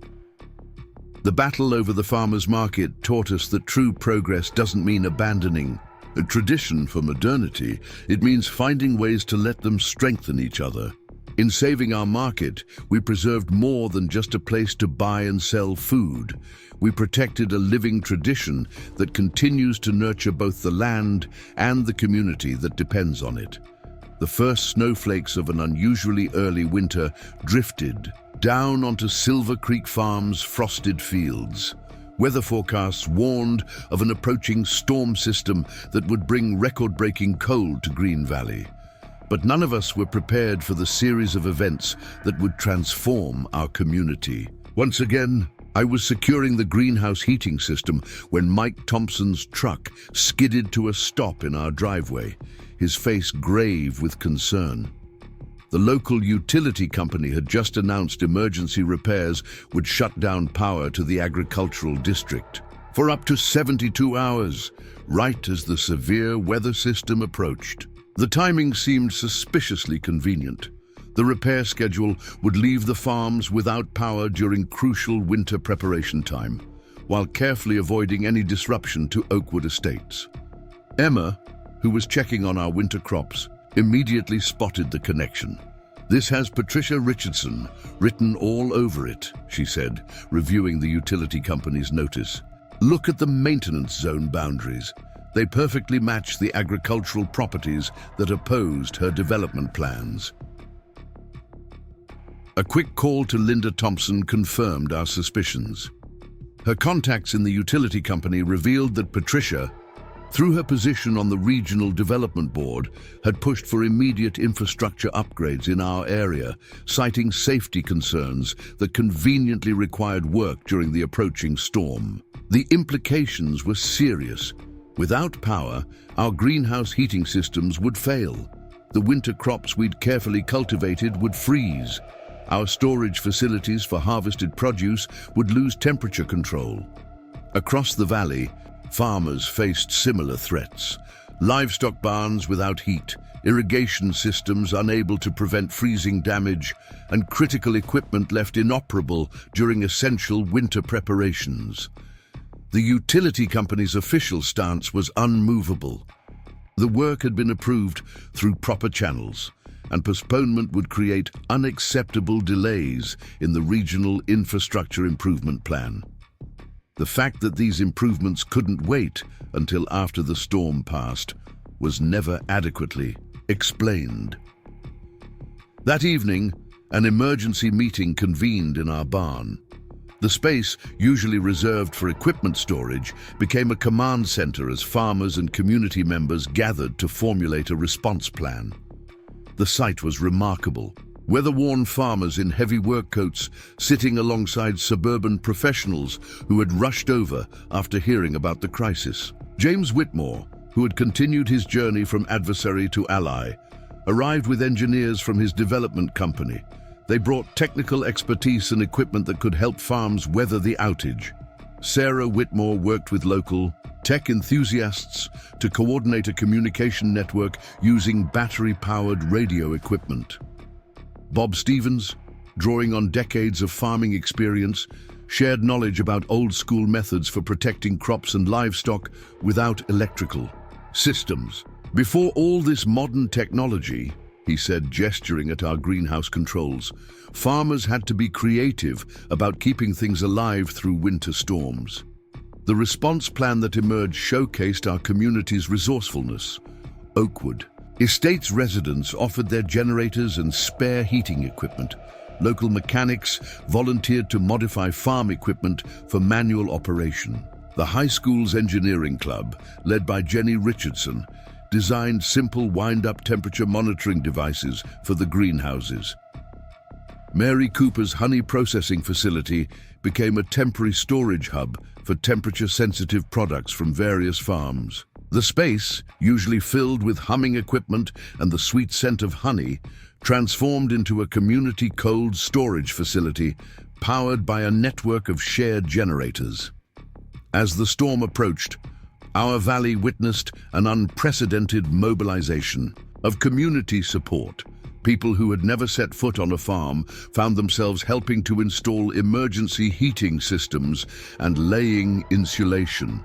The battle over the farmers' market taught us that true progress doesn't mean abandoning a tradition for modernity. It means finding ways to let them strengthen each other. In saving our market, we preserved more than just a place to buy and sell food. We protected a living tradition that continues to nurture both the land and the community that depends on it. The first snowflakes of an unusually early winter drifted down onto Silver Creek Farm's frosted fields. Weather forecasts warned of an approaching storm system that would bring record-breaking cold to Green Valley. But none of us were prepared for the series of events that would transform our community. Once again, I was securing the greenhouse heating system when Mike Thompson's truck skidded to a stop in our driveway, his face grave with concern. The local utility company had just announced emergency repairs would shut down power to the agricultural district for up to 72 hours, right as the severe weather system approached. The timing seemed suspiciously convenient. The repair schedule would leave the farms without power during crucial winter preparation time, while carefully avoiding any disruption to Oakwood Estates. Emma, who was checking on our winter crops, immediately spotted the connection. "This has Patricia Richardson written all over it," she said, reviewing the utility company's notice. "Look at the maintenance zone boundaries. They perfectly match the agricultural properties that opposed her development plans." A quick call to Linda Thompson confirmed our suspicions. Her contacts in the utility company revealed that Patricia, through her position on the Regional Development Board, had pushed for immediate infrastructure upgrades in our area, citing safety concerns that conveniently required work during the approaching storm. The implications were serious. Without power, our greenhouse heating systems would fail. The winter crops we'd carefully cultivated would freeze. Our storage facilities for harvested produce would lose temperature control. Across the valley, farmers faced similar threats. Livestock barns without heat, irrigation systems unable to prevent freezing damage, and critical equipment left inoperable during essential winter preparations. The utility company's official stance was unmovable. The work had been approved through proper channels, and postponement would create unacceptable delays in the regional infrastructure improvement plan. The fact that these improvements couldn't wait until after the storm passed was never adequately explained. That evening, an emergency meeting convened in our barn. The space, usually reserved for equipment storage, became a command center as farmers and community members gathered to formulate a response plan. The sight was remarkable. Weather-worn farmers in heavy work coats sitting alongside suburban professionals who had rushed over after hearing about the crisis. James Whitmore, who had continued his journey from adversary to ally, arrived with engineers from his development company. They brought technical expertise and equipment that could help farms weather the outage. Sarah Whitmore worked with local tech enthusiasts to coordinate a communication network using battery-powered radio equipment. Bob Stevens, drawing on decades of farming experience, shared knowledge about old-school methods for protecting crops and livestock without electrical systems. Before all this modern technology, he said, gesturing at our greenhouse controls, farmers had to be creative about keeping things alive through winter storms. The response plan that emerged showcased our community's resourcefulness. Oakwood Estates residents offered their generators and spare heating equipment. Local mechanics volunteered to modify farm equipment for manual operation. The high school's engineering club, led by Jenny Richardson, designed simple wind-up temperature monitoring devices for the greenhouses. Mary Cooper's honey processing facility became a temporary storage hub for temperature-sensitive products from various farms. The space, usually filled with humming equipment and the sweet scent of honey, transformed into a community cold storage facility powered by a network of shared generators. As the storm approached, our valley witnessed an unprecedented mobilization of community support. People who had never set foot on a farm found themselves helping to install emergency heating systems and laying insulation.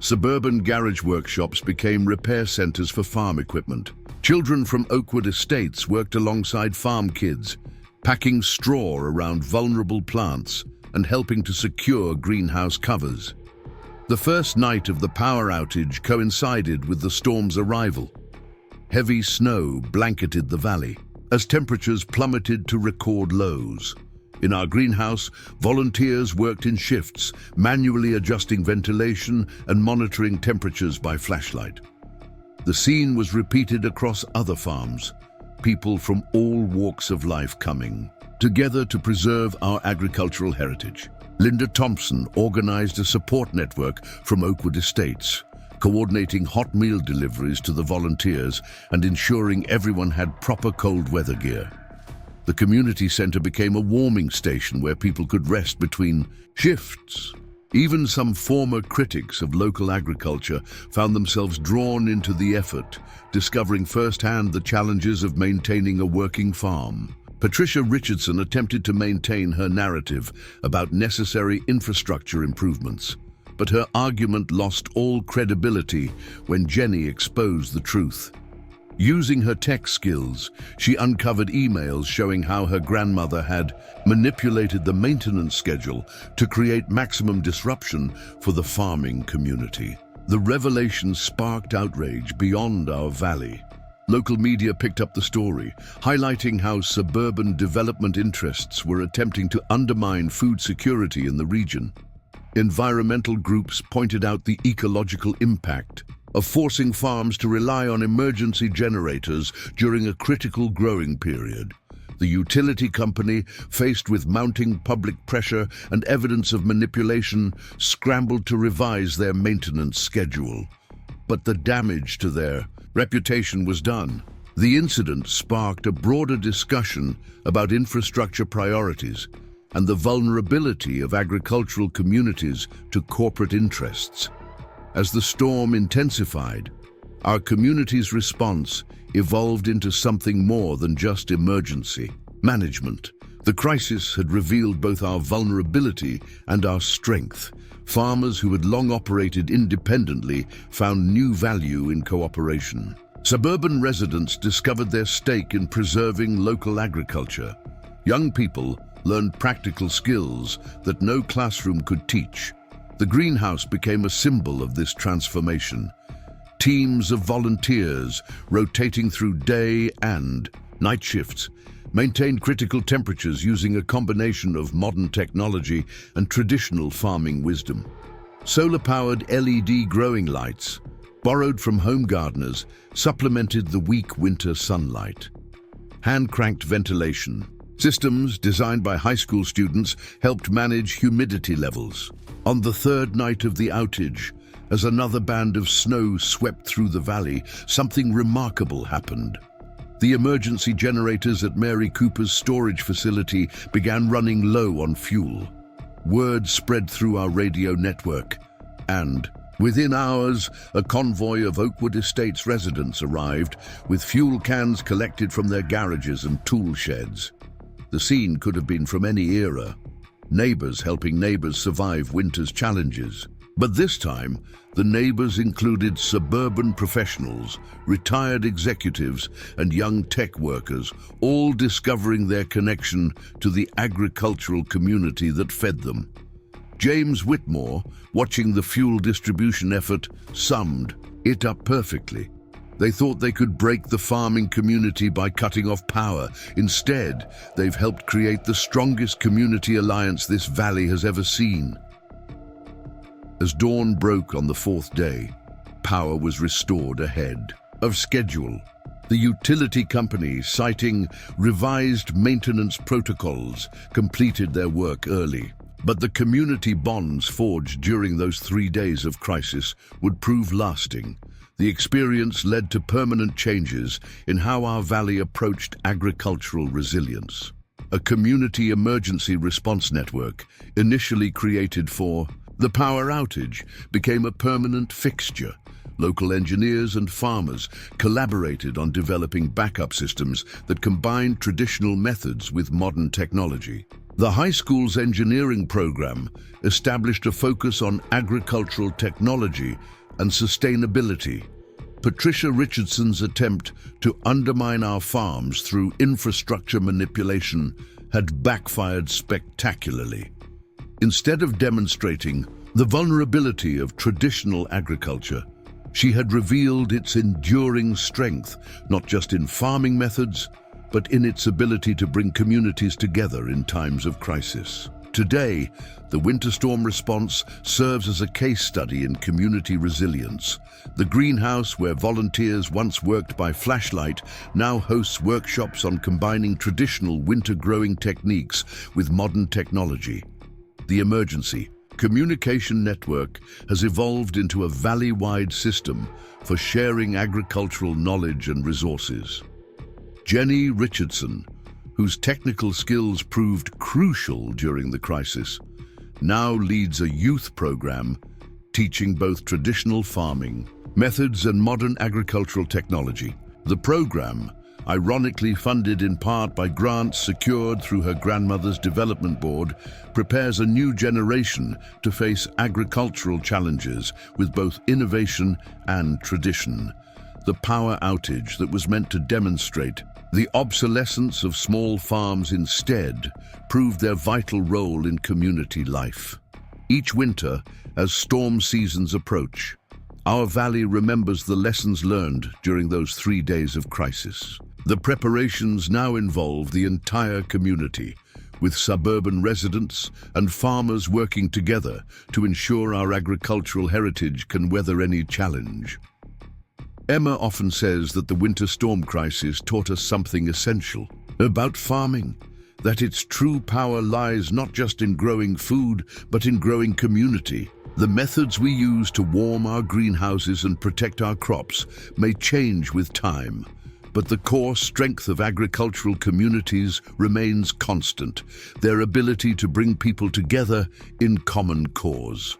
Suburban garage workshops became repair centers for farm equipment. Children from Oakwood Estates worked alongside farm kids, packing straw around vulnerable plants and helping to secure greenhouse covers. The first night of the power outage coincided with the storm's arrival. Heavy snow blanketed the valley as temperatures plummeted to record lows. In our greenhouse, volunteers worked in shifts, manually adjusting ventilation and monitoring temperatures by flashlight. The scene was repeated across other farms, people from all walks of life coming together to preserve our agricultural heritage. Linda Thompson organized a support network from Oakwood Estates, coordinating hot meal deliveries to the volunteers and ensuring everyone had proper cold weather gear. The community center became a warming station where people could rest between shifts. Even some former critics of local agriculture found themselves drawn into the effort, discovering firsthand the challenges of maintaining a working farm. Patricia Richardson attempted to maintain her narrative about necessary infrastructure improvements, but her argument lost all credibility when Jenny exposed the truth. Using her tech skills, she uncovered emails showing how her grandmother had manipulated the maintenance schedule to create maximum disruption for the farming community. The revelation sparked outrage beyond our valley. Local media picked up the story, highlighting how suburban development interests were attempting to undermine food security in the region. Environmental groups pointed out the ecological impact of forcing farms to rely on emergency generators during a critical growing period. The utility company, faced with mounting public pressure and evidence of manipulation, scrambled to revise their maintenance schedule. But the damage to their reputation was done. The incident sparked a broader discussion about infrastructure priorities and the vulnerability of agricultural communities to corporate interests. As the storm intensified, our community's response evolved into something more than just emergency management. The crisis had revealed both our vulnerability and our strength. Farmers who had long operated independently found new value in cooperation. Suburban residents discovered their stake in preserving local agriculture. Young people learned practical skills that no classroom could teach. The greenhouse became a symbol of this transformation. Teams of volunteers, rotating through day and night shifts, maintained critical temperatures using a combination of modern technology and traditional farming wisdom. Solar-powered LED growing lights, borrowed from home gardeners, supplemented the weak winter sunlight. Hand-cranked ventilation systems designed by high school students helped manage humidity levels. On the third night of the outage, as another band of snow swept through the valley, something remarkable happened. The emergency generators at Mary Cooper's storage facility began running low on fuel. Word spread through our radio network, and within hours, a convoy of Oakwood Estates residents arrived with fuel cans collected from their garages and tool sheds. The scene could have been from any era, neighbors helping neighbors survive winter's challenges. But this time, the neighbors included suburban professionals, retired executives, and young tech workers, all discovering their connection to the agricultural community that fed them. James Whitmore, watching the fuel distribution effort, summed it up perfectly. They thought they could break the farming community by cutting off power. Instead, they've helped create the strongest community alliance this valley has ever seen. As dawn broke on the fourth day, power was restored ahead of schedule. The utility company, citing revised maintenance protocols, completed their work early. But the community bonds forged during those 3 days of crisis would prove lasting. The experience led to permanent changes in how our valley approached agricultural resilience. A community emergency response network, initially created for the power outage, became a permanent fixture. Local engineers and farmers collaborated on developing backup systems that combined traditional methods with modern technology. The high school's engineering program established a focus on agricultural technology and sustainability. Patricia Richardson's attempt to undermine our farms through infrastructure manipulation had backfired spectacularly. Instead of demonstrating the vulnerability of traditional agriculture, she had revealed its enduring strength, not just in farming methods, but in its ability to bring communities together in times of crisis. Today, the winter storm response serves as a case study in community resilience. The greenhouse, where volunteers once worked by flashlight, now hosts workshops on combining traditional winter growing techniques with modern technology. The emergency communication network has evolved into a valley-wide system for sharing agricultural knowledge and resources. Jenny Richardson, whose technical skills proved crucial during the crisis, now leads a youth program teaching both traditional farming methods and modern agricultural technology. The program, ironically funded in part by grants secured through her grandmother's development board, prepares a new generation to face agricultural challenges with both innovation and tradition. The power outage that was meant to demonstrate the obsolescence of small farms instead proved their vital role in community life. Each winter, as storm seasons approach, our valley remembers the lessons learned during those 3 days of crisis. The preparations now involve the entire community, with suburban residents and farmers working together to ensure our agricultural heritage can weather any challenge. Emma often says that the winter storm crisis taught us something essential about farming, that its true power lies not just in growing food, but in growing community. The methods we use to warm our greenhouses and protect our crops may change with time, but the core strength of agricultural communities remains constant, their ability to bring people together in common cause.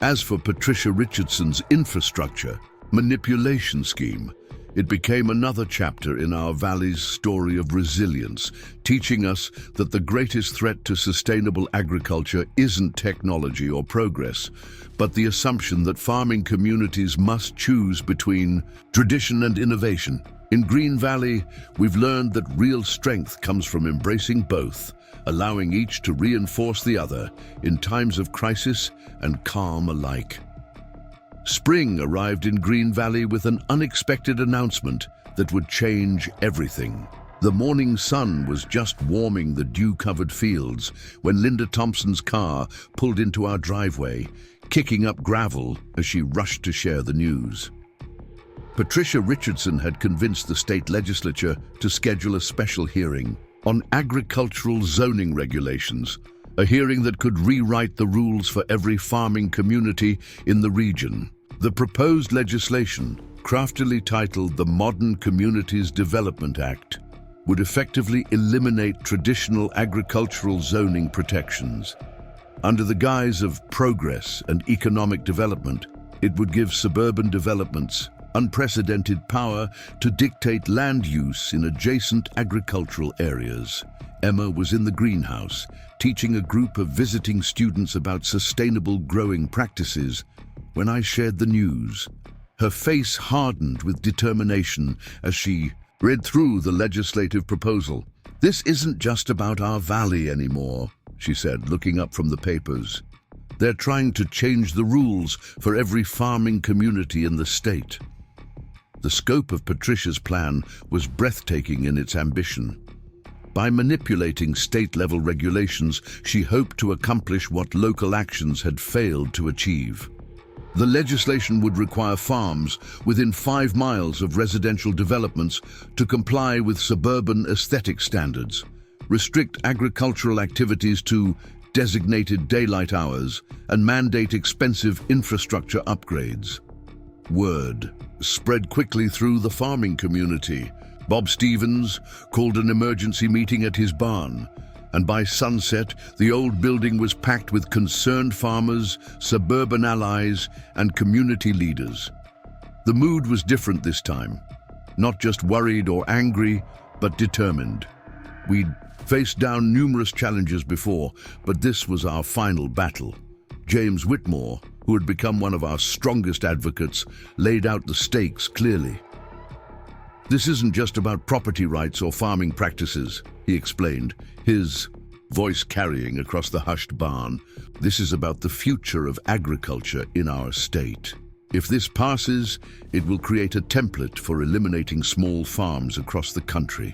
As for Patricia Richardson's infrastructure manipulation scheme, it became another chapter in our valley's story of resilience, teaching us that the greatest threat to sustainable agriculture isn't technology or progress, but the assumption that farming communities must choose between tradition and innovation. In Green Valley, we've learned that real strength comes from embracing both, allowing each to reinforce the other in times of crisis and calm alike. Spring arrived in Green Valley with an unexpected announcement that would change everything. The morning sun was just warming the dew-covered fields when Linda Thompson's car pulled into our driveway, kicking up gravel as she rushed to share the news. Patricia Richardson had convinced the state legislature to schedule a special hearing on agricultural zoning regulations, a hearing that could rewrite the rules for every farming community in the region. The proposed legislation, craftily titled the Modern Communities Development Act, would effectively eliminate traditional agricultural zoning protections. Under the guise of progress and economic development, it would give suburban developments unprecedented power to dictate land use in adjacent agricultural areas. Emma was in the greenhouse, teaching a group of visiting students about sustainable growing practices when I shared the news. Her face hardened with determination as she read through the legislative proposal. "This isn't just about our valley anymore," she said, looking up from the papers. "They're trying to change the rules for every farming community in the state." The scope of Patricia's plan was breathtaking in its ambition. By manipulating state-level regulations, she hoped to accomplish what local actions had failed to achieve. The legislation would require farms within 5 miles of residential developments to comply with suburban aesthetic standards, restrict agricultural activities to designated daylight hours, and mandate expensive infrastructure upgrades. Word spread quickly through the farming community. Bob Stevens called an emergency meeting at his barn, and by sunset, the old building was packed with concerned farmers, suburban allies, and community leaders. The mood was different this time, not just worried or angry, but determined. We'd faced down numerous challenges before, but this was our final battle. James Whitmore, who had become one of our strongest advocates, laid out the stakes clearly. "This isn't just about property rights or farming practices," he explained, his voice carrying across the hushed barn. "This is about the future of agriculture in our state. If this passes, it will create a template for eliminating small farms across the country."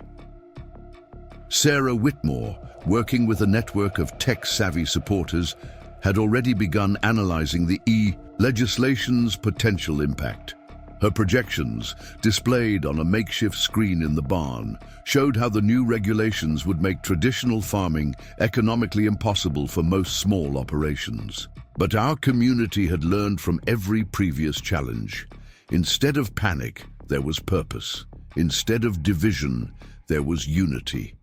Sarah Whitmore, working with a network of tech-savvy supporters, had already begun analyzing the legislation's potential impact. Her projections, displayed on a makeshift screen in the barn, showed how the new regulations would make traditional farming economically impossible for most small operations. But our community had learned from every previous challenge. Instead of panic, there was purpose. Instead of division, there was unity.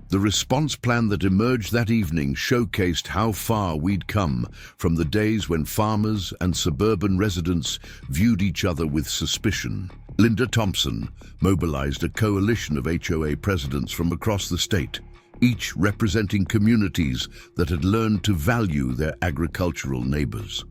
The response plan that emerged that evening showcased how far we'd come from the days when farmers and suburban residents viewed each other with suspicion. Linda Thompson mobilized a coalition of HOA presidents from across the state, each representing communities that had learned to value their agricultural neighbors.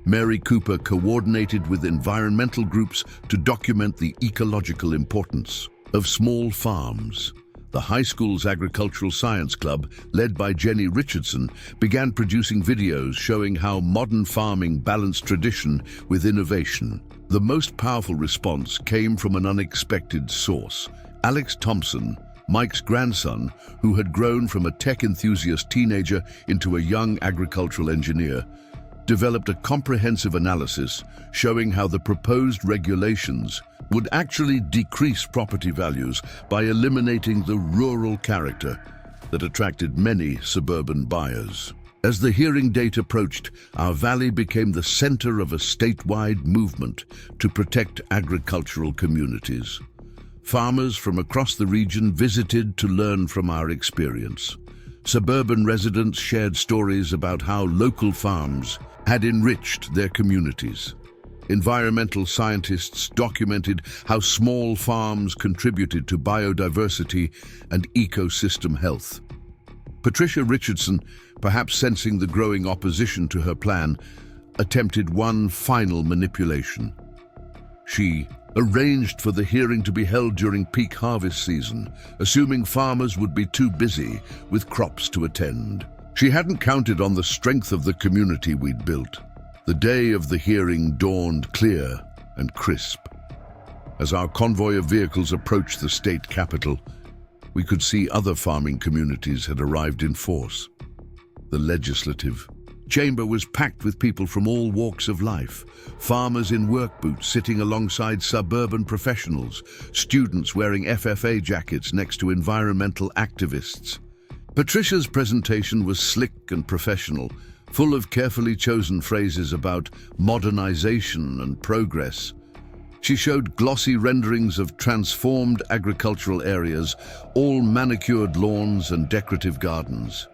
Mary Cooper coordinated with environmental groups to document the ecological importance of small farms. The high school's agricultural science club, led by Jenny Richardson, began producing videos showing how modern farming balanced tradition with innovation. The most powerful response came from an unexpected source. Alex Thompson, Mike's grandson, who had grown from a tech enthusiast teenager into a young agricultural engineer, developed a comprehensive analysis showing how the proposed regulations would actually decrease property values by eliminating the rural character that attracted many suburban buyers. As the hearing date approached, our valley became the center of a statewide movement to protect agricultural communities. Farmers from across the region visited to learn from our experience. Suburban residents shared stories about how local farms had enriched their communities. Environmental scientists documented how small farms contributed to biodiversity and ecosystem health. Patricia Richardson, perhaps sensing the growing opposition to her plan, attempted one final manipulation. She arranged for the hearing to be held during peak harvest season, assuming farmers would be too busy with crops to attend. She hadn't counted on the strength of the community we'd built. The day of the hearing dawned clear and crisp. As our convoy of vehicles approached the state capitol, we could see other farming communities had arrived in force. The legislative chamber was packed with people from all walks of life, farmers in work boots sitting alongside suburban professionals, students wearing FFA jackets next to environmental activists. Patricia's presentation was slick and professional, full of carefully chosen phrases about modernization and progress. She showed glossy renderings of transformed agricultural areas, all manicured lawns and decorative gardens.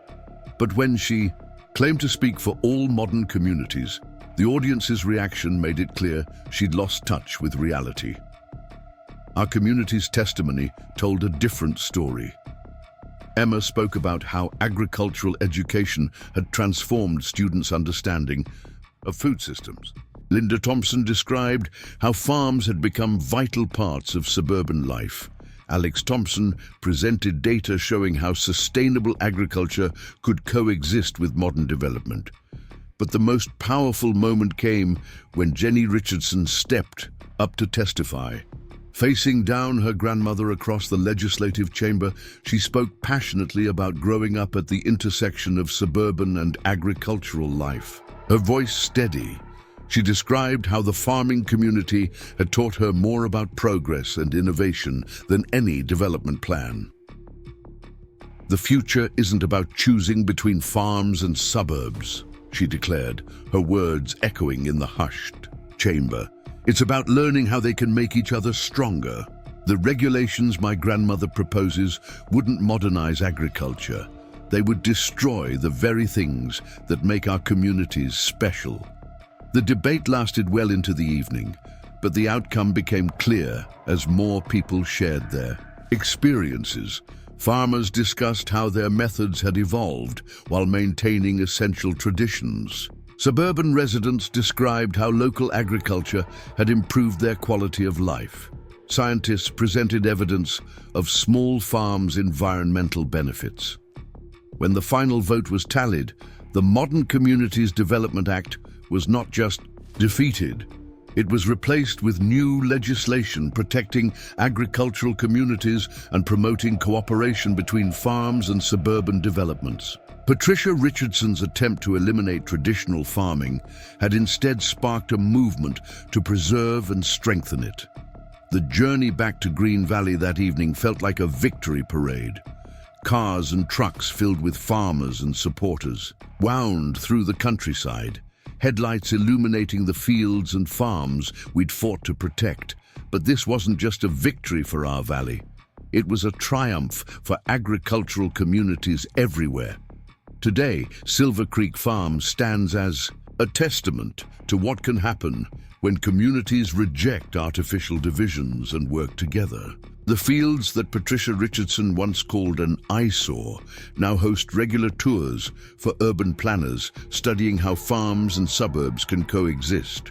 But when she claimed to speak for all modern communities, the audience's reaction made it clear she'd lost touch with reality. Our community's testimony told a different story. Emma spoke about how agricultural education had transformed students' understanding of food systems. Linda Thompson described how farms had become vital parts of suburban life. Alex Thompson presented data showing how sustainable agriculture could coexist with modern development. But the most powerful moment came when Jenny Richardson stepped up to testify. Facing down her grandmother across the legislative chamber, she spoke passionately about growing up at the intersection of suburban and agricultural life. Her voice steady, she described how the farming community had taught her more about progress and innovation than any development plan. The future isn't about choosing between farms and suburbs, she declared, her words echoing in the hushed chamber. It's about learning how they can make each other stronger. The regulations my grandmother proposes wouldn't modernize agriculture. They would destroy the very things that make our communities special. The debate lasted well into the evening, but the outcome became clear as more people shared their experiences. Farmers discussed how their methods had evolved while maintaining essential traditions. Suburban residents described how local agriculture had improved their quality of life. Scientists presented evidence of small farms' environmental benefits. When the final vote was tallied, the Modern Communities Development Act was not just defeated, it was replaced with new legislation protecting agricultural communities and promoting cooperation between farms and suburban developments. Patricia Richardson's attempt to eliminate traditional farming had instead sparked a movement to preserve and strengthen it. The journey back to Green Valley that evening felt like a victory parade. Cars and trucks filled with farmers and supporters wound through the countryside, headlights illuminating the fields and farms we'd fought to protect. But this wasn't just a victory for our valley. It was a triumph for agricultural communities everywhere. Today, Silver Creek Farm stands as a testament to what can happen when communities reject artificial divisions and work together. The fields that Patricia Richardson once called an eyesore now host regular tours for urban planners studying how farms and suburbs can coexist.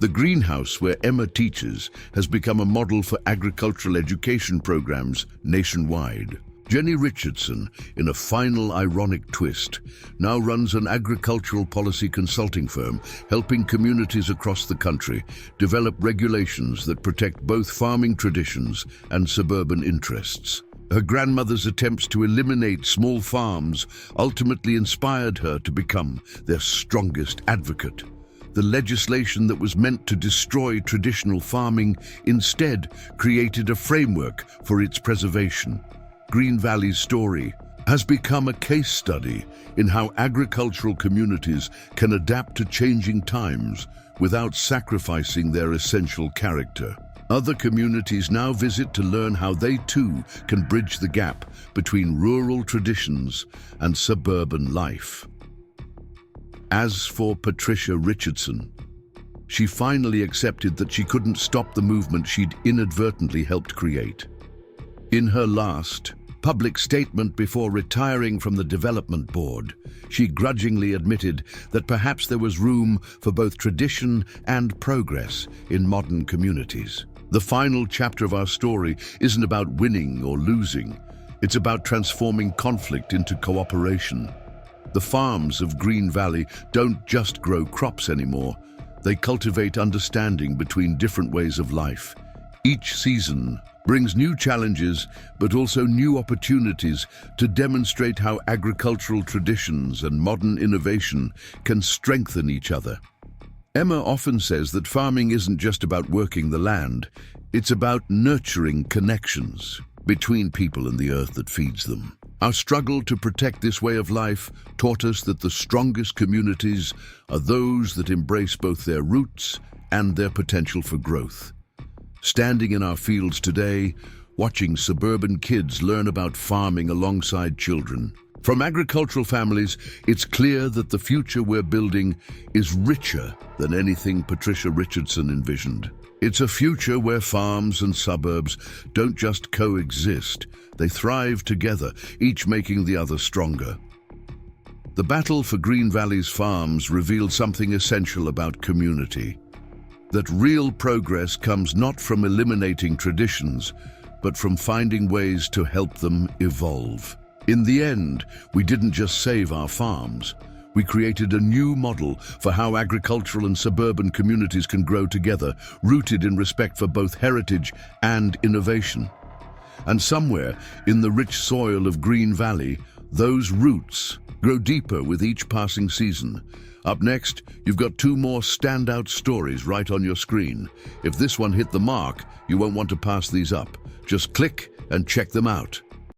The greenhouse where Emma teaches has become a model for agricultural education programs nationwide. Jenny Richardson, in a final ironic twist, now runs an agricultural policy consulting firm helping communities across the country develop regulations that protect both farming traditions and suburban interests. Her grandmother's attempts to eliminate small farms ultimately inspired her to become their strongest advocate. The legislation that was meant to destroy traditional farming instead created a framework for its preservation. Green Valley's story has become a case study in how agricultural communities can adapt to changing times without sacrificing their essential character. Other communities now visit to learn how they too can bridge the gap between rural traditions and suburban life. As for Patricia Richardson, she finally accepted that she couldn't stop the movement she'd inadvertently helped create. In her last public statement before retiring from the development board, she grudgingly admitted that perhaps there was room for both tradition and progress in modern communities. The final chapter of our story isn't about winning or losing. It's about transforming conflict into cooperation. The farms of Green Valley don't just grow crops anymore. They cultivate understanding between different ways of life. Each season brings new challenges, but also new opportunities to demonstrate how agricultural traditions and modern innovation can strengthen each other. Emma often says that farming isn't just about working the land, it's about nurturing connections between people and the earth that feeds them. Our struggle to protect this way of life taught us that the strongest communities are those that embrace both their roots and their potential for growth. Standing in our fields today, watching suburban kids learn about farming alongside children. From agricultural families, it's clear that the future we're building is richer than anything Patricia Richardson envisioned. It's a future where farms and suburbs don't just coexist, they thrive together, each making the other stronger. The battle for Green Valley's farms revealed something essential about community. That real progress comes not from eliminating traditions, but from finding ways to help them evolve. In the end, we didn't just save our farms. We created a new model for how agricultural and suburban communities can grow together, rooted in respect for both heritage and innovation. And somewhere in the rich soil of Green Valley, those roots grow deeper with each passing season. Up next, you've got two more standout stories right on your screen. If this one hit the mark, you won't want to pass these up. Just click and check them out.